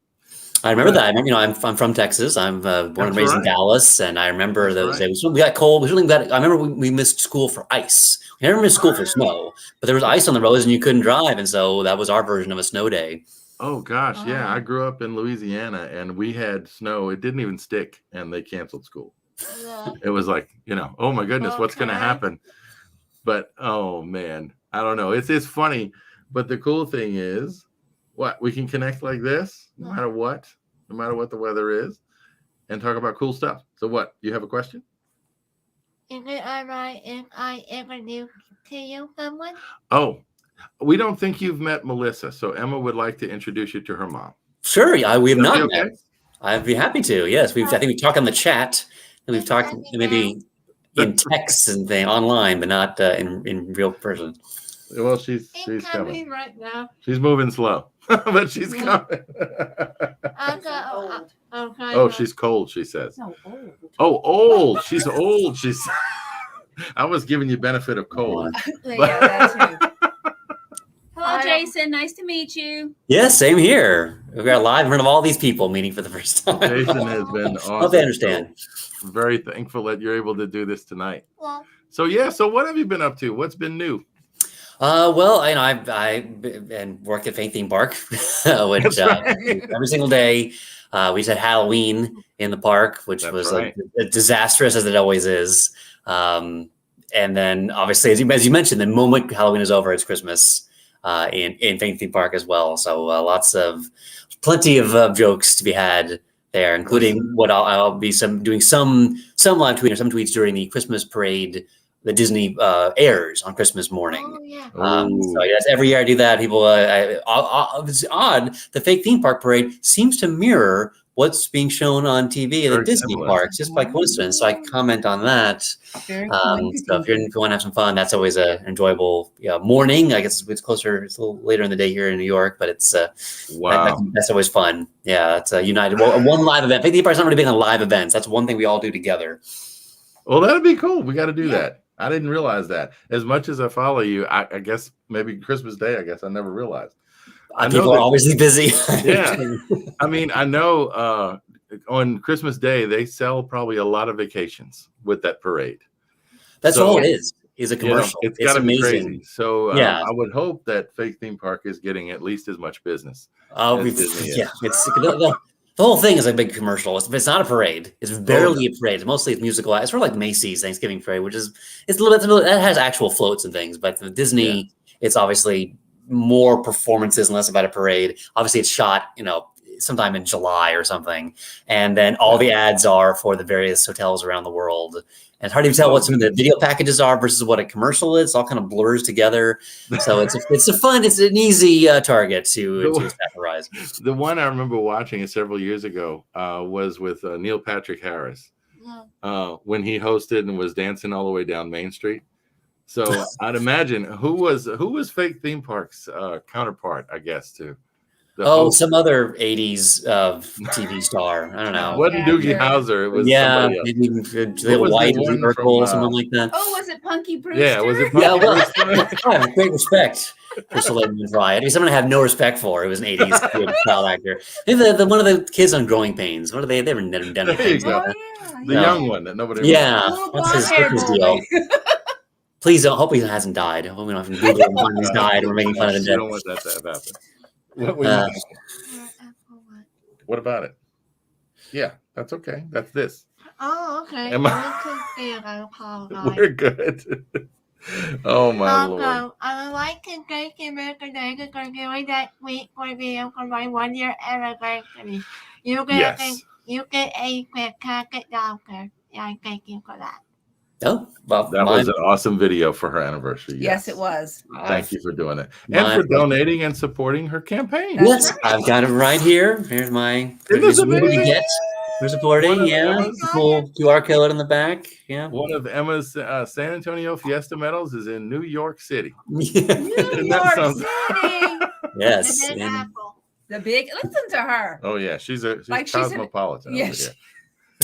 I remember that. I'm from Texas. I'm born and raised in Dallas, and I remember those days. We got cold. I remember we missed school for ice. We never missed school for snow, but there was ice on the roads and you couldn't drive, and so that was our version of a snow day. Oh gosh, yeah. I grew up in Louisiana, and we had snow. It didn't even stick, and they canceled school. Yeah. It was like, oh my goodness, what's going to happen? But oh man, I don't know. It's funny, but the cool thing is, we can connect like this, no matter what the weather is, and talk about cool stuff. So what? You have a question? Is it all right if I introduce to you someone? Oh, we don't think you've met Melissa, so Emma would like to introduce you to her mom. Sure, we have not okay? met. I'd be happy to. Yes, I think we talked on the chat, and we've talked maybe in text and thing online, but not in real person. Well, she's coming right now. She's moving slow, but she's coming. Oh, she's cold, she says. No, old. Oh, old. She's old. She's. I was giving you benefit of cold. Yeah, that too. Hello, Jason. Nice to meet you. Yeah, same here. We got live in front of all these people meeting for the first time. Jason has been awesome. Hope they understand. So very thankful that you're able to do this tonight. Well, So what have you been up to? What's been new? Well, I work at Faith Theme Park, which every single day we just had Halloween in the park, which was disastrous as it always is. And then obviously, as you mentioned, the moment Halloween is over, it's Christmas in Faith Theme Park as well. So plenty of jokes to be had there, including what I'll be doing some live tweeting or some tweets during the Christmas parade that Disney airs on Christmas morning. oh yeah. So yes, every year I do that. People, it's odd. The fake theme park parade seems to mirror what's being shown on TV at the Disney parks, just by coincidence. So I comment on that. Very So if you want to have some fun, that's always an enjoyable morning. I guess it's closer, it's a little later in the day here in New York, but it's that's always fun. Yeah, it's a united one live event. Fake theme park's not really big on live events. That's one thing we all do together. Well, that'd be cool. We got to do that. I didn't realize that. As much as I follow you, I guess maybe Christmas Day, I never realized. People are obviously busy. Yeah. I mean, I know on Christmas Day, they sell probably a lot of vacations with that parade. That's all it is a commercial. It's got to be amazing. crazy. So yeah. I would hope that Fake Theme Park is getting at least as much business. The whole thing is a big commercial. It's not a parade. It's barely a parade. Mostly it's musical. It's sort of like Macy's Thanksgiving parade, which is it's a little that has actual floats and things. But the Disney, it's obviously more performances and less about a parade. Obviously, it's shot, sometime in July or something, and then all the ads are for the various hotels around the world. And it's hard to tell what some of the video packages are versus what a commercial is. It all kind of blurs together. So it's an easy target to satirize. The one I remember watching several years ago was with Neil Patrick Harris when he hosted and was dancing all the way down Main Street. So I'd imagine who was Fake Theme Park's counterpart, I guess, to some other 80s TV star. I don't know. It wasn't Doogie Howser. It was maybe White Miracle, something like that. Oh, was it Punky Brewster? Yeah, was it Punky Brewster? I have great respect for Silverman and Riot. He's someone I have no respect for. It was an 80s kid child actor. Maybe one of the kids on Growing Pains. What are they? They were never done anything. The young one that nobody. What's his deal? Please don't. Hope he hasn't died. I hope we don't have to Google him when he's died. We're making fun of him. You don't want that to have happened. What about it? Yeah, that's okay. That's this. Oh, okay. I apologize. We're good. Oh my Lord. I would like to thank you, American Day, for giving that week review for my 1-year anniversary. You get a spectacular doctor. I thank you for that. Oh, well, That was an awesome video for her anniversary. Yes, it was. Thank you for doing it. And for donating and supporting her campaign. Yes, I've got it right here. Here's my Isn't this to amazing? get. We're supporting, cool QR code in the back. Yeah. One of Emma's San Antonio Fiesta Medals is in New York City. New York City. Yes. The big, listen to her. Oh yeah, she's Like cosmopolitan. Yeah,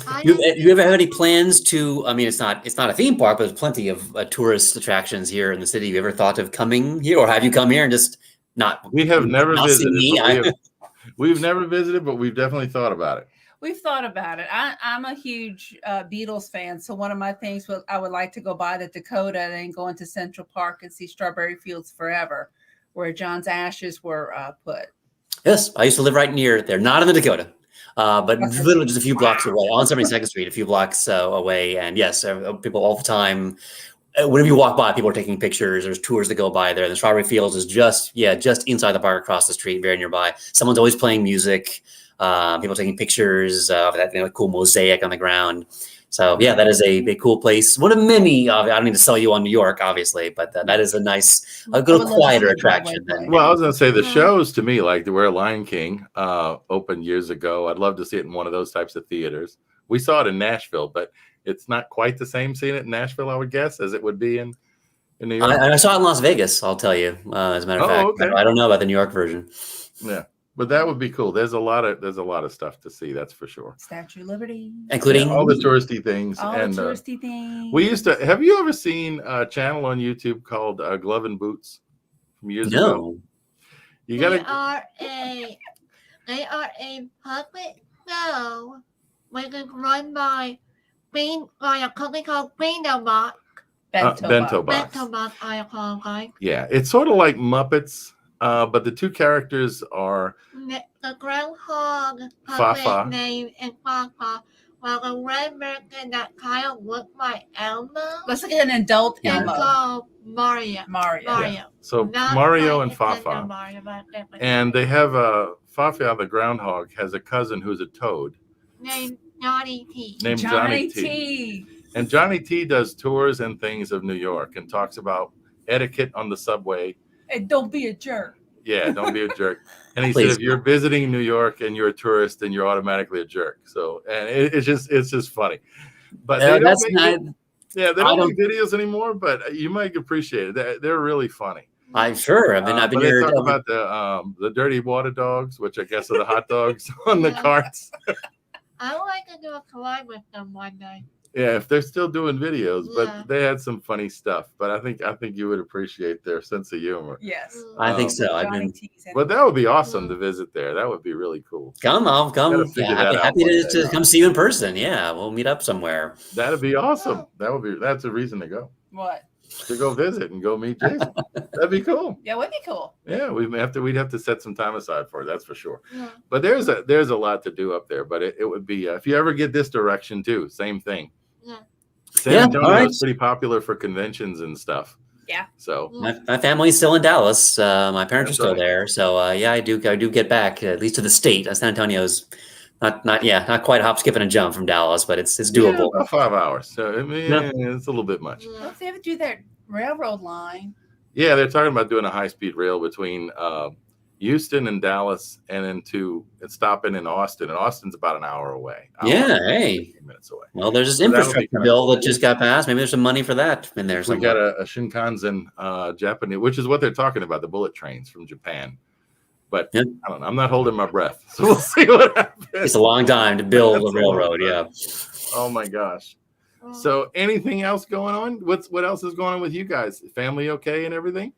over here. You ever have any plans to? I mean, it's not a theme park, but there's plenty of tourist attractions here in the city. You ever thought of coming here, or have you come here and just not? We have never not visited. seen me? We've never visited, but we've definitely thought about it. We've thought about it. I'm a huge Beatles fan, so one of my things was I would like to go by the Dakota and then go into Central Park and see Strawberry Fields Forever, where John's ashes were put. Yes, I used to live right near there, not in the Dakota, but literally just a few blocks away on 72nd Street, a few blocks away. And yes, people all the time. Whenever you walk by, people are taking pictures. There's tours that go by there. The Strawberry Fields is just inside the park, across the street, very nearby. Someone's always playing music. People taking pictures of that cool mosaic on the ground. So yeah, that is a cool place. One of many. I don't need to sell you on New York, obviously, but that is a good quieter attraction. Well, I was going to say the shows to me, like where Lion King opened years ago. I'd love to see it in one of those types of theaters. We saw it in Nashville, but it's not quite the same seeing it in Nashville, I would guess, as it would be in New York. I saw it in Las Vegas. I'll tell you. As a matter of fact, okay. I don't know about the New York version. Yeah. But that would be cool. There's a lot of stuff to see. That's for sure. Statue of Liberty, including all the touristy things. All and the touristy things. We used to. Have you ever seen a channel on YouTube called Glove and Boots from years ago? You got They are a puppet show which is run by a company called Bento Box. Bento Box. I apologize. Yeah, it's sort of like Muppets. But the two characters are the groundhog Fafa named Fafa, while the red American that kind of looked like Elmo. Let's look at an adult Elmo. Elmo. Called Mario. Yeah. So Not Mario like and Fafa, Mario, but definitely. and they have Fafa, the groundhog, has a cousin who's a toad named Johnny T. Johnny T. And Johnny T does tours and things of New York and talks about etiquette on the subway. And don't be a jerk. Yeah, don't be a jerk. And he Please. said, if you're visiting New York and you're a tourist, then you're automatically a jerk. So, and it's just funny. But they don't make videos anymore. But you might appreciate it. They're really funny. I'm sure. I've been they here. talk about the dirty water dogs, which I guess are the hot dogs on the carts. I would like to do a collab with them one day. Yeah, if they're still doing videos, but they had some funny stuff. But I think you would appreciate their sense of humor. Yes, I think so. But that would be awesome to visit there. That would be really cool. Come. Yeah, happy to come see you in person. Yeah, we'll meet up somewhere. That'd be awesome. That's a reason to go. What? To go visit and go meet Jason. That'd be cool. Yeah, would be cool. Yeah, we'd have to set some time aside for it. That's for sure. Yeah. But there's a lot to do up there. But it would be if you ever get this direction too, same thing. Yeah. San Antonio is pretty popular for conventions and stuff. Yeah. So my family's still in Dallas. My parents are still there. So I do get back at least to the state. San Antonio's not quite a hop, skip, and a jump from Dallas, but it's doable. About 5 hours. So I mean, it's a little bit much. Well, if they ever do that railroad line. Yeah, they're talking about doing a high-speed rail between Houston and Dallas, and then stopping in Austin. And Austin's about an hour away. Hey. Minutes away. Well, there's this infrastructure bill that just got passed. Maybe there's some money for that in there. We got a Shinkansen Japanese, which is what they're talking about, the bullet trains from Japan. But I don't know. I'm not holding my breath. So we'll see what happens. It's a long time to build a railroad. Yeah. Oh my gosh. So anything else going on? What else is going on with you guys? Family okay and everything?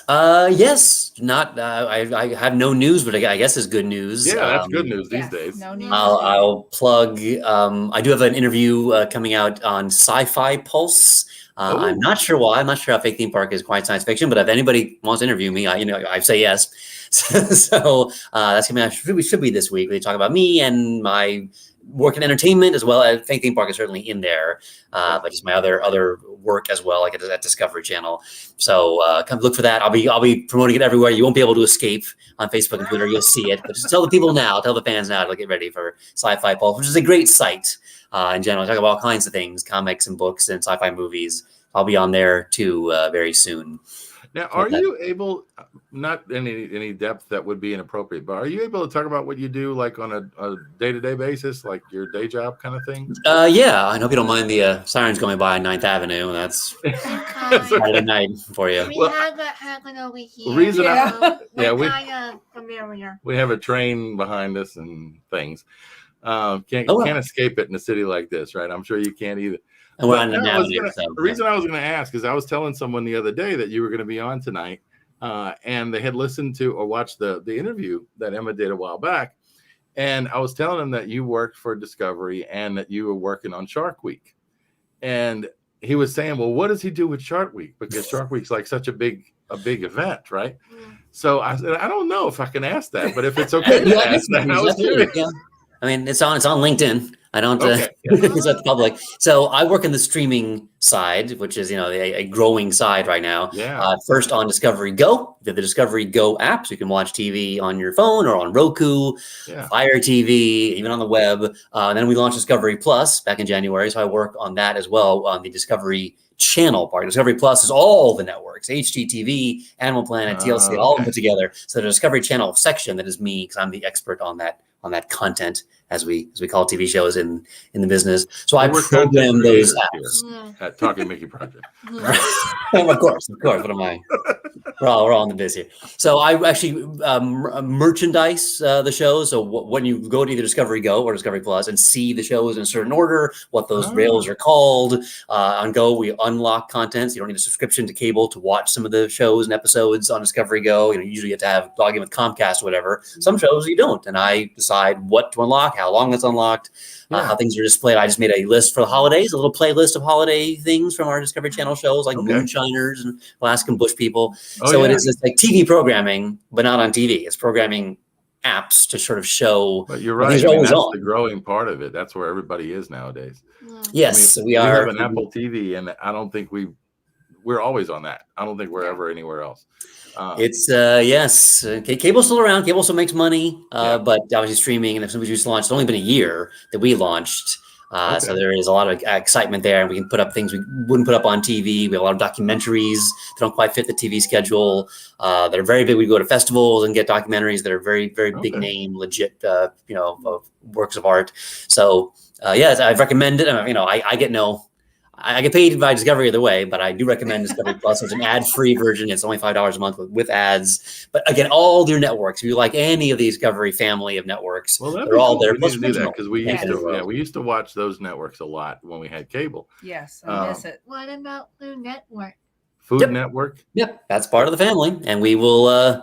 Yes. Not. I have no news, but I guess it's good news. Yeah, that's good news these days. No news. I'll plug. I do have an interview coming out on Sci-Fi Pulse. I'm not sure why. I'm not sure how Fake Theme Park is quite science fiction, but if anybody wants to interview me, I say yes. So that's coming out. Should be this week. They talk about me and my work in entertainment, as well as Fake Theme Park is certainly in there, but just my other work as well, like at Discovery Channel. So come look for that. I'll be promoting it everywhere. You won't be able to escape on Facebook and Twitter. You'll see it, but just tell the fans now to get ready for Sci-Fi Pulse, which is a great site in general. I talk about all kinds of things, comics and books and sci-fi movies. I'll be on there too very soon. Now, are you able, not any depth that would be inappropriate, but are you able to talk about what you do like on a day-to-day basis, like your day job kind of thing? Yeah, I hope you don't mind the sirens going by on 9th Avenue. That's Saturday night for you. We have that happen over here. Reason we we familiar. We have a train behind us and things. Can't escape it in a city like this, right? I'm sure you can't either. And we're on the The reason I was going to ask is I was telling someone the other day that you were going to be on tonight, and they had listened to or watched the interview that Emma did a while back, and I was telling them that you worked for Discovery and that you were working on Shark Week, and he was saying, "Well, what does he do with Shark Week? Because Shark Week's like such a big event, right?" So I said, "I don't know if I can ask that, but if it's okay to ask that, I was curious." Yeah. I mean, it's on LinkedIn. I don't, it's at the public. So I work in the streaming side, which is, a growing side right now. Yeah. First on Discovery Go, the Discovery Go app, so you can watch TV on your phone or on Roku, Fire TV, even on the web. And then we launched Discovery Plus back in January. So I work on that as well on the Discovery Channel part. Discovery Plus is all the networks, HGTV, Animal Planet, TLC, all of them put together. So the Discovery Channel section, that is me, because I'm the expert on that content, as we call TV shows in the business. So I program those apps at Talking Mickey Project. Of course. What am I? We're all in the biz here. So I actually merchandise the shows. So when you go to either Discovery Go or Discovery Plus and see the shows in a certain order, what those rails are called. On Go, we unlock content. So you don't need a subscription to cable to watch some of the shows and episodes on Discovery Go. You usually have to have log in with Comcast or whatever. Some shows you don't, and I decide what to unlock, how long it's unlocked, how things are displayed. I just made a list for the holidays, a little playlist of holiday things from our Discovery Channel shows, like Moonshiners and Alaskan Bush People. It is like TV programming, but not on TV. It's programming apps to sort of show. But you're right. That's the growing part of it. That's where everybody is nowadays. Yes, we have an Apple TV, and I don't think we're always on that. I don't think we're ever anywhere else. It's yes, cable's still around. Cable still makes money, but obviously streaming. And if somebody just launched, it's only been a year that we launched. So there is a lot of excitement there, and we can put up things we wouldn't put up on TV. We have a lot of documentaries that don't quite fit the TV schedule. That are very big. We go to festivals and get documentaries that are very, very big name, legit, works of art. So yes, I recommend it. I get paid by Discovery either way, but I do recommend Discovery Plus. It's an ad-free version. It's only $5 a month with ads. But again, all their networks, if you like any of the Discovery family of networks, they're all there. We need to do that because we used to watch those networks a lot when we had cable. Yes, I miss it. What about Food Network? Food Network? Yep, that's part of the family. And we will,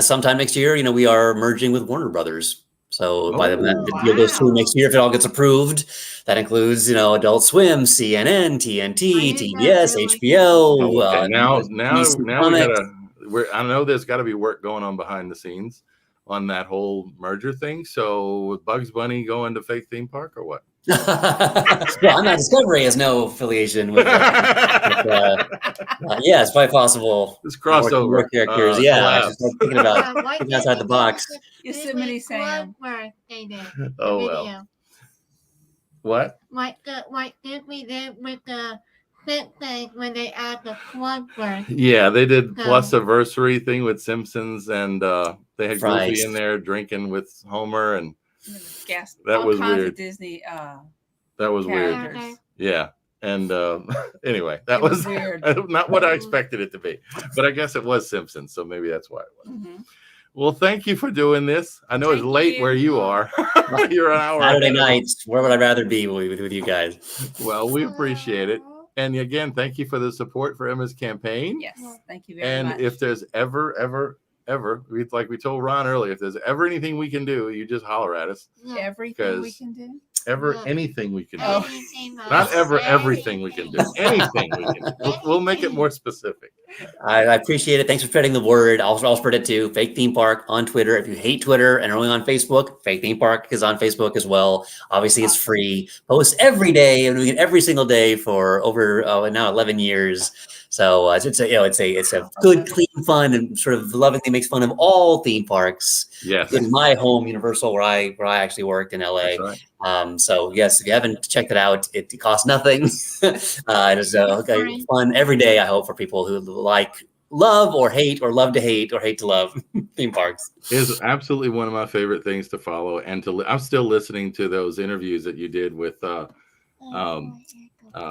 sometime next year, we are merging with Warner Brothers. So by the deal goes through next year, if it all gets approved, that includes, Adult Swim, CNN, TNT, TBS, HBO. Now I know there's got to be work going on behind the scenes on that whole merger thing. So Bugs Bunny going to fake theme park or what? Well, I'm not Discovery has no affiliation with it's quite possible. This crossover characters. I was thinking about thinking outside the box. Yosemite Sam. Oh well. What? What did we do with the thing when they add the Quadword? Yeah, they did plus anniversary thing with Simpsons, and they had Goofy in there drinking with Homer, and that was weird. Of Disney. That was weird. Yeah. And anyway, that was weird. Not what I expected it to be, but I guess it was Simpsons, so maybe that's why it was. Mm-hmm. Well, thank you for doing this. I know it's late where you are. You're an hour. Saturday nights. Where would I rather be with you guys? Well, we appreciate it. And again, thank you for the support for Emma's campaign. Yes, thank you very much. And if there's ever, like we told Ron earlier, if there's ever anything we can do, you just holler at us. Everything we can do? Anything we can do. Not everything we can do. Anything we can do. We'll make it more specific. I appreciate it. Thanks for spreading the word. I'll spread it too. Fake Theme Park on Twitter. If you hate Twitter and are only on Facebook, Fake Theme Park is on Facebook as well. Obviously, it's free. Post every day. I'm doing it every single day for over now 11 years. So it's a good, clean, fun, and sort of lovingly makes fun of all theme parks. Yes. In my home, Universal, where I actually worked in LA. That's right. So yes, if you haven't checked it out, it costs nothing. It is fun every day. I hope for people who love or hate or love to hate or hate to love theme parks. It is absolutely one of my favorite things to follow, and I'm still listening to those interviews that you did with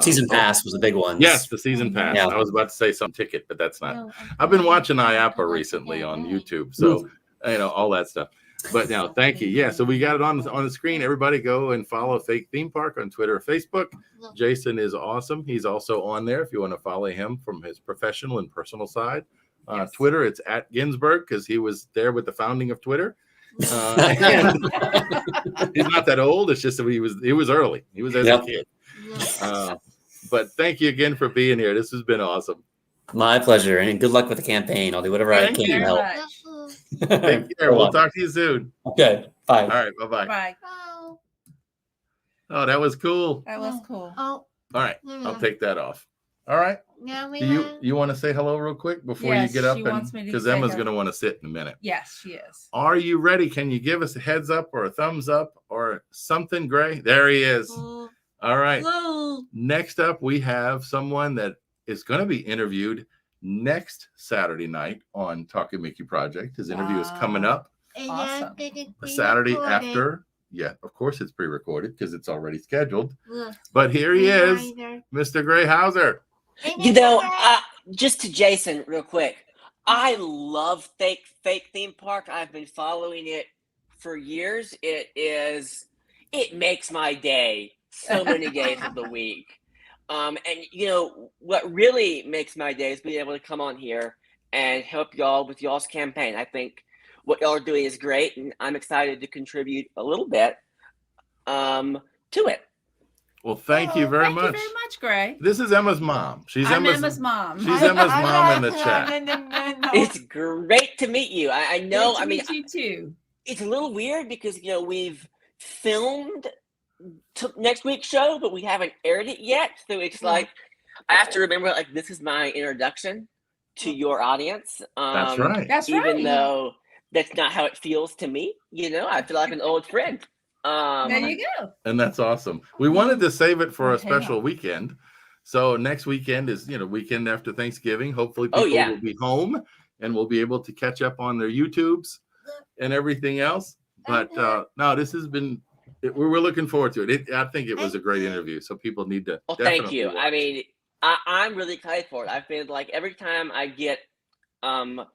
Season pass was a big one. Yes, the season pass. Yeah. I was about to say some ticket, but that's not. I've been watching IAPA recently on YouTube, so all that stuff. But now, thank you. Yeah, so we got it on the screen. Everybody go and follow Fake Theme Park on Twitter or Facebook. Jason is awesome. He's also on there if you want to follow him from his professional and personal side. Twitter, it's at Ginsburg because he was there with the founding of Twitter. He's not that old. It's just that he was early. He was as a kid. But thank you again for being here. This has been awesome. My pleasure, and good luck with the campaign. I'll do whatever I can to help. Take care. We'll talk to you soon. Okay. Bye. All right. Bye-bye. Bye. Oh, that was cool. That was cool. All right. I'll take that off. All right. Now Do you want to say hello real quick before you get up? Because Emma's going to want to sit in a minute. Yes, she is. Are you ready? Can you give us a heads up or a thumbs up or something, Gray? There he is. All right. Hello. Next up, we have someone that is going to be interviewed next Saturday night on Talking Mickey Project. His interview is coming up Awesome. the Saturday after. Yeah, of course it's pre-recorded because it's already scheduled. But here he is, Mr. Gray Hauser. Just to Jason real quick. I love fake theme park. I've been following it for years. It makes my day so many days of the week. And what really makes my day is being able to come on here and help y'all with y'all's campaign. I think what y'all are doing is great, and I'm excited to contribute a little bit to it. Well, thank you very much. Thank you very much, Gray. This is Emma's mom. I'm Emma's mom. She's Emma's mom in the chat. It's great to meet you. I know. Great to meet you too. It's a little weird because we've filmed next week's show, but we haven't aired it yet. So it's like I have to remember, this is my introduction to your audience. That's right. That's right. Even though that's not how it feels to me, I feel like an old friend. There you go. And that's awesome. We wanted to save it for a special weekend. So next weekend is, weekend after Thanksgiving. Hopefully people will be home and we'll be able to catch up on their YouTubes and everything else. But no, this has been, we're looking forward to it. I think it was a great interview. So people need to. Well, thank you. Watch. I mean, I'm really excited for it. I've been every time I get a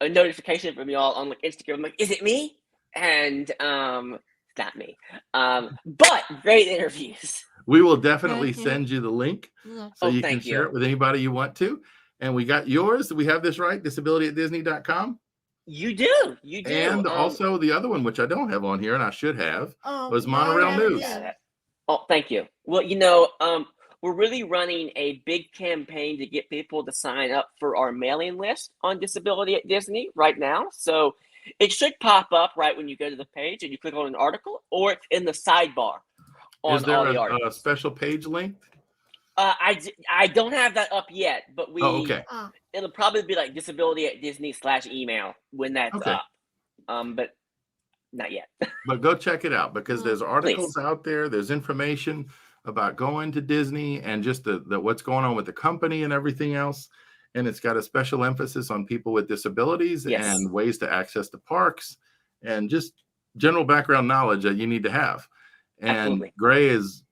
notification from y'all on Instagram, I'm like, is it me? And it's not me. But great interviews. We will definitely send you the link so you can share it with anybody you want to. And we got yours. Do we have this right? disabilityatdisney.com? You do. You do. And also the other one, which I don't have on here and I should have, was Monorail News. Oh, thank you. Well, we're really running a big campaign to get people to sign up for our mailing list on Disability at Disney right now. So it should pop up right when you go to the page and you click on an article, or it's in the sidebar on Is there all the articles. A special page link? I don't have that up yet, but it'll probably be Disability at Disney /email when that's up. But not yet. But go check it out because there's articles out there. There's information about going to Disney and just the what's going on with the company and everything else. And it's got a special emphasis on people with disabilities and ways to access the parks and just general background knowledge that you need to have. And Absolutely. Gray is,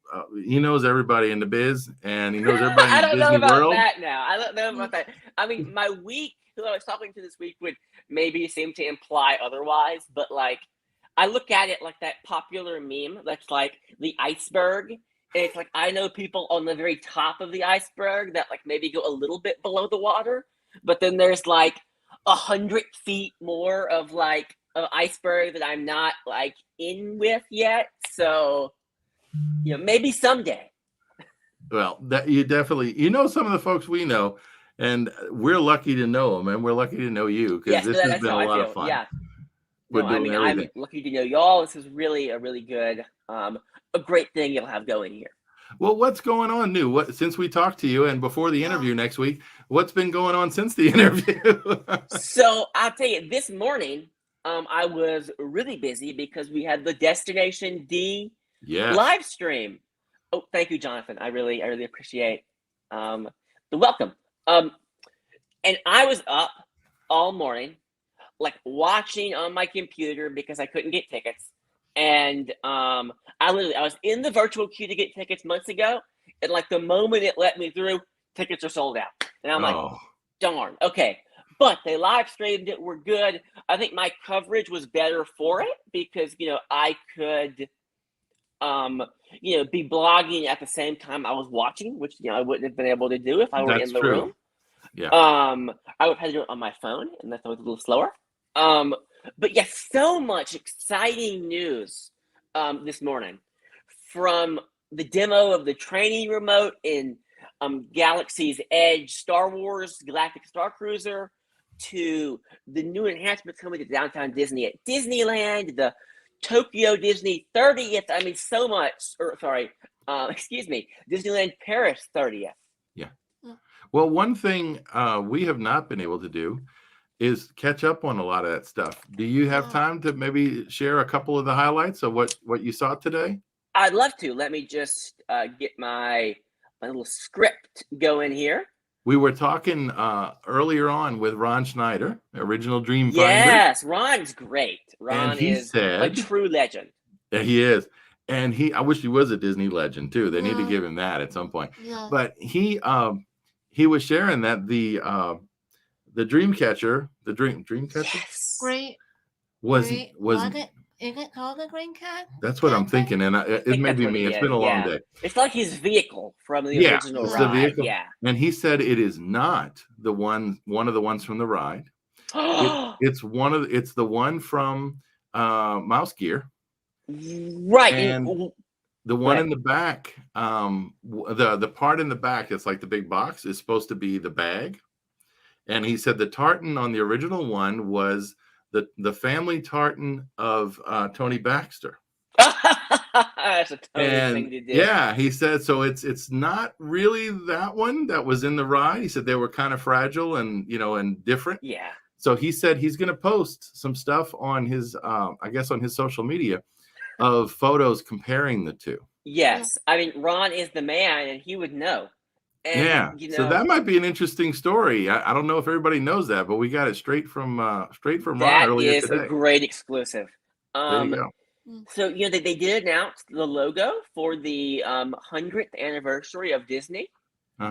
he knows everybody in the biz and he knows everybody I in don't the know Disney about world. that now. I don't know about that. I mean, my week, who I was talking to this week would maybe seem to imply otherwise, but I look at it like that popular meme that's the iceberg. And it's I know people on the very top of the iceberg that maybe go a little bit below the water, but then there's 100 feet more of of iceberg that I'm not in with yet. So, maybe someday. Well, that you definitely, some of the folks we know, and we're lucky to know them, and we're lucky to know you because this has been a lot of fun. Yeah. I'm lucky to know y'all. This is really a really good, a great thing you'll have going here. Well, what's going on new? Since we talked to you and before the interview next week, what's been going on since the interview? So I'll tell you, this morning, I was really busy because we had the Destination D live stream. Oh, thank you, Jonathan. I really appreciate the welcome. And I was up all morning, like watching on my computer because I couldn't get tickets. And I was in the virtual queue to get tickets months ago, and like the moment it let me through, tickets are sold out. And I'm like, darn, okay. But they live streamed it, we're good. I think my coverage was better for it because, I could, be blogging at the same time I was watching, which, I wouldn't have been able to do if I were in the room. Yeah. I would have had to do it on my phone, and that's always a little slower. But yes, so much exciting news this morning, from the demo of the training remote in Galaxy's Edge Star Wars Galactic Star Cruiser to the new enhancements coming to Downtown Disney at Disneyland, the Tokyo Disney 30th. I mean, so much. Disneyland Paris 30th. Yeah. Well, one thing we have not been able to do is catch up on a lot of that stuff. Do you have time to maybe share a couple of the highlights of what you saw today? I'd love to. Let me just get my little script going here. We were talking earlier on with Ron Schneider, original Dreamfinder. Yes, Ron's great. Ron is a true legend. Yeah, he is. And I wish he was a Disney legend too. They need to give him that at some point. Yeah. But he was sharing that the Dreamcatcher, Yes. Great. was Is it called a green cat? That's what I'm thinking, and it may be me. It's been a long day. It's like his vehicle from the original it's ride. The vehicle. Yeah, and he said it is not one of the ones from the ride. It's the one from Mouse Gear, right? And the one in the back, the part in the back that's like the big box is supposed to be the bag. And he said the tartan on the original one was the family tartan of Tony Baxter. That's a Tony thing to do. Yeah, he said so. It's not really that one that was in the ride. He said they were kind of fragile and and different. Yeah. So he said he's going to post some stuff on his, I guess, on his social media of photos comparing the two. Yes, I mean Ron is the man, and he would know. And, so that might be an interesting story. I don't know if everybody knows that, but we got it straight from Ron earlier today. That is a great exclusive. There you go. So they did announce the logo for the 100th anniversary of Disney. You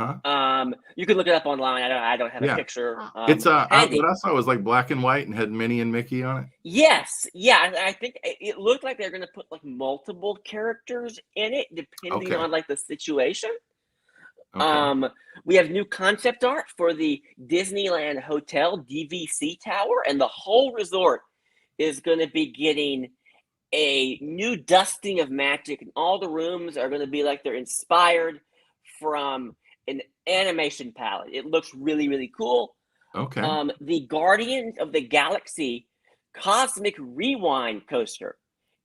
can look it up online. I don't have a picture. It's what I saw was like black and white and had Minnie and Mickey on it. Yes, yeah. I think it looked like they're going to put like multiple characters in it, depending on like the situation. Okay. We have new concept art for the Disneyland Hotel DVC Tower, and the whole resort is going to be getting a new dusting of magic, and all the rooms are going to be like they're inspired from an animation palette. It looks really, really cool. Okay. The Guardians of the Galaxy Cosmic Rewind coaster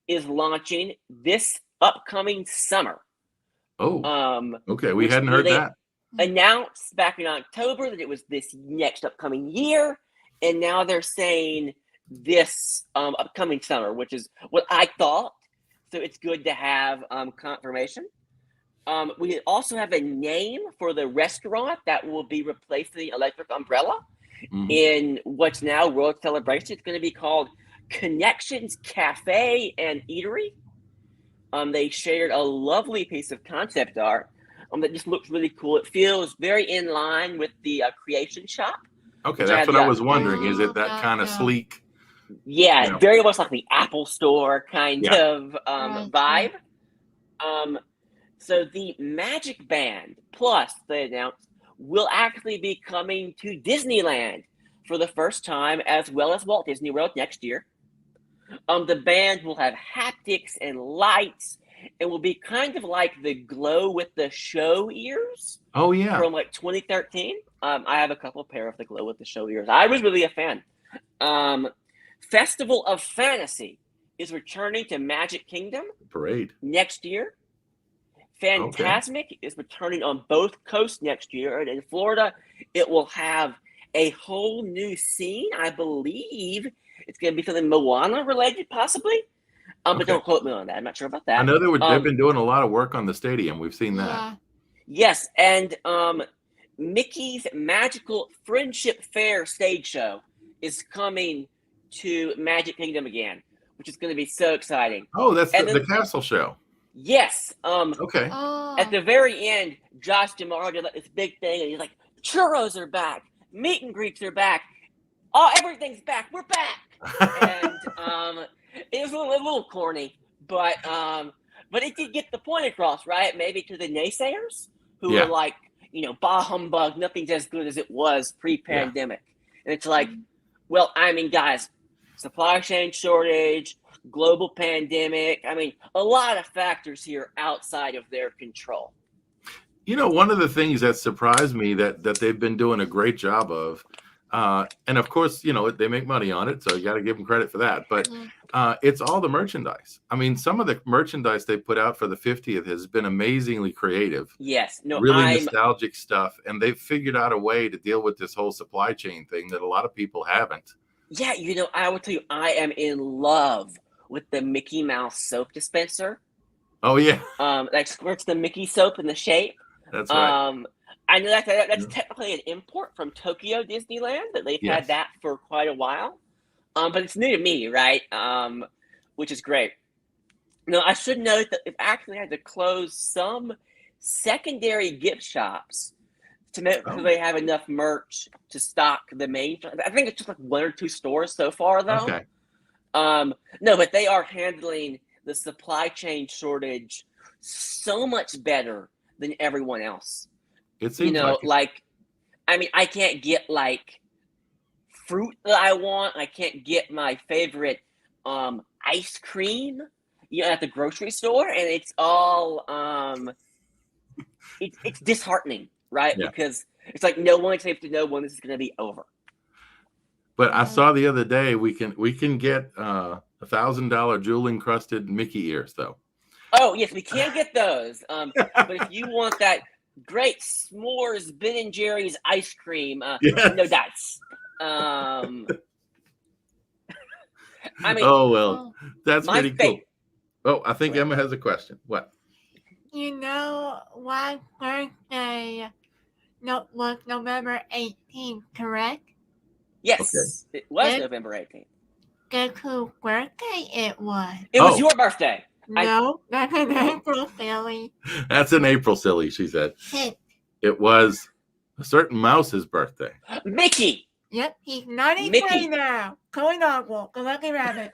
is launching this upcoming summer. Oh, okay. We hadn't heard that. Announced back in October that it was this next upcoming year, and now they're saying this upcoming summer, which is what I thought. So it's good to have confirmation. We also have a name for the restaurant that will be replacing the Electric Umbrella in what's now World Celebration. It's going to be called Connections Cafe and Eatery. They shared a lovely piece of concept art that just looks really cool. It feels very in line with the Creation Shop. Okay, that's what I was wondering. Is it that kind of sleek? Yeah, very much like the Apple Store kind of vibe. So the Magic Band Plus, they announced, will actually be coming to Disneyland for the first time, as well as Walt Disney World next year. The band will have haptics and lights, and will be kind of like the glow with the show ears. Oh yeah, from like 2013. I have a couple pair of the glow with the show ears. I was really a fan. Festival of Fantasy is returning to Magic Kingdom Parade next year. Fantasmic is returning on both coasts next year, and in Florida, it will have a whole new scene. I believe it's going to be something Moana related, possibly. But don't quote me on that. I'm not sure about that. I know they've been doing a lot of work on the stadium. We've seen that. Yes, and Mickey's Magical Friendship Fair stage show is coming to Magic Kingdom again, which is going to be so exciting. Oh, that's the castle show. Yes. Okay. At the very end, Josh DeMar did like this big thing, and he's like, "Churros are back, meet and greets are back, everything's back, we're back." And it was a little corny, but it did get the point across, right? Maybe to the naysayers who were like, bah humbug, nothing's as good as it was pre-pandemic. And it's like, well, I mean, guys, supply chain shortage, global pandemic. I mean, a lot of factors here outside of their control. One of the things that surprised me that they've been doing a great job of, and of course, they make money on it, so you got to give them credit for that. But it's all the merchandise. I mean, some of the merchandise they put out for the 50th has been amazingly creative. Yes. No, really nostalgic stuff. And they've figured out a way to deal with this whole supply chain thing that a lot of people haven't. Yeah, I will tell you, I am in love with the Mickey Mouse soap dispenser. Oh, yeah. That squirts the Mickey soap in the shape. That's right. I know that's technically an import from Tokyo Disneyland, but they've had that for quite a while. But it's new to me, right? Which is great. Now, I should note that they've actually had to close some secondary gift shops to make sure they have enough merch to stock the main. I think it's just like 1 or 2 stores so far, though. Okay. No, but they are handling the supply chain shortage so much better than everyone else. It seems I mean, I can't get like fruit that I want. I can't get my favorite ice cream, at the grocery store, and it's all it's disheartening, right? Yeah. Because it's like no one seems to know when this is going to be over. But I saw the other day we can get $1,000 jewel encrusted Mickey ears though. Oh yes, we can get those. But if you want that great s'mores Ben and Jerry's ice cream, no dice. I mean, that's pretty cool. Oh, I think Emma has a question. What? Why birthday was November 18th, correct? Yes, okay. It was November 18th. Guess whose birthday it was? It was your birthday. No, that's an April silly. That's an April silly, she said. It was a certain mouse's birthday. Mickey. Yep, he's 93 now. Going on, the lucky rabbit.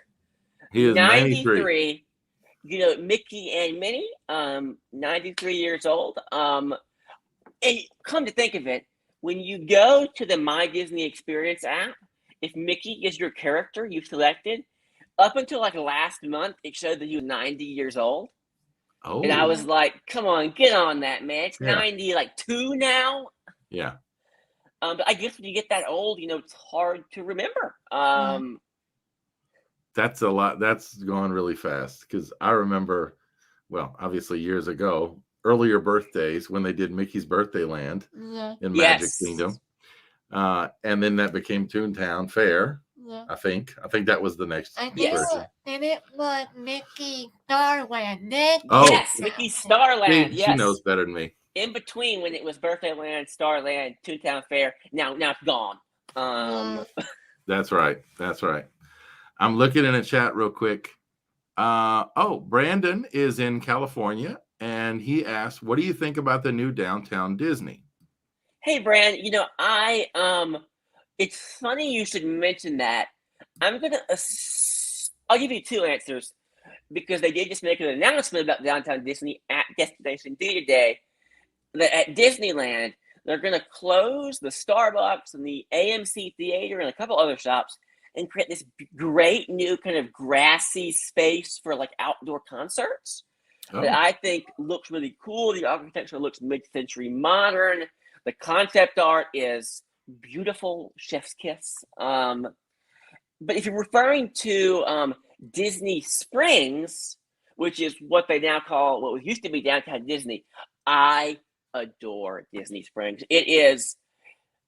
He is 93. Mickey and Minnie, 93 years old. And come to think of it, when you go to the My Disney Experience app, if Mickey is your character you selected, up until like last month, it showed that he was 90 years old. Oh. And I was like, come on, get on that, man. It's 92 now. Yeah. But I guess when you get that old, it's hard to remember. That's a lot. That's gone really fast because I remember, well, obviously years ago, earlier birthdays when they did Mickey's Birthday Land in Magic Kingdom. And then that became Toontown Fair. Yeah. I think that was the next version. And it was Mickey Starland. Yes, Mickey Starland. She knows better than me. In between when it was Birthday Land, Starland, Toontown Fair, now it's gone. That's right. I'm looking in a chat real quick. Brandon is in California and he asked, what do you think about the new Downtown Disney? Hey, Brand, it's funny you should mention that. I'll give you 2 answers because they did just make an announcement about Downtown Disney at Destination D today that at Disneyland, they're going to close the Starbucks and the AMC Theater and a couple other shops and create this great new kind of grassy space for like outdoor concerts that I think looks really cool. The architecture looks mid-century modern. The concept art is beautiful, chef's kiss. But if you're referring to Disney Springs, which is what they now call what used to be Downtown Disney, I adore Disney Springs. It is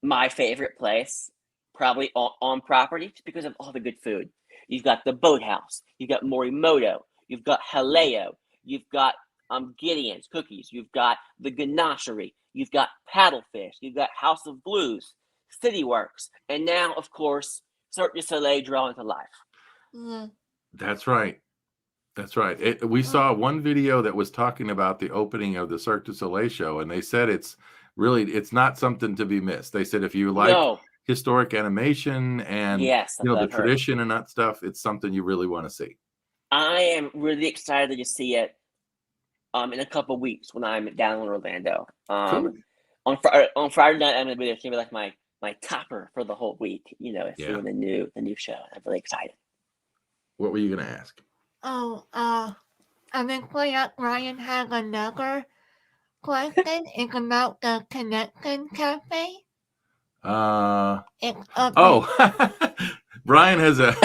my favorite place, probably on property, just because of all the good food. You've got the Boathouse. You've got Morimoto. You've got Haleo. You've got Gideon's Cookies. You've got the Ganachery. You've got Paddlefish. You've got House of Blues, City Works, and now, of course, Cirque du Soleil drawing to life. That's right. That's right. We saw one video that was talking about the opening of the Cirque du Soleil show, and they said it's not something to be missed. They said if you like historic animation and the tradition and that stuff, it's something you really want to see. I am really excited to see it in a couple of weeks when I'm down in Orlando. Cool. On Friday night, I'm gonna be like my topper for the whole week. Seeing the new show. I'm really excited. What were you gonna ask? I think Ryan had another question. It's about the Connection Cafe. Brian has a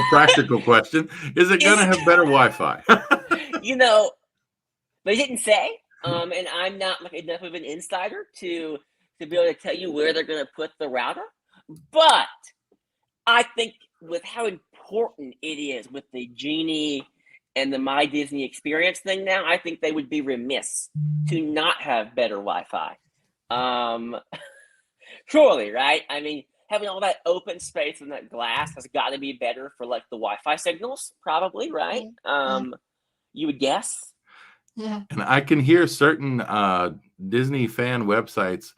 practical question. Is it gonna have better Wi-Fi? They didn't say. And I'm not like enough of an insider to be able to tell you where they're gonna put the router. But I think with how important it is with the Genie and the My Disney Experience thing now, I think they would be remiss to not have better Wi-Fi. Surely, right? I mean, having all that open space and that glass has got to be better for like the Wi-Fi signals, probably, right? You would guess. Yeah. And I can hear certain Disney fan websites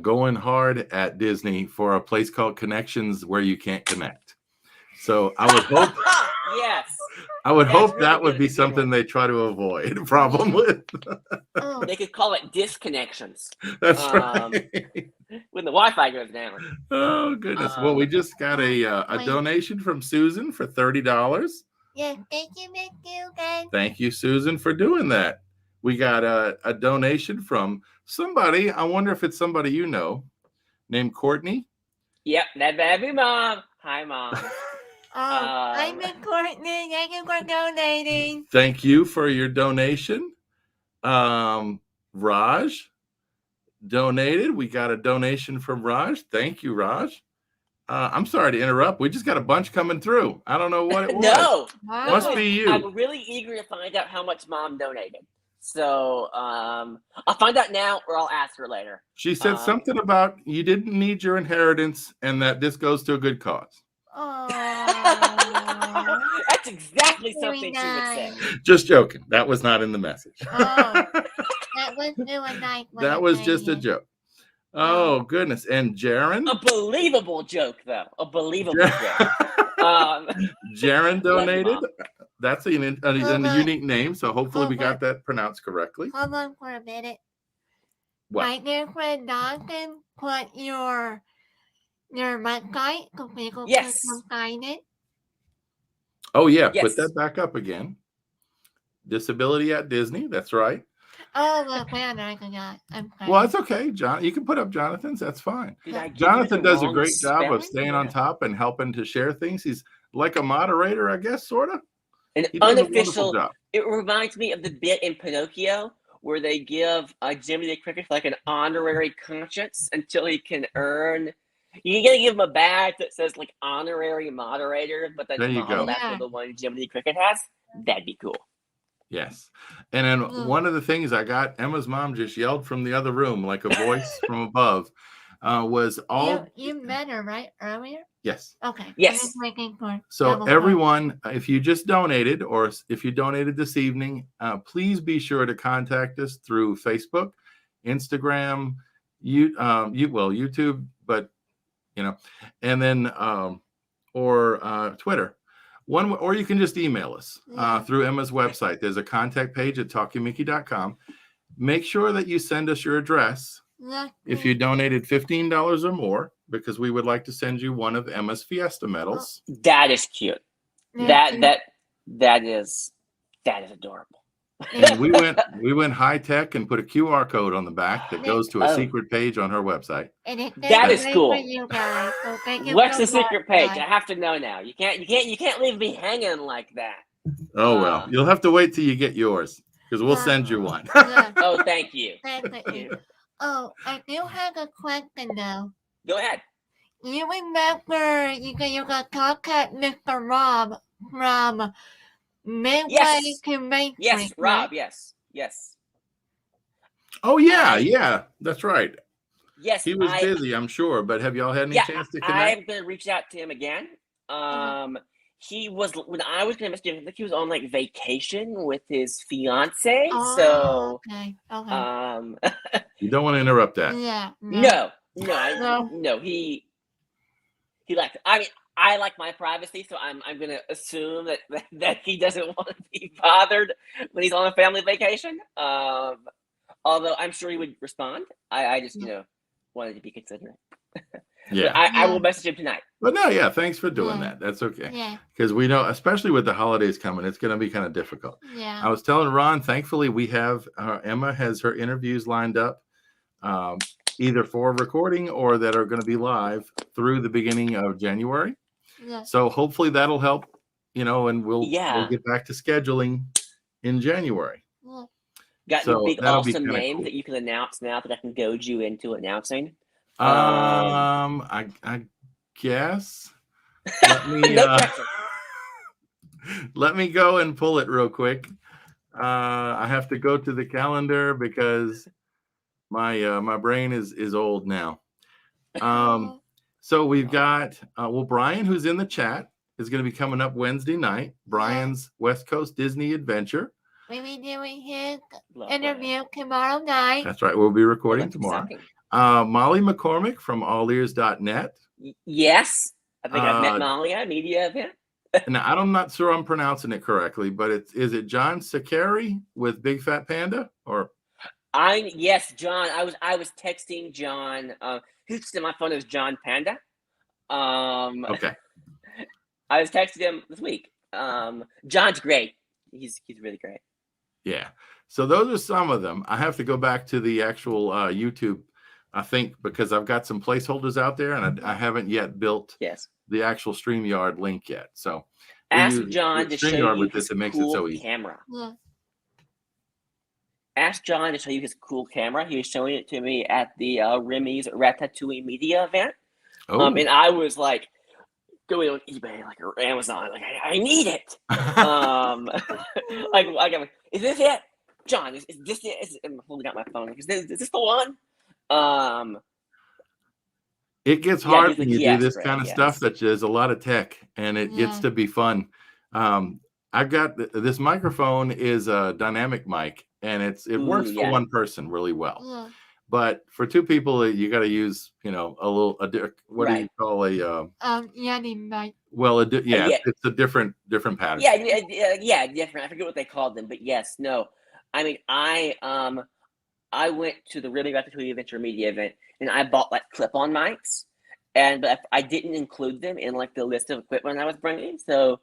going hard at Disney for a place called Connections where you can't connect. So I would hope I would hope that would be something they try to avoid a problem with. They could call it disconnections. That's right. When the Wi-Fi goes down. Oh goodness. Well, we just got a donation from Susan for $30. Yeah, thank you, guys. Thank you, Susan, for doing that. We got a donation from somebody. I wonder if it's somebody you know, named Courtney. Yep, that'd be Mom. Hi, Mom. I'm Courtney. Thank you for donating. Thank you for your donation. Raj donated. We got a donation from Raj. Thank you, Raj. I'm sorry to interrupt. We just got a bunch coming through. I don't know what it was. No. Must be you. I'm really eager to find out how much Mom donated. So I'll find out now or I'll ask her later. She said something about you didn't need your inheritance and that this goes to a good cause. That's exactly something she would say. Just joking. That was not in the message. That was just a joke. Oh, goodness. And Jaron? A believable joke, though. A believable joke. Jaron donated. That's a unique name, so hopefully we got that pronounced correctly. Hold on for a minute. What? My dear friend Dawson, put your website so people can find it. Oh, yeah. Yes. Put that back up again. Disability at Disney. That's right. Oh, well, man, I forgot. Well, it's okay, John. You can put up Jonathan's. That's fine. Jonathan does a great job of staying on top and helping to share things. He's like a moderator, I guess, sort of. An unofficial. It reminds me of the bit in Pinocchio where they give Jiminy the Cricket like an honorary conscience until he can earn. You gotta give him a badge that says like honorary moderator, but then model after the one Jiminy the Cricket has. That'd be cool. Yes. And then one of the things I got, Emma's mom just yelled from the other room like a voice from above, was all... You met her, right, earlier? Yes. Okay. Yes. So everyone, if you just donated or if you donated this evening, please be sure to contact us through Facebook, Instagram, YouTube, but, and then, or Twitter. Or you can just email us through Emma's website. There's a contact page at talkingmickey.com. Make sure that you send us your address if you donated $15 or more, because we would like to send you one of Emma's Fiesta Medals. That is cute. That is adorable. And we went high tech and put a QR code on the back that goes to a secret page on her website. That is cool. What's the so secret page? I have to know now. You can't leave me hanging like that. Oh well, you'll have to wait till you get yours because we'll send you one. Oh, thank you. Oh, I do have a question though. Go ahead. you remember you got contact Mr. Rob from Midway Yes. to Main Yes, Street, Rob. right? Yes. Oh yeah, that's right. Yes, He was busy, I'm sure. But have y'all had any chance to connect? I'm gonna reach out to him again. He was when I was gonna message him. I think he was on like vacation with his fiance. So okay. You don't want to interrupt that. Yeah. No. He liked. I mean, I like my privacy, so I'm gonna assume that he doesn't want to be bothered when he's on a family vacation. Although I'm sure he would respond. I just wanted to be considerate. Yeah. I will message him tonight. But no, yeah, thanks for doing that. That's okay. Yeah. Because we know, especially with the holidays coming, it's going to be kind of difficult. Yeah. I was telling Ron, thankfully, we have Emma has her interviews lined up, either for recording or that are going to be live through the beginning of January. Yeah. So hopefully that'll help, and we'll get back to scheduling in January. Yeah. Got any big awesome names that you can announce now that I can goad you into announcing? I guess. Let me let me go and pull it real quick. I have to go to the calendar because my brain is old now. So we've got Brian, who's in the chat, is going to be coming up Wednesday night. Brian's West Coast Disney Adventure. We'll be doing his interview tomorrow night. That's right. We'll be recording tomorrow. Molly McCormick from allears.net. Yes. I think I've met Molly at a media event. Now, I'm not sure I'm pronouncing it correctly, but is it John Sakari with Big Fat Panda? Or yes, John. I was texting John. Who's in my phone is John Panda. Okay. I was texting him this week. John's great. He's really great. Yeah. So those are some of them. I have to go back to the actual YouTube, I think, because I've got some placeholders out there and I haven't yet built the actual StreamYard link yet. So ask John to show you his cool easy. camera. Yeah. Ask John to show you his cool camera. He was showing it to me at the Remy's Ratatouille media event. And I was like going on eBay, like, or Amazon, like I need it. Like, is this it? John, is this it? I'm holding out my phone. Like, is this the one? It gets hard when you do this kind of stuff. That there's a lot of tech, and it gets to be fun. I've got this microphone is a dynamic mic, and it works for one person really well. Yeah. But for two people, you got to use what do you call a Yeti mic. Well, it's a different pattern. Yeah, different. I forget what they called them, but yes, no. I mean, I went to the Really Ratatouille Adventure Media event, and I bought like clip-on mics, but I didn't include them in like the list of equipment I was bringing, so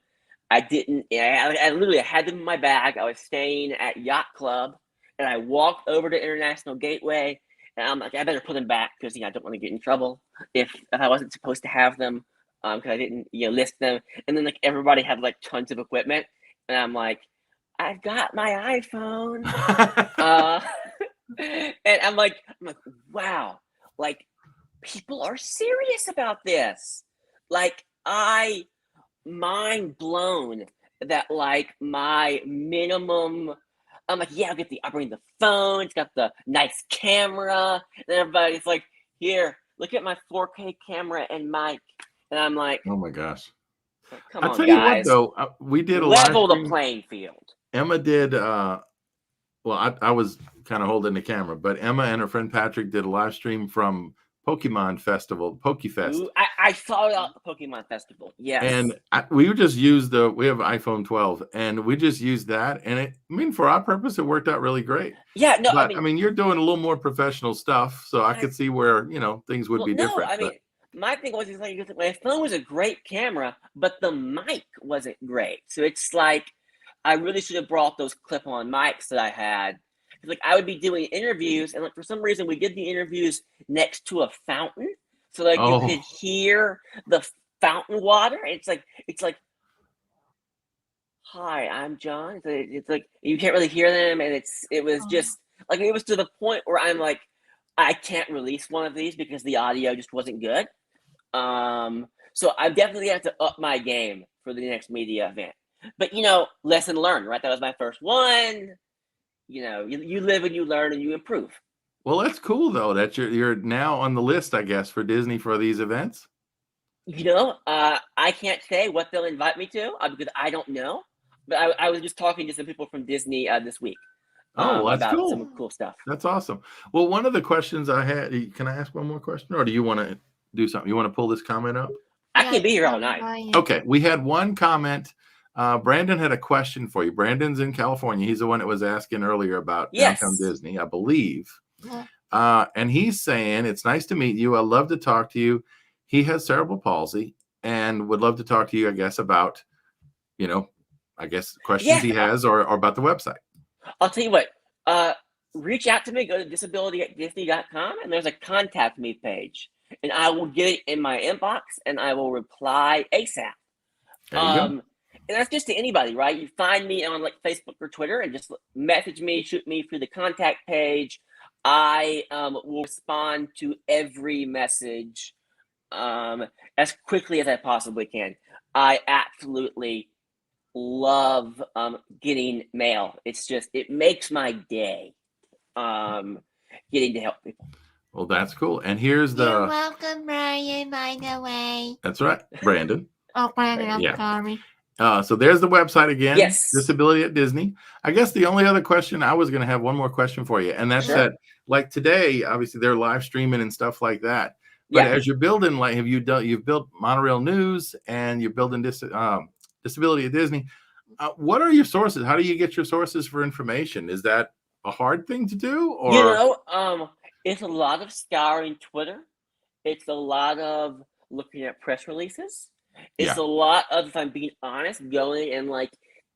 I didn't. I literally had them in my bag. I was staying at Yacht Club, and I walked over to International Gateway, and I'm like, I better put them back because I don't want to get in trouble if I wasn't supposed to have them because I didn't list them. And then like everybody had like tons of equipment, and I'm like, I've got my iPhone. And I'm like, wow, like people are serious about this. Like mind blown that like my minimum. I'm like, yeah, I'll bring the phone. It's got the nice camera, and everybody's like, here, look at my 4K camera and mic. And I'm like, oh my gosh, come I'll on, tell guys. you what, though, we did level the playing field. Emma did. I was kind of holding the camera, but Emma and her friend Patrick did a live stream from Pokemon Festival, PokeFest. Ooh, I saw it at the Pokemon Festival. Yes. And we just used we have iPhone 12, and we just used that. And for our purpose, it worked out really great. Yeah, no, but you're doing a little more professional stuff, so I could see where things would be different. My thing was like my phone was a great camera, but the mic wasn't great. So it's like I really should have brought those clip-on mics that I had. Like I would be doing interviews, and like for some reason we did the interviews next to a fountain, so like you could hear the fountain water. It's like, hi, I'm John. It's like you can't really hear them, and it was just like it was to the point where I'm like, I can't release one of these because the audio just wasn't good. So I definitely have to up my game for the next media event. But lesson learned, right? That was my first one. You live and you learn and you improve. Well, that's cool though that you're now on the list, I guess, for Disney for these events. I can't say what they'll invite me to because I don't know. But I was just talking to some people from Disney this week. Oh, that's about cool. some cool stuff. That's awesome. Well, one of the questions I had, can I ask one more question, or do you want to do something? You want to pull this comment up? I can be here all night. Okay, we had one comment. Brandon had a question for you. Brandon's in California. He's the one that was asking earlier about Downtown Disney, I believe. And he's saying, it's nice to meet you. I'd love to talk to you. He has cerebral palsy and would love to talk to you, I guess, about, questions he has or about the website. I'll tell you what, reach out to me, go to disability@disney.com, and there's a contact me page. And I will get it in my inbox, and I will reply ASAP. There you go. And that's just to anybody, right? You find me on like Facebook or Twitter and just message me, shoot me through the contact page. I will respond to every message as quickly as I possibly can. I absolutely love getting mail. It makes my day getting to help people. Well, that's cool. And here's the... You're welcome, Brian, by the way. That's right, Brandon. Oh, Brandon, I'm sorry. So there's the website again. Yes. Disability at Disney. I guess the only other question, I was going to have one more question for you. And that's that, like today, obviously they're live streaming and stuff like that. But as you're building, like, you've built Monorail News and you're building Disability at Disney. What are your sources? How do you get your sources for information? Is that a hard thing to do? Or it's a lot of scouring Twitter. It's a lot of looking at press releases. It's a lot of, if I'm being honest, going and like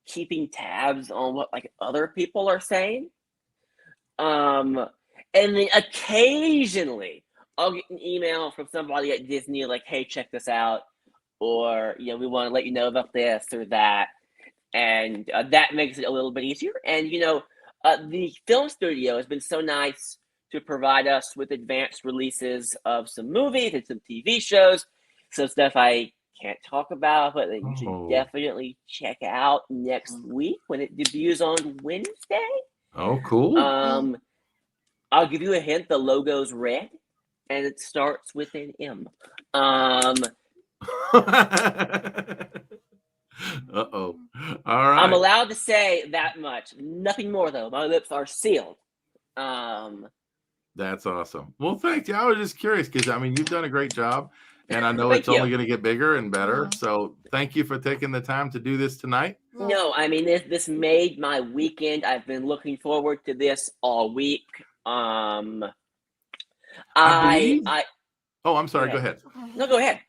keeping tabs on what like other people are saying. And then occasionally I'll get an email from somebody at Disney like, hey, check this out. Or, we want to let you know about this or that. And that makes it a little bit easier. And, the film studio has been so nice to provide us with advanced releases of some movies and some TV shows. Some stuff I can't talk about, but that you should definitely check out next week when it debuts on Wednesday. Oh, cool. I'll give you a hint. The logo's red, and it starts with an M. Uh-oh. All right. I'm allowed to say that much. Nothing more, though. My lips are sealed. That's awesome. Well, thank you. I was just curious because, you've done a great job. And I know it's only going to get bigger and better. So thank you for taking the time to do this tonight. No, this made my weekend. I've been looking forward to this all week. I'm sorry. Go ahead. No, go ahead.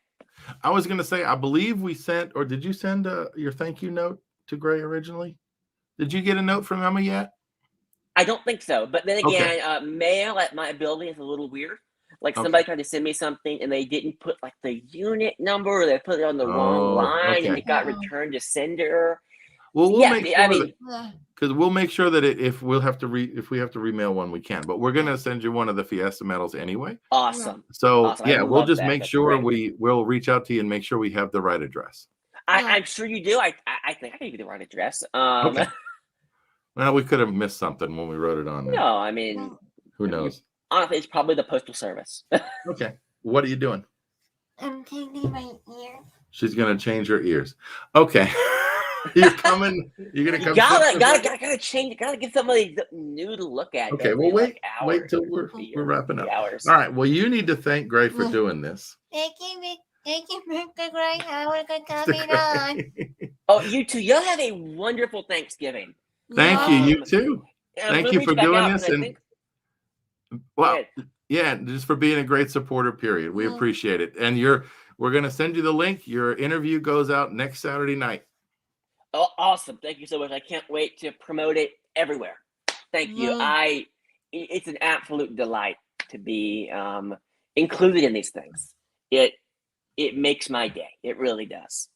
I was going to say, I believe we sent, or did you send your thank you note to Gray originally? Did you get a note from Emma yet? I don't think so. But then again, mail at my building is a little weird. Like somebody tried to send me something and they didn't put like the unit number, or they put it on the wrong line and it got returned to sender. Well, we'll make sure because we'll make sure that if we have to remail one, we can. But we're gonna send you one of the Fiesta medals anyway. Awesome. So we'll just make sure we'll reach out to you and make sure we have the right address. I'm sure you do. I think I gave you the right address. Okay. Well, we could have missed something when we wrote it on there. No, who knows? Honestly, it's probably the postal service. Okay. What are you doing? I'm changing my ears. She's gonna change her ears. Okay. You're coming. You're gonna come. Gotta change. Gotta get somebody new to look at. Okay. Well, wait till we're wrapping up. All right. Well, you need to thank Gray for doing this. Thank you, Mr. Gray. Have a good coming on. Oh, you too. You'll have a wonderful Thanksgiving. Thank you. You too. Thank you for doing this and. Well, just for being a great supporter, period. We appreciate it. And we're going to send you the link. Your interview goes out next Saturday night. Oh, awesome. Thank you so much. I can't wait to promote it everywhere. Thank you. It's an absolute delight to be included in these things. It makes my day. It really does.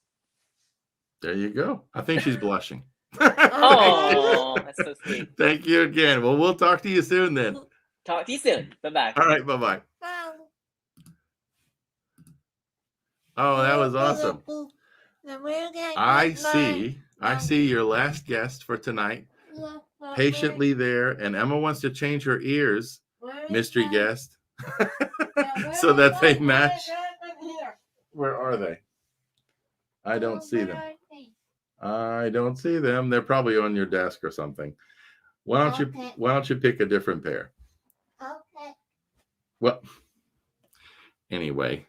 There you go. I think she's blushing. Oh, that's so sweet. Thank you again. Well, we'll talk to you soon then. Talk to you soon. Bye-bye. All right. Bye-bye. Bye. Oh, that was awesome. I see your last guest for tonight. Patiently there, and Emma wants to change her ears, mystery guest, so that they match. Where are they? I don't see them. I don't see them. They're probably on your desk or something. Why don't you pick a different pair? Okay. Well, anyway.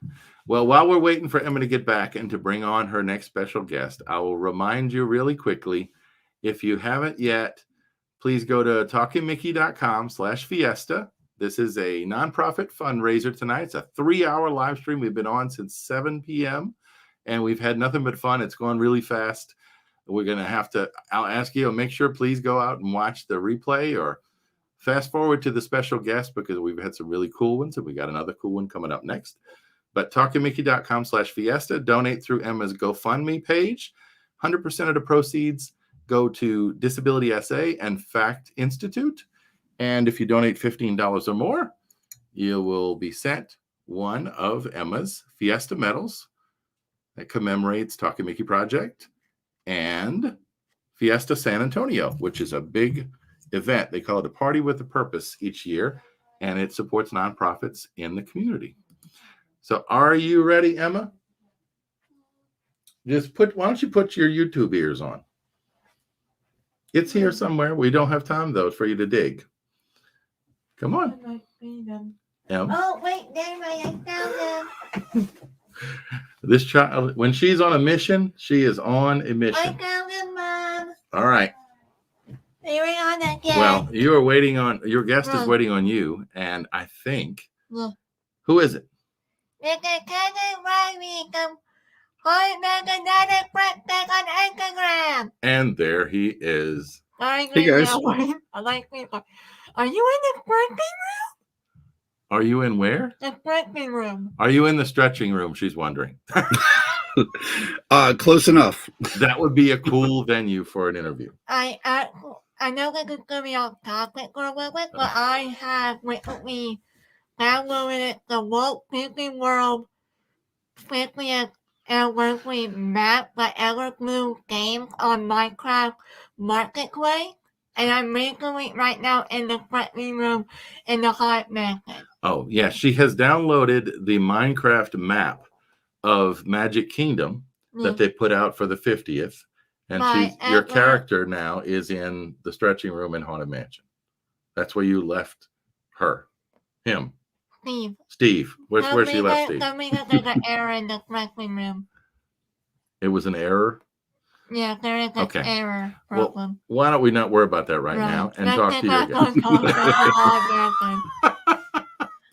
Well, while we're waiting for Emma to get back and to bring on her next special guest, I will remind you really quickly, if you haven't yet, please go to talkingmickey.com/fiesta. This is a nonprofit fundraiser tonight. It's a 3-hour live stream. We've been on since 7 p.m. and we've had nothing but fun. It's going really fast. We're going to have to, I'll ask you to make sure, please go out and watch the replay or fast forward to the special guest because we've had some really cool ones and we got another cool one coming up next. But talkingmickey.com/fiesta, donate through Emma's GoFundMe page. 100% of the proceeds go to disABILITYsa and Fact Institute. And if you donate $15 or more, you will be sent one of Emma's Fiesta Medals that commemorates Talking Mickey Project and Fiesta San Antonio, which is a big event. They call it a party with a purpose each year, and it supports nonprofits in the community. So are you ready, Emma? Why don't you put your YouTube ears on? It's here somewhere. We don't have time, though, for you to dig. Come on. Emma. Oh, wait, there I found them. This child, when she's on a mission, she is on a I mission. found them, Mom. All right. They were on again. Well, you are waiting on, your guest is waiting on you, and I think, who is it? And there he is. Hey guys. Are you in the stretching room? Are you in where? The stretching room. Are you in the stretching room? She's wondering. Close enough. That would be a cool venue for an interview. I know that it's gonna be off topic for a little bit, but I have recently downloaded the Walt Disney World 50th anniversary map by Everblue Games on Minecraft Marketplace, and I'm making it right now in the stretching room in the Hot Method. Oh, yeah. She has downloaded the Minecraft map of Magic Kingdom that they put out for the 50th. And your character now is in the stretching room in Haunted Mansion. That's where you left him. Steve. Where's she left Steve? Tell me that there's an error in the stretching room. It was an error? Yeah, there is an error problem. Well, why don't we not worry about that right now and talk to you again?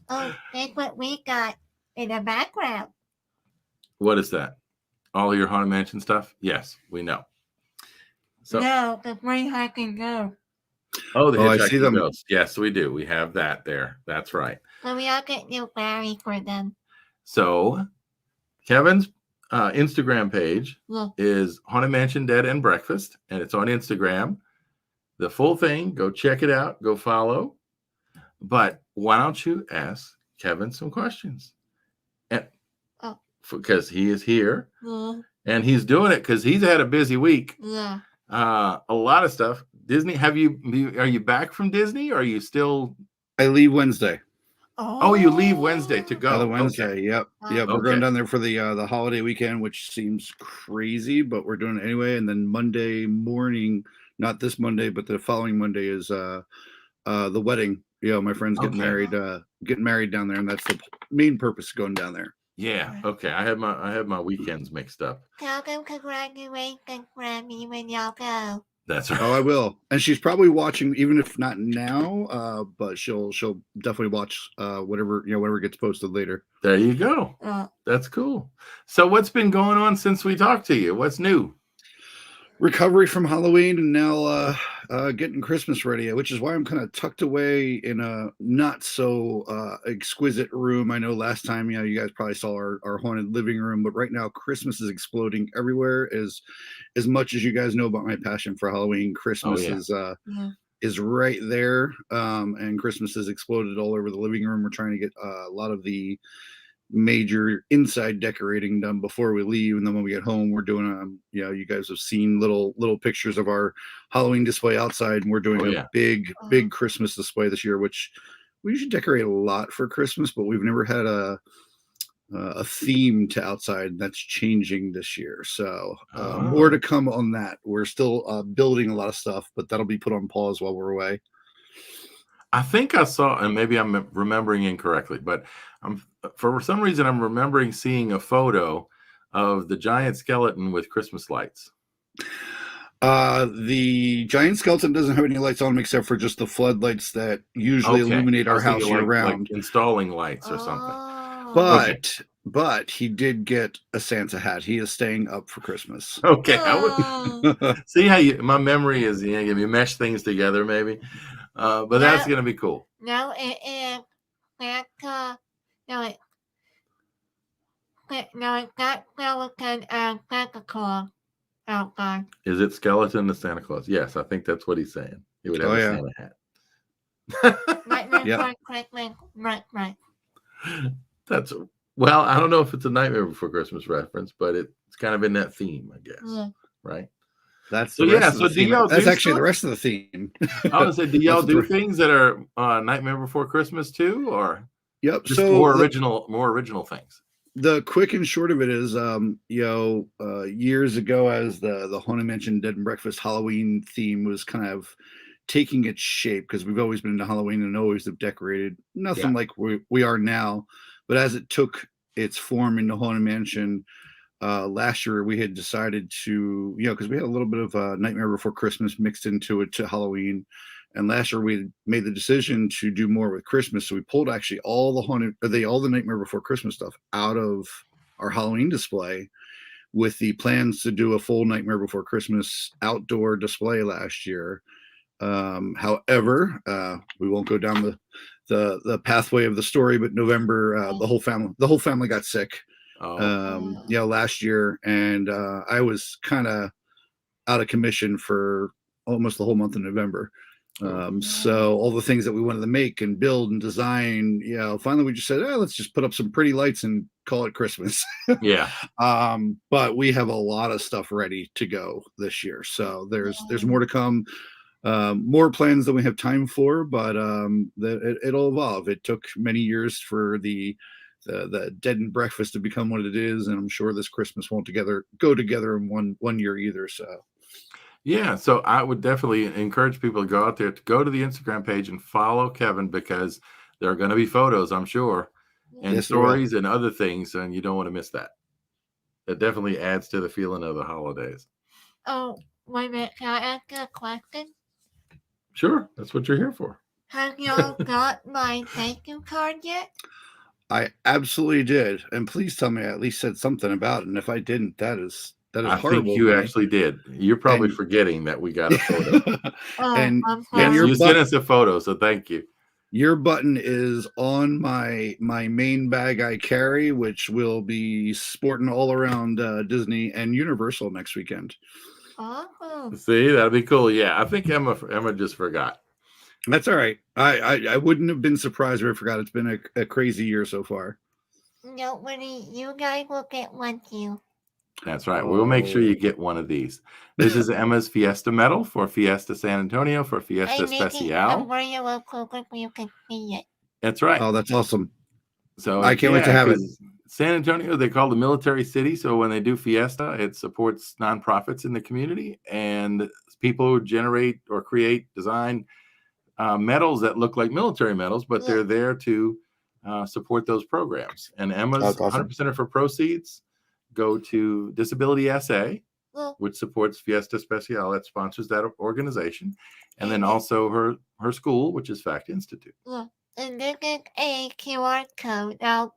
Oh, that's what we got in the background. What is that? All your Haunted Mansion stuff? Yes, we know. So, no, the Free Hiking Go. Oh, the I see them. Ghosts. Yes, we do. We have that there. That's right. So we all get new berries for them. So Kevin's Instagram page is Haunted Mansion Dead and Breakfast, and it's on Instagram. The full thing, go check it out, go follow. But why don't you ask Kevin some questions? And because he is here, and he's doing it because he's had a busy week. Yeah. A lot of stuff. Disney, are you back from Disney, or are you still? I leave Wednesday. Oh, you leave Wednesday to go. Other Wednesday, okay. Yep. We're going down there for the holiday weekend, which seems crazy, but we're doing it anyway. And then Monday morning, not this Monday, but the following Monday is the wedding. My friend's getting married down there, and that's the main purpose of going down there. Yeah. Okay. I have my weekends mixed up. Tell them congratulations from me when y'all go. That's right. Oh, I will. And she's probably watching, even if not now, but she'll definitely watch whatever gets posted later. There you go. That's cool. So what's been going on since we talked to you? What's new? Recovery from Halloween and now getting Christmas ready, which is why I'm kind of tucked away in a not so exquisite room. I know last time, you guys probably saw our haunted living room, but right now Christmas is exploding everywhere. As much as you guys know about my passion for Halloween, Christmas is right there, and Christmas has exploded all over the living room. We're trying to get a lot of the major inside decorating done before we leave, and then when we get home, we're doing you guys have seen little pictures of our Halloween display outside, and we're doing a big Christmas display this year, which we usually decorate a lot for Christmas, but we've never had a theme to outside. That's changing this year, so more to come on that. We're still building a lot of stuff, but that'll be put on pause while we're away. I think I saw, and maybe I'm remembering incorrectly, but for some reason I'm remembering seeing a photo of the giant skeleton with Christmas lights. The giant skeleton doesn't have any lights on them except for just the floodlights that usually illuminate our house year round. Like installing lights or something. But he did get a Santa hat. He is staying up for Christmas. Okay, see how my memory is. You mesh things together, maybe. But that's gonna be cool. No, it is Santa. No, it's not skeleton and Santa Claus outside. Is it skeleton and Santa Claus? Yes, I think that's what he's saying. He would have a Santa hat. Right. That's well, I don't know if it's a Nightmare Before Christmas reference, but it's kind of in that theme, I guess. Yeah. Right? That's the rest of the theme. That's actually the rest of the theme. I was say, do y'all do things that are Nightmare Before Christmas too, or just so more original things? The quick and short of it is, years ago, as the Haunted Mansion Dead and Breakfast Halloween theme was kind of taking its shape, because we've always been into Halloween and always have decorated nothing like we are now, but as it took its form into Haunted Mansion, last year we had decided to, because we had a little bit of Nightmare Before Christmas mixed into it to Halloween, and last year we made the decision to do more with Christmas, so we pulled actually all the Nightmare Before Christmas stuff out of our Halloween display, with the plans to do a full Nightmare Before Christmas outdoor display last year. However, we won't go down the pathway of the story, but November, the whole family got sick. Last year, and I was kind of out of commission for almost the whole month of November. So all the things that we wanted to make and build and design, finally we just said, let's just put up some pretty lights and call it Christmas. But we have a lot of stuff ready to go this year, so there's more to come. More plans than we have time for, but it'll evolve. It took many years for the Dead and Breakfast to become what it is, and I'm sure this Christmas won't go together in one year either. So I would definitely encourage people to go out there, to go to the Instagram page and follow Kevin, because there are going to be photos, I'm sure, and stories and other things, and you don't want to miss that. It definitely adds to the feeling of the holidays. Oh, wait a minute. Can I ask you a question? Sure, that's what you're here for. Have y'all got my thank you card yet? I absolutely did, and please tell me I at least said something about it. And if I didn't, that is horrible. I think you actually did. You're probably forgetting that we got a photo. and you sent us a photo, so thank you. Your button is on my main bag I carry, which will be sporting all around Disney and Universal next weekend. Oh. See, that'd be cool. Yeah, I think Emma just forgot. That's all right. I wouldn't have been surprised if I forgot. It's been a crazy year so far. Nobody, you guys will get one too. That's right. We'll make sure you get one of these. This is Emma's Fiesta Medal for Fiesta San Antonio for Fiesta Especial. You can see it. That's right. Oh, that's awesome. So I can't wait to have it. San Antonio, they call the military city. So when they do Fiesta, it supports nonprofits in the community and people who generate or create, design medals that look like military medals, but they're there to support those programs. And Emma's 100% of her proceeds go to disABILITYsa, which supports Fiesta Especial. That sponsors that organization. And then also her school, which is Fact Institute. And this is a QR code. I'll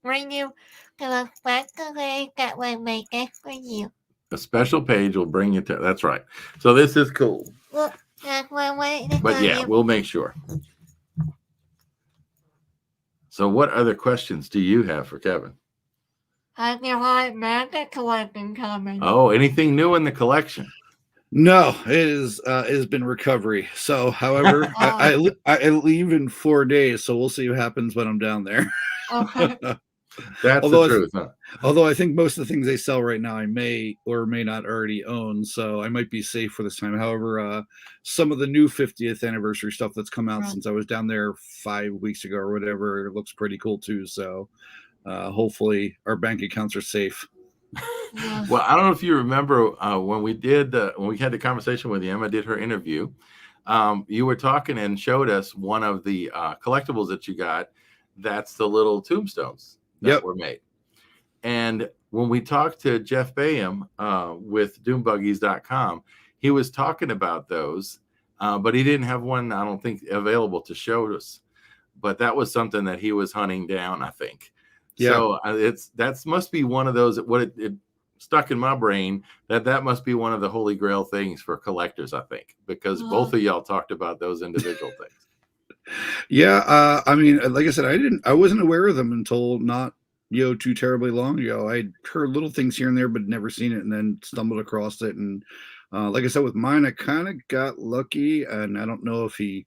bring you to a special page that will make it for you. A special page will bring you to, that's right. So this is cool. Look, that's what I'm waiting to But tell yeah, you. we'll make sure. So what other questions do you have for Kevin? Have your Haunted Mansion collection coming? Oh, anything new in the collection? No, it has been recovery. So, however, I leave in 4 days, so we'll see what happens when I'm down there. Okay. That's although the truth, huh? Although I think most of the things they sell right now I may or may not already own, so I might be safe for this time. However, some of the new 50th anniversary stuff that's come out since I was down there 5 weeks ago or whatever, it looks pretty cool too. So hopefully our bank accounts are safe. Well, I don't know if you remember when we had the conversation with you, Emma did her interview. You were talking and showed us one of the collectibles that you got. That's the little tombstones that were made. And when we talked to Jeff Bayham with doombuggies.com, he was talking about those, but he didn't have one, I don't think, available to show us. But that was something that he was hunting down, I think. Yeah. So that must be one of those. What it stuck in my brain that must be one of the holy grail things for collectors, I think, because both of y'all talked about those individual things. Yeah, I mean, like I said, I wasn't aware of them until not too terribly long ago. I'd heard little things here and there, but never seen it, and then stumbled across it. And like I said, with mine, I kind of got lucky, and I don't know if he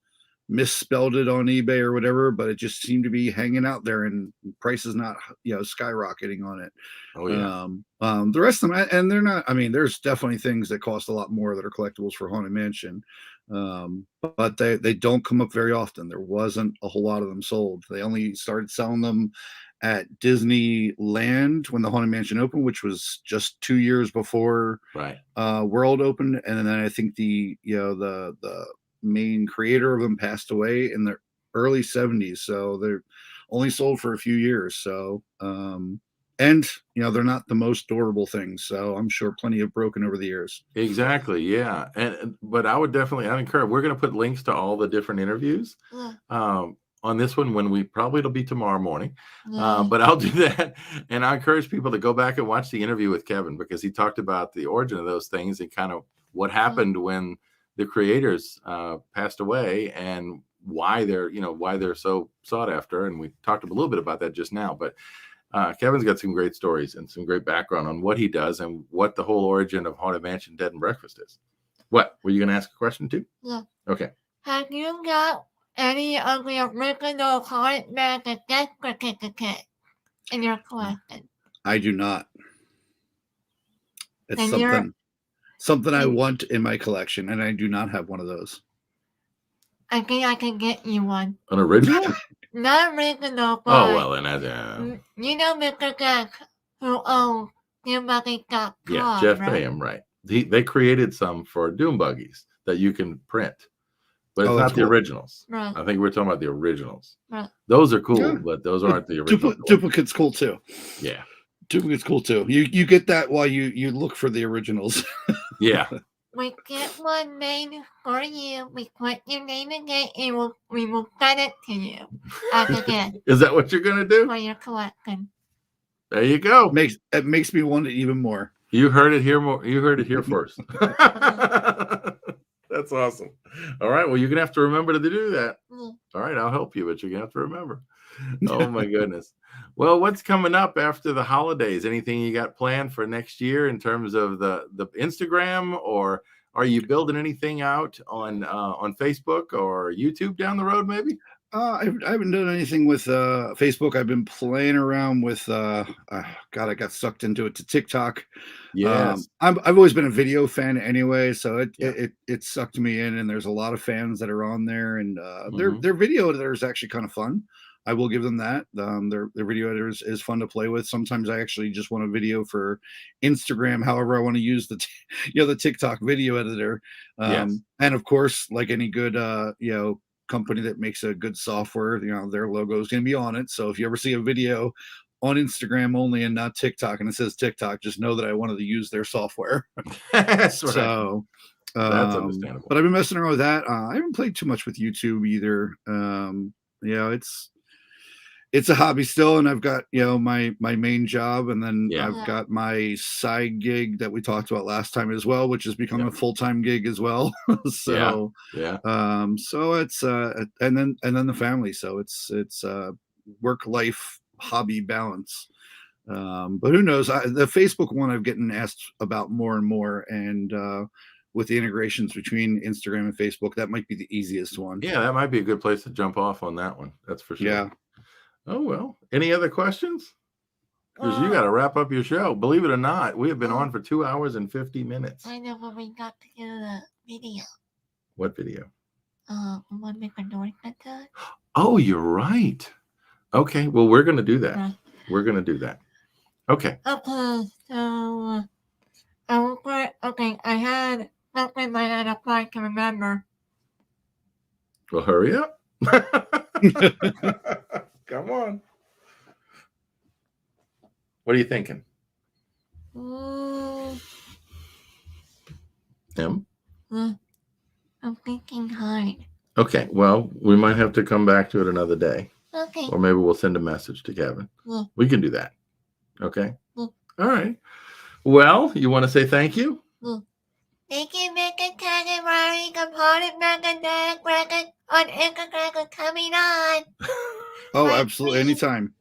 misspelled it on eBay or whatever, but it just seemed to be hanging out there, and price is not skyrocketing on it. Oh yeah. The rest of them, and they're not. I mean, there's definitely things that cost a lot more that are collectibles for Haunted Mansion, but they don't come up very often. There wasn't a whole lot of them sold. They only started selling them at Disneyland when the Haunted Mansion opened, which was just 2 years before World opened, and then I think the main creator of them passed away in the early 70s, so they're only sold for a few years. So and they're not the most durable things, so I'm sure plenty have broken over the years. Exactly, yeah. But I'd encourage, we're going to put links to all the different interviews on this one it'll be tomorrow morning. But I'll do that, and I encourage people to go back and watch the interview with Kevin, because he talked about the origin of those things and kind of what happened when the creators passed away, and why they're so sought after. And we talked a little bit about that just now, but Kevin's got some great stories and some great background on what he does and what the whole origin of Haunted Mansion Dead and Breakfast is. What were you going to ask a question too? Yeah. Okay. Have you got any of the original Haunted Mansion death certificate in your collection? I do not. It's something I want in my collection, and I do not have one of those. I think I can get you one. An original? Not original, but Oh, well, then you know Mr. Jack, who owns DoomBuggies.com. yeah, Jeff right? Bayham, right? They created some for Doom Buggies that you can print, but it's not the originals. Right. I think we're talking about the originals. Right. Those are cool, but those aren't the original. Duplicate's cool too. Yeah. Duplicate's cool too. You get that while you look for the originals. Yeah. We get one made for you. We put your name again, and we will send it to you as a gift. Is that what you're gonna do for your collection? There you go. It makes me want it even more. You heard it here first. That's awesome. All right. Well, you're gonna have to remember to do that. All right, I'll help you, but you're gonna have to remember. Oh my goodness. Well, what's coming up after the holidays? Anything you got planned for next year in terms of the Instagram, or are you building anything out on Facebook or YouTube down the road, maybe? I haven't done anything with Facebook. I've been playing around with I got sucked into it to TikTok. Yes. I've always been a video fan anyway, so it sucked me in, and there's a lot of fans that are on there, and their video editor is actually kind of fun. I will give them that. Their video editor is fun to play with. Sometimes I actually just want a video for Instagram. However, I want to use the the TikTok video editor. And of course, like any good company that makes a good software, their logo is going to be on it. So if you ever see a video on Instagram only and not TikTok, and it says TikTok, just know that I wanted to use their software. That's right. So that's understandable. But I've been messing around with that. I haven't played too much with YouTube either. It's a hobby still, and I've got my main job, and then I've got my side gig that we talked about last time as well, which has become a full-time gig as well. So so it's and then the family, so it's work-life hobby balance. But who knows? The Facebook one I've getting asked about more and more, and with the integrations between Instagram and Facebook, that might be the easiest one. Yeah, that might be a good place to jump off on that one. That's for sure. Yeah. Oh, well. Any other questions? Because you got to wrap up your show. Believe it or not, we have been on for 2 hours and 50 minutes. I know, but we got to do the video. What video? One make a noise like that. Oh, you're right. Okay, well, we're going to do that. Right. We're going to do that. Okay. Okay, so I had something in my head I can remember. Well, hurry up. Come on. What are you thinking? Him? I'm thinking hard. Okay, well, we might have to come back to it another day. Okay. Or maybe we'll send a message to Kevin. Yeah. We can do that. Okay? Yeah. All right. Well, you want to say thank you? Yeah. Thank you, Mr. Category, component Megadeth record on Instagram coming on. Oh, absolutely. Anytime.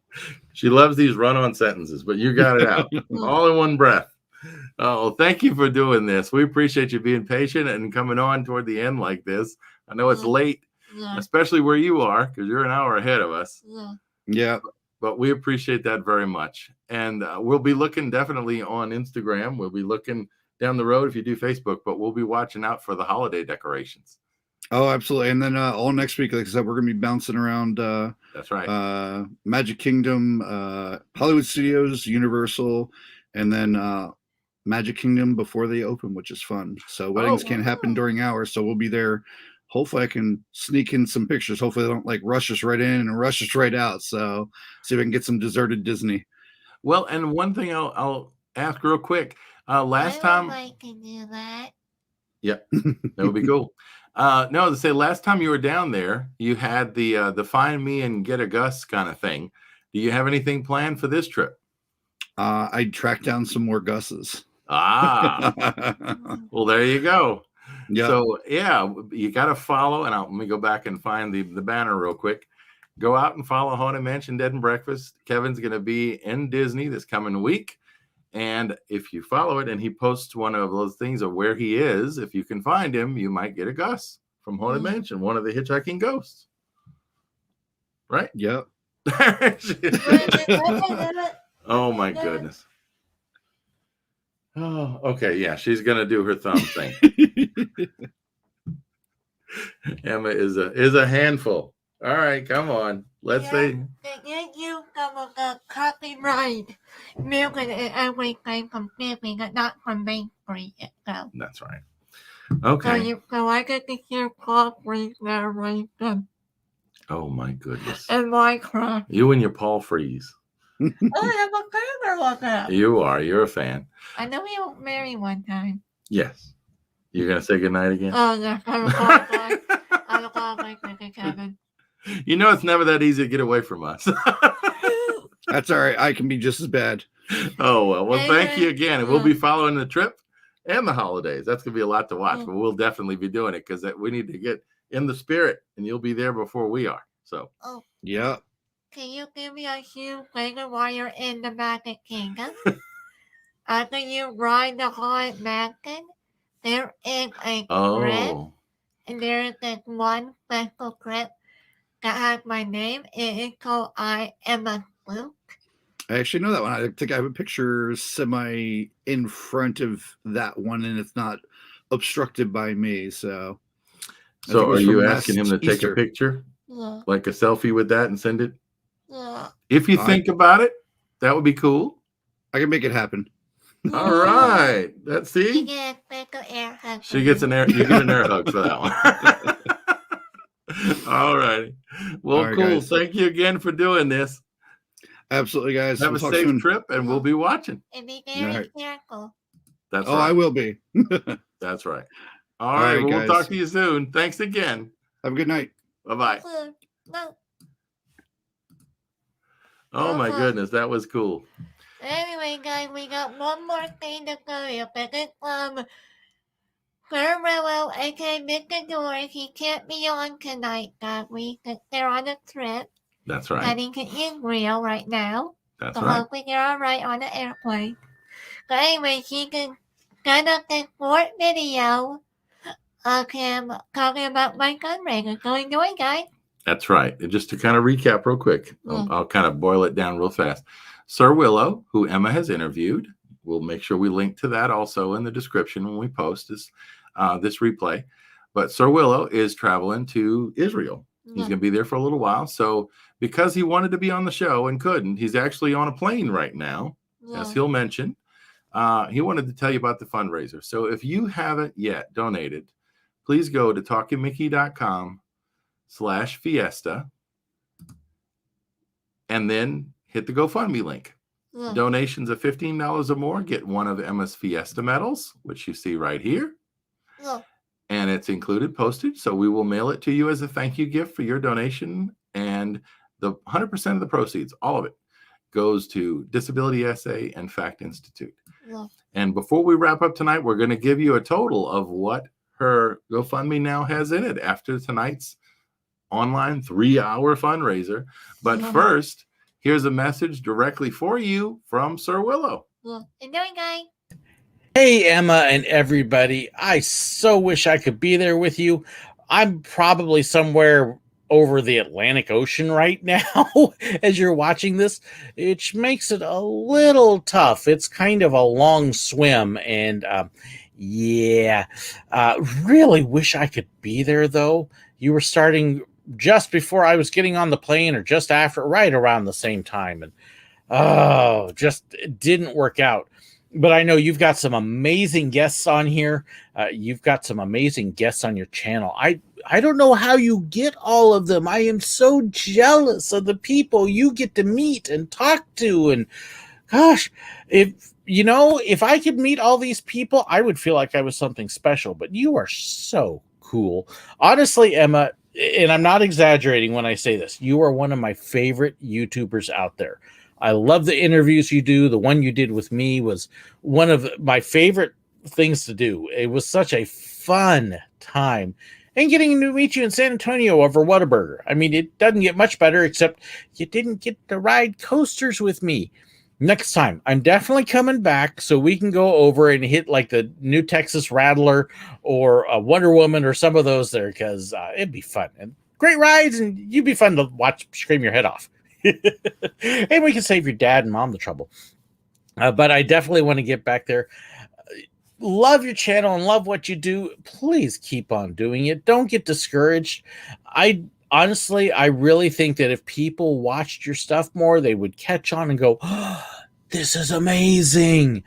She loves these run-on sentences, but you got it out all in one breath. Oh, thank you for doing this. We appreciate you being patient and coming on toward the end like this. I know it's late, especially where you are, because you're an hour ahead of us. Yeah. But we appreciate that very much. And we'll be looking definitely on Instagram. We'll be looking down the road if you do Facebook, but we'll be watching out for the holiday decorations. Oh, absolutely. And then all next week, like I said, we're going to be bouncing around. That's right. Magic Kingdom, Hollywood Studios, Universal, and then Magic Kingdom before they open, which is fun. So weddings can't happen during hours. So we'll be there. Hopefully I can sneak in some pictures. Hopefully they don't like rush us right in and rush us right out. So see if I can get some deserted Disney. Well, and one thing I'll ask real quick. Last time. I can do that. Yep, that would be cool. No, to say last time you were down there, you had the find me and get a Gus kind of thing. Do you have anything planned for this trip? I tracked down some more Gus's. Well, there you go. Yeah. So yeah, you got to follow, and let me go back and find the banner real quick. Go out and follow Haunted Mansion Dead and Breakfast. Kevin's going to be in Disney this coming week. And if you follow it and he posts one of those things of where he is, if you can find him, you might get a Gus from Haunted Mansion, one of the hitchhiking ghosts. Right? Yep. Oh, my goodness. Oh, okay. Yeah, she's going to do her thumb thing. Emma is a handful. All right, come on. Let's see. You got copyright milk and everything completely, not from bakery itself. That's right. Okay. So I get to hear coffee narration. Oh my goodness. And Minecraft. You and your Paul Freeze. I'm a fan of that. You are. You're a fan. I know we were married one time. Yes. You're gonna say goodnight again? Oh yeah. I'm a Kevin. You know it's never that easy to get away from us. That's all right. I can be just as bad. Oh, well. Well, thank you again. And we'll be following the trip and the holidays. That's going to be a lot to watch, but we'll definitely be doing it because we need to get in the spirit, and you'll be there before we are. So, yeah. Can you give me a huge finger while you're in the Magic Kingdom? After you ride the Haunted Mansion, there is a grip, and there is this one special grip that has my name. It is called I Am a Spook. I actually know that one. I think I have a picture semi in front of that one, and it's not obstructed by me. So are you asking him to take a picture? Yeah. Like a selfie with that and send it? Yeah. If you think about it, that would be cool. I can make it happen. All right. Let's see. You get a special air hug. You get an air hug for that one. All right. Well, cool. Guys. Thank you again for doing this. Absolutely, guys. Have a safe trip, and we'll be watching. And be very careful. That's right. I will be. That's right. All right. Well, we'll talk to you soon. Thanks again. Have a good night. Bye-bye. No. Oh, my goodness. That was cool. Anyway, guys, we got one more thing to go here. But it's Guerrero, aka Mr. Doris. He can't be on tonight that week. They're on a trip. That's right. Heading to Israel right now. That's so right. hopefully they're all right on the airplane. But anyway, she can send us a short video of him talking about my fundraiser. So enjoy, guys. That's right. And just to kind of recap real quick, I'll kind of boil it down real fast. Sir Willow, who Emma has interviewed. We'll make sure we link to that also in the description when we post this replay. But Sir Willow is traveling to Israel. He's going to be there for a little while. So because he wanted to be on the show and couldn't, he's actually on a plane right now, as he'll mention. He wanted to tell you about the fundraiser. So if you haven't yet donated, please go to talkingmickey.com/fiesta and then hit the GoFundMe link. Donations of $15 or more get one of Emma's Fiesta Medals, which you see right here. And it's included postage, so we will mail it to you as a thank you gift for your donation. And the 100% of the proceeds, all of it, goes to disABILITYsa and Fact Institute. And before we wrap up tonight, we're going to give you a total of what her GoFundMe now has in it after tonight's online 3-hour fundraiser. But first, here's a message directly for you from Sir Willow. Enjoy, guys. Hey, Emma and everybody. I so wish I could be there with you. I'm probably somewhere over the Atlantic Ocean right now as you're watching this, which makes it a little tough. It's kind of a long swim, and really wish I could be there, though. You were starting just before I was getting on the plane, or just after, right around the same time, and just it didn't work out. But I know you've got some amazing guests on here. You've got some amazing guests on your channel. I don't know how you get all of them. I am so jealous of the people you get to meet and talk to. And gosh, if I could meet all these people, I would feel like I was something special. But you are so cool. Honestly, Emma, and I'm not exaggerating when I say this, you are one of my favorite YouTubers out there. I love the interviews you do. The one you did with me was one of my favorite things to do. It was such a fun time. And getting to meet you in San Antonio over Whataburger. I mean, it doesn't get much better, except you didn't get to ride coasters with me. Next time, I'm definitely coming back so we can go over and hit like the New Texas Rattler or a Wonder Woman or some of those there, because it'd be fun. And great rides, and you'd be fun to watch scream your head off. And we can save your dad and mom the trouble. But I definitely want to get back there. Love your channel and love what you do. Please keep on doing it. Don't get discouraged. I really think that if people watched your stuff more, they would catch on and go, oh, this is amazing.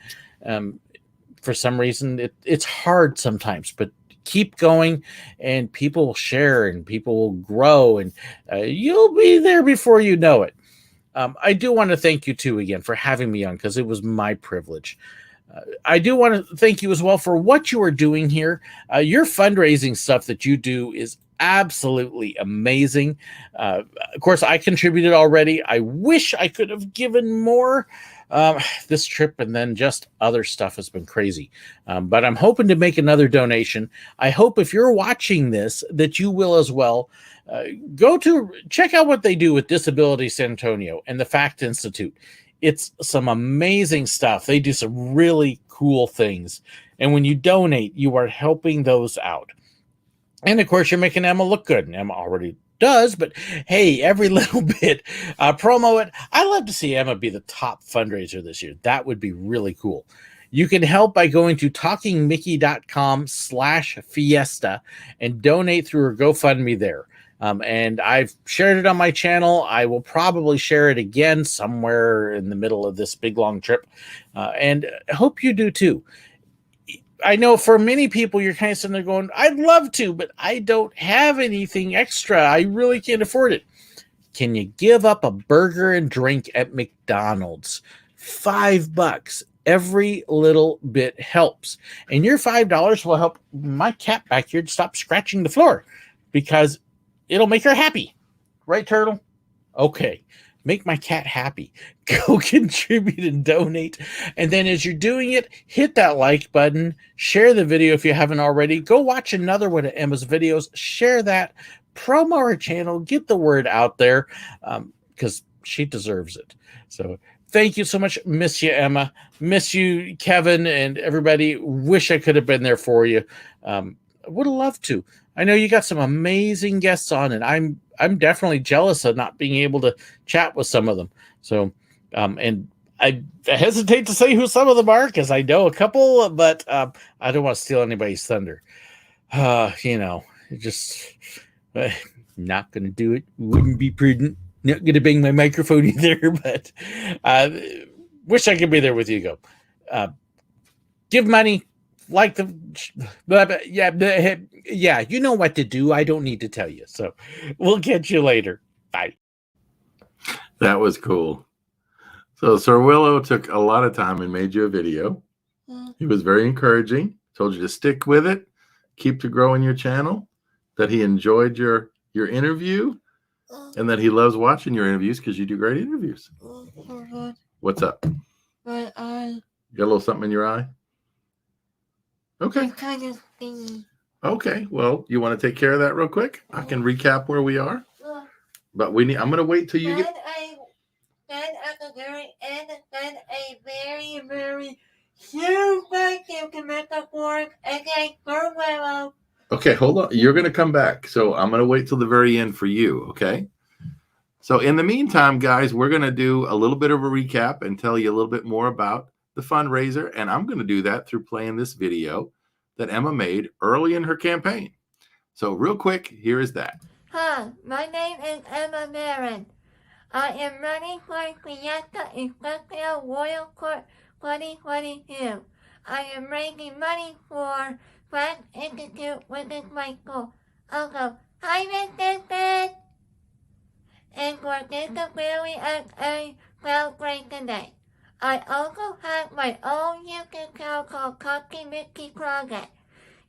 For some reason, it's hard sometimes, but keep going, and people will share, and people will grow, and you'll be there before you know it. I do want to thank you too again for having me on, because it was my privilege. I do want to thank you as well for what you are doing here. Your fundraising stuff that you do is absolutely amazing. Of course, I contributed already. I wish I could have given more. This trip and then just other stuff has been crazy. But I'm hoping to make another donation. I hope if you're watching this that you will as well. Check out what they do with Disabilities San Antonio and the Fact Institute. It's some amazing stuff. They do some really cool things. And when you donate, you are helping those out. And of course, you're making Emma look good. And Emma already does, but hey, every little bit, promo it. I love to see Emma be the top fundraiser this year. That would be really cool. You can help by going to talkingmickey.com/fiesta and donate through her GoFundMe there. And I've shared it on my channel. I will probably share it again somewhere in the middle of this big long trip. And I hope you do too. I know for many people, you're kind of sitting there going, I'd love to, but I don't have anything extra. I really can't afford it. Can you give up a burger and drink at McDonald's? $5. Every little bit helps. And your $5 will help my cat back here to stop scratching the floor, because it'll make her happy. Right, Turtle? Okay. Make my cat happy. Go contribute and donate. And then as you're doing it, hit that like button. Share the video if you haven't already. Go watch another one of Emma's videos. Share that. Promo her channel. Get the word out there, because she deserves it. So thank you so much. Miss you, Emma. Miss you, Kevin, and everybody. Wish I could have been there for you. Would have loved to. I know you got some amazing guests on, and I'm definitely jealous of not being able to chat with some of them. So, and I hesitate to say who some of them are because I know a couple, but I don't want to steal anybody's thunder. Just not going to do it. Wouldn't be prudent. Not going to bang my microphone either, but wish I could be there with you. Go. Give money, like the yeah, you know what to do. I don't need to tell you. So we'll catch you later. Bye. That was cool. So Sir Willow took a lot of time and made you a video. He was very encouraging. Told you to stick with it, keep to growing your channel, that he enjoyed your interview, and that he loves watching your interviews because you do great interviews. What's up? My eye. You got a little something in your eye? Okay. It's kind of thingy. Okay. Well, you want to take care of that real quick? I can recap where we are. But I'm going to wait till you get. Then at the very end, then a very, very huge thank you to Mr. Ford and Sir Willow. Okay, hold on. You're going to come back. So I'm going to wait till the very end for you. Okay. So in the meantime, guys, we're going to do a little bit of a recap and tell you a little bit more about the fundraiser. And I'm going to do that through playing this video that Emma made early in her campaign. So real quick, here is that. Hi, my name is Emma Marin. I am running for Fiesta Especial Royal Court 2022. I am raising money for Frank Institute, which is my school. Also, hi, Mr. And for disABILITYsa celebration day. I also have my own YouTube channel called Coffee Mickey Project.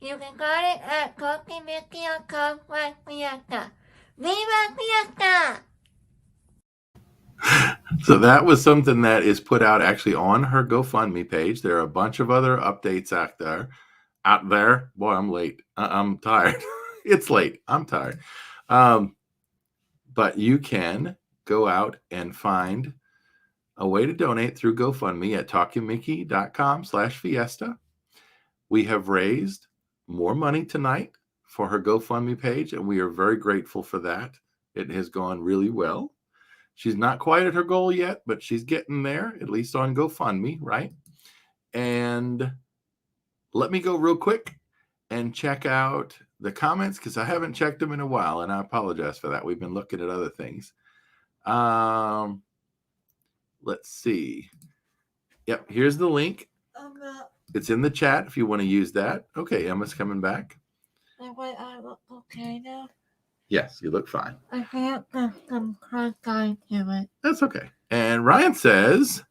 You can find it at coffeemickey.com/fiesta. Viva Fiesta! So that was something that is put out actually on her GoFundMe page. There are a bunch of other updates out there. Boy, I'm late. I'm tired. It's late. I'm tired. But you can go out and find a way to donate through GoFundMe at talkingmickey.com/fiesta. We have raised more money tonight for her GoFundMe page, and we are very grateful for that. It has gone really well. She's not quite at her goal yet, but she's getting there, at least on GoFundMe, right? And let me go real quick and check out the comments because I haven't checked them in a while, and I apologize for that. We've been looking at other things. Let's see. Yep, here's the link. It's in the chat if you want to use that. Okay, Emma's coming back. I look okay now. Yes, you look fine. I have some cross-eyed to it. That's okay. And Ryan says,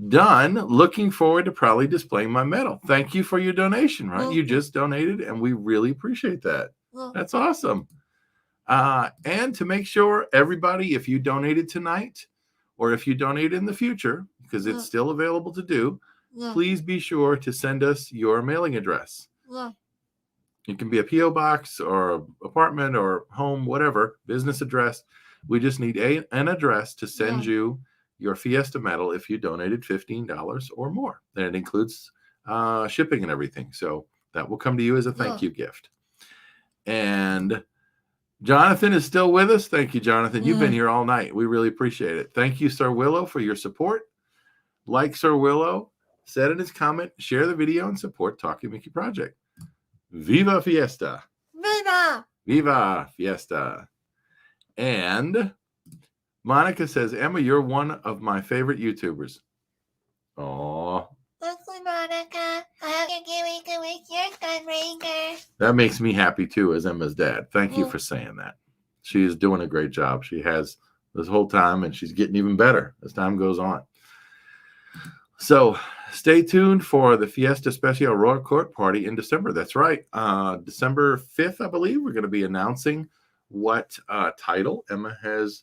done. Looking forward to proudly displaying my medal. Thank you for your donation, right? You just donated, and we really appreciate that. That's awesome. And to make sure everybody, if you donated tonight or if you donate in the future, because it's still available to do, please be sure to send us your mailing address. It can be a P.O. box or apartment or home, whatever, business address. We just need an address to send you your Fiesta Medal if you donated $15 or more. And it includes shipping and everything. So that will come to you as a thank you gift. And Jonathan is still with us. Thank you, Jonathan. You've been here all night. We really appreciate it. Thank you, Sir Willow, for your support. Like Sir Willow said in his comment, share the video and support Talking Mickey Project. Viva Fiesta. Viva! Viva Fiesta. And Monica says, Emma, you're one of my favorite YouTubers. Aw. Thank you, Monica. I can give you to wish your fundraiser. That makes me happy too, as Emma's dad. Thank you for saying that. She is doing a great job. She has this whole time, and she's getting even better as time goes on. So stay tuned for the Fiesta Especial Royal Court Party in December. That's right. December 5th, I believe, we're going to be announcing what title Emma has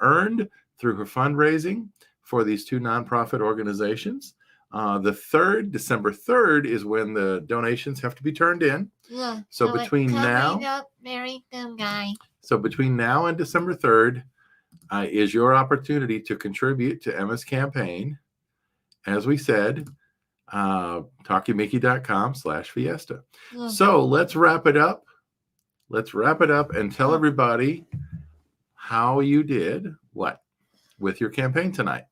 earned through her fundraising for these two nonprofit organizations. December 3rd, is when the donations have to be turned in. So between now, very good, guys. So between now and December 3rd is your opportunity to contribute to Emma's campaign. As we said, talkingmickey.com/fiesta. So let's wrap it up. Let's wrap it up and tell everybody how you did with your campaign tonight.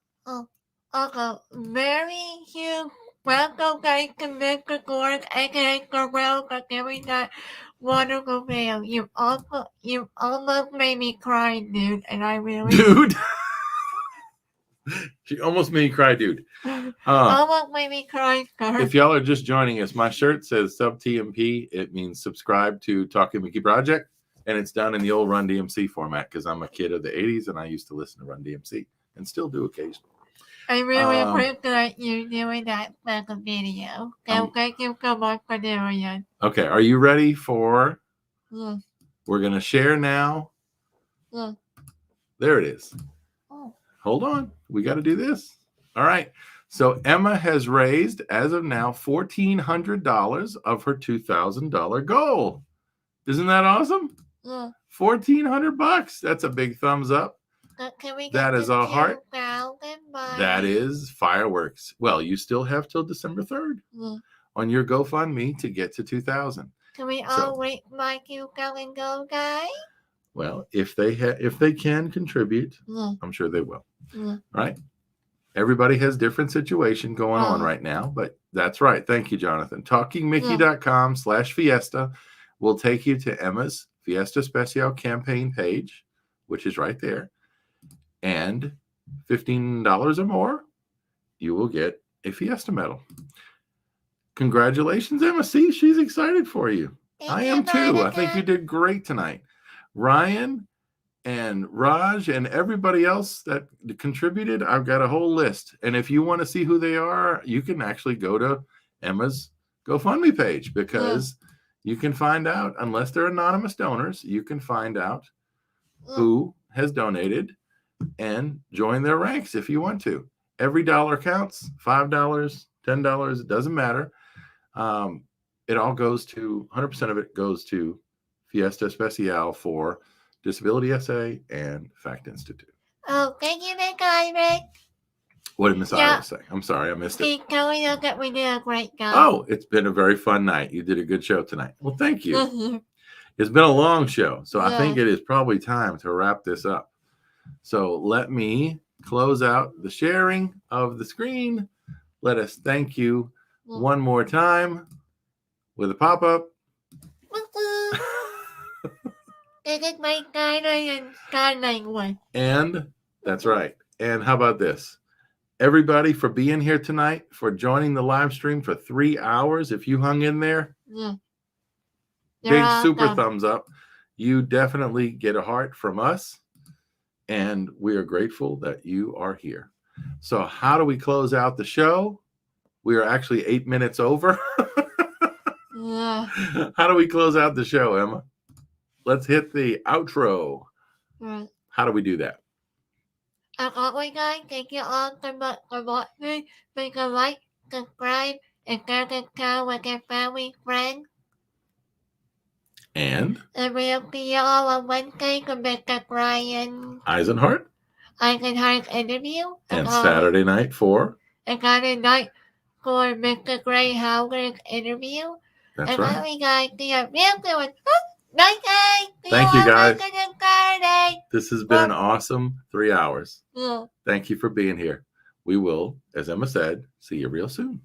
Okay, very huge welcome guys to Mr. Gordon, aka Gorell, for giving that wonderful video. You almost made me cry, dude, and I really Dude. She almost made me cry, dude. almost made me cry, sir. If y'all are just joining us, my shirt says sub TMP. It means subscribe to Talking Mickey Project, and it's done in the old Run DMC format because I'm a kid of the 80s and I used to listen to Run DMC and still do occasionally. I really appreciate you doing that second video. So thank you so much for doing it. Okay, are you ready for? Yeah. We're gonna share now. Yeah. There it is. Oh. Hold on, we got to do this. All right. So Emma has raised, as of now, $1,400 of her $2,000 goal. Isn't that awesome? Yeah. $1,400. That's a big thumbs up. Can we That is a heart. 2,000 That is fireworks. Well, you still have till December 3rd on your GoFundMe to get to 2,000. Can we all wait my $2,000 go, guys? Well, if they can contribute, I'm sure they will. Right? Everybody has different situation going on right now, but that's right. Thank you, Jonathan. TalkingMickey.com/Fiesta will take you to Emma's Fiesta Especial campaign page, which is right there. And $15 or more, you will get a Fiesta Medal. Congratulations, Emma. See, she's excited for you. I am too. I think you did great tonight. Ryan and Raj and everybody else that contributed, I've got a whole list. And if you want to see who they are, you can actually go to Emma's GoFundMe page because you can find out, unless they're anonymous donors, you can find out who has donated and join their ranks if you want to. Every dollar counts. $5, $10, it doesn't matter. It all goes to 100% of it goes to Fiesta Especial for DisABILITYsa and Fact Institute. Oh, thank you, Miss Iris. What did Miss Iris say? I'm sorry, I missed it. She's telling us that we did a great job. Oh, it's been a very fun night. You did a good show tonight. Well, thank you. It's been a long show, so I think it is probably time to wrap this up. So let me close out the sharing of the screen. Let us thank you one more time with a pop-up. This is my guideline and guideline one. And that's right. And how about this? Everybody for being here tonight, for joining the live stream for 3 hours. If you hung in there, big super thumbs up. You definitely get a heart from us. And we are grateful that you are here. So how do we close out the show? We are actually 8 minutes over. How do we close out the show, Emma? Let's hit the outro. Right. How do we do that? As always, guys, thank you all so much for watching. Please like, subscribe, and share this channel with your family, friends. And we'll see you all on Wednesday for Mr. Brian Eisenhart. Eisenhart's interview. And Saturday night for? And Saturday night for Mr. Gray Howard's interview. That's and right. We guys see a real good one. Night, guys. Thank you, guys. Saturday. This has been an awesome 3 hours. Yeah. Thank you for being here. We will, as Emma said, see you real soon.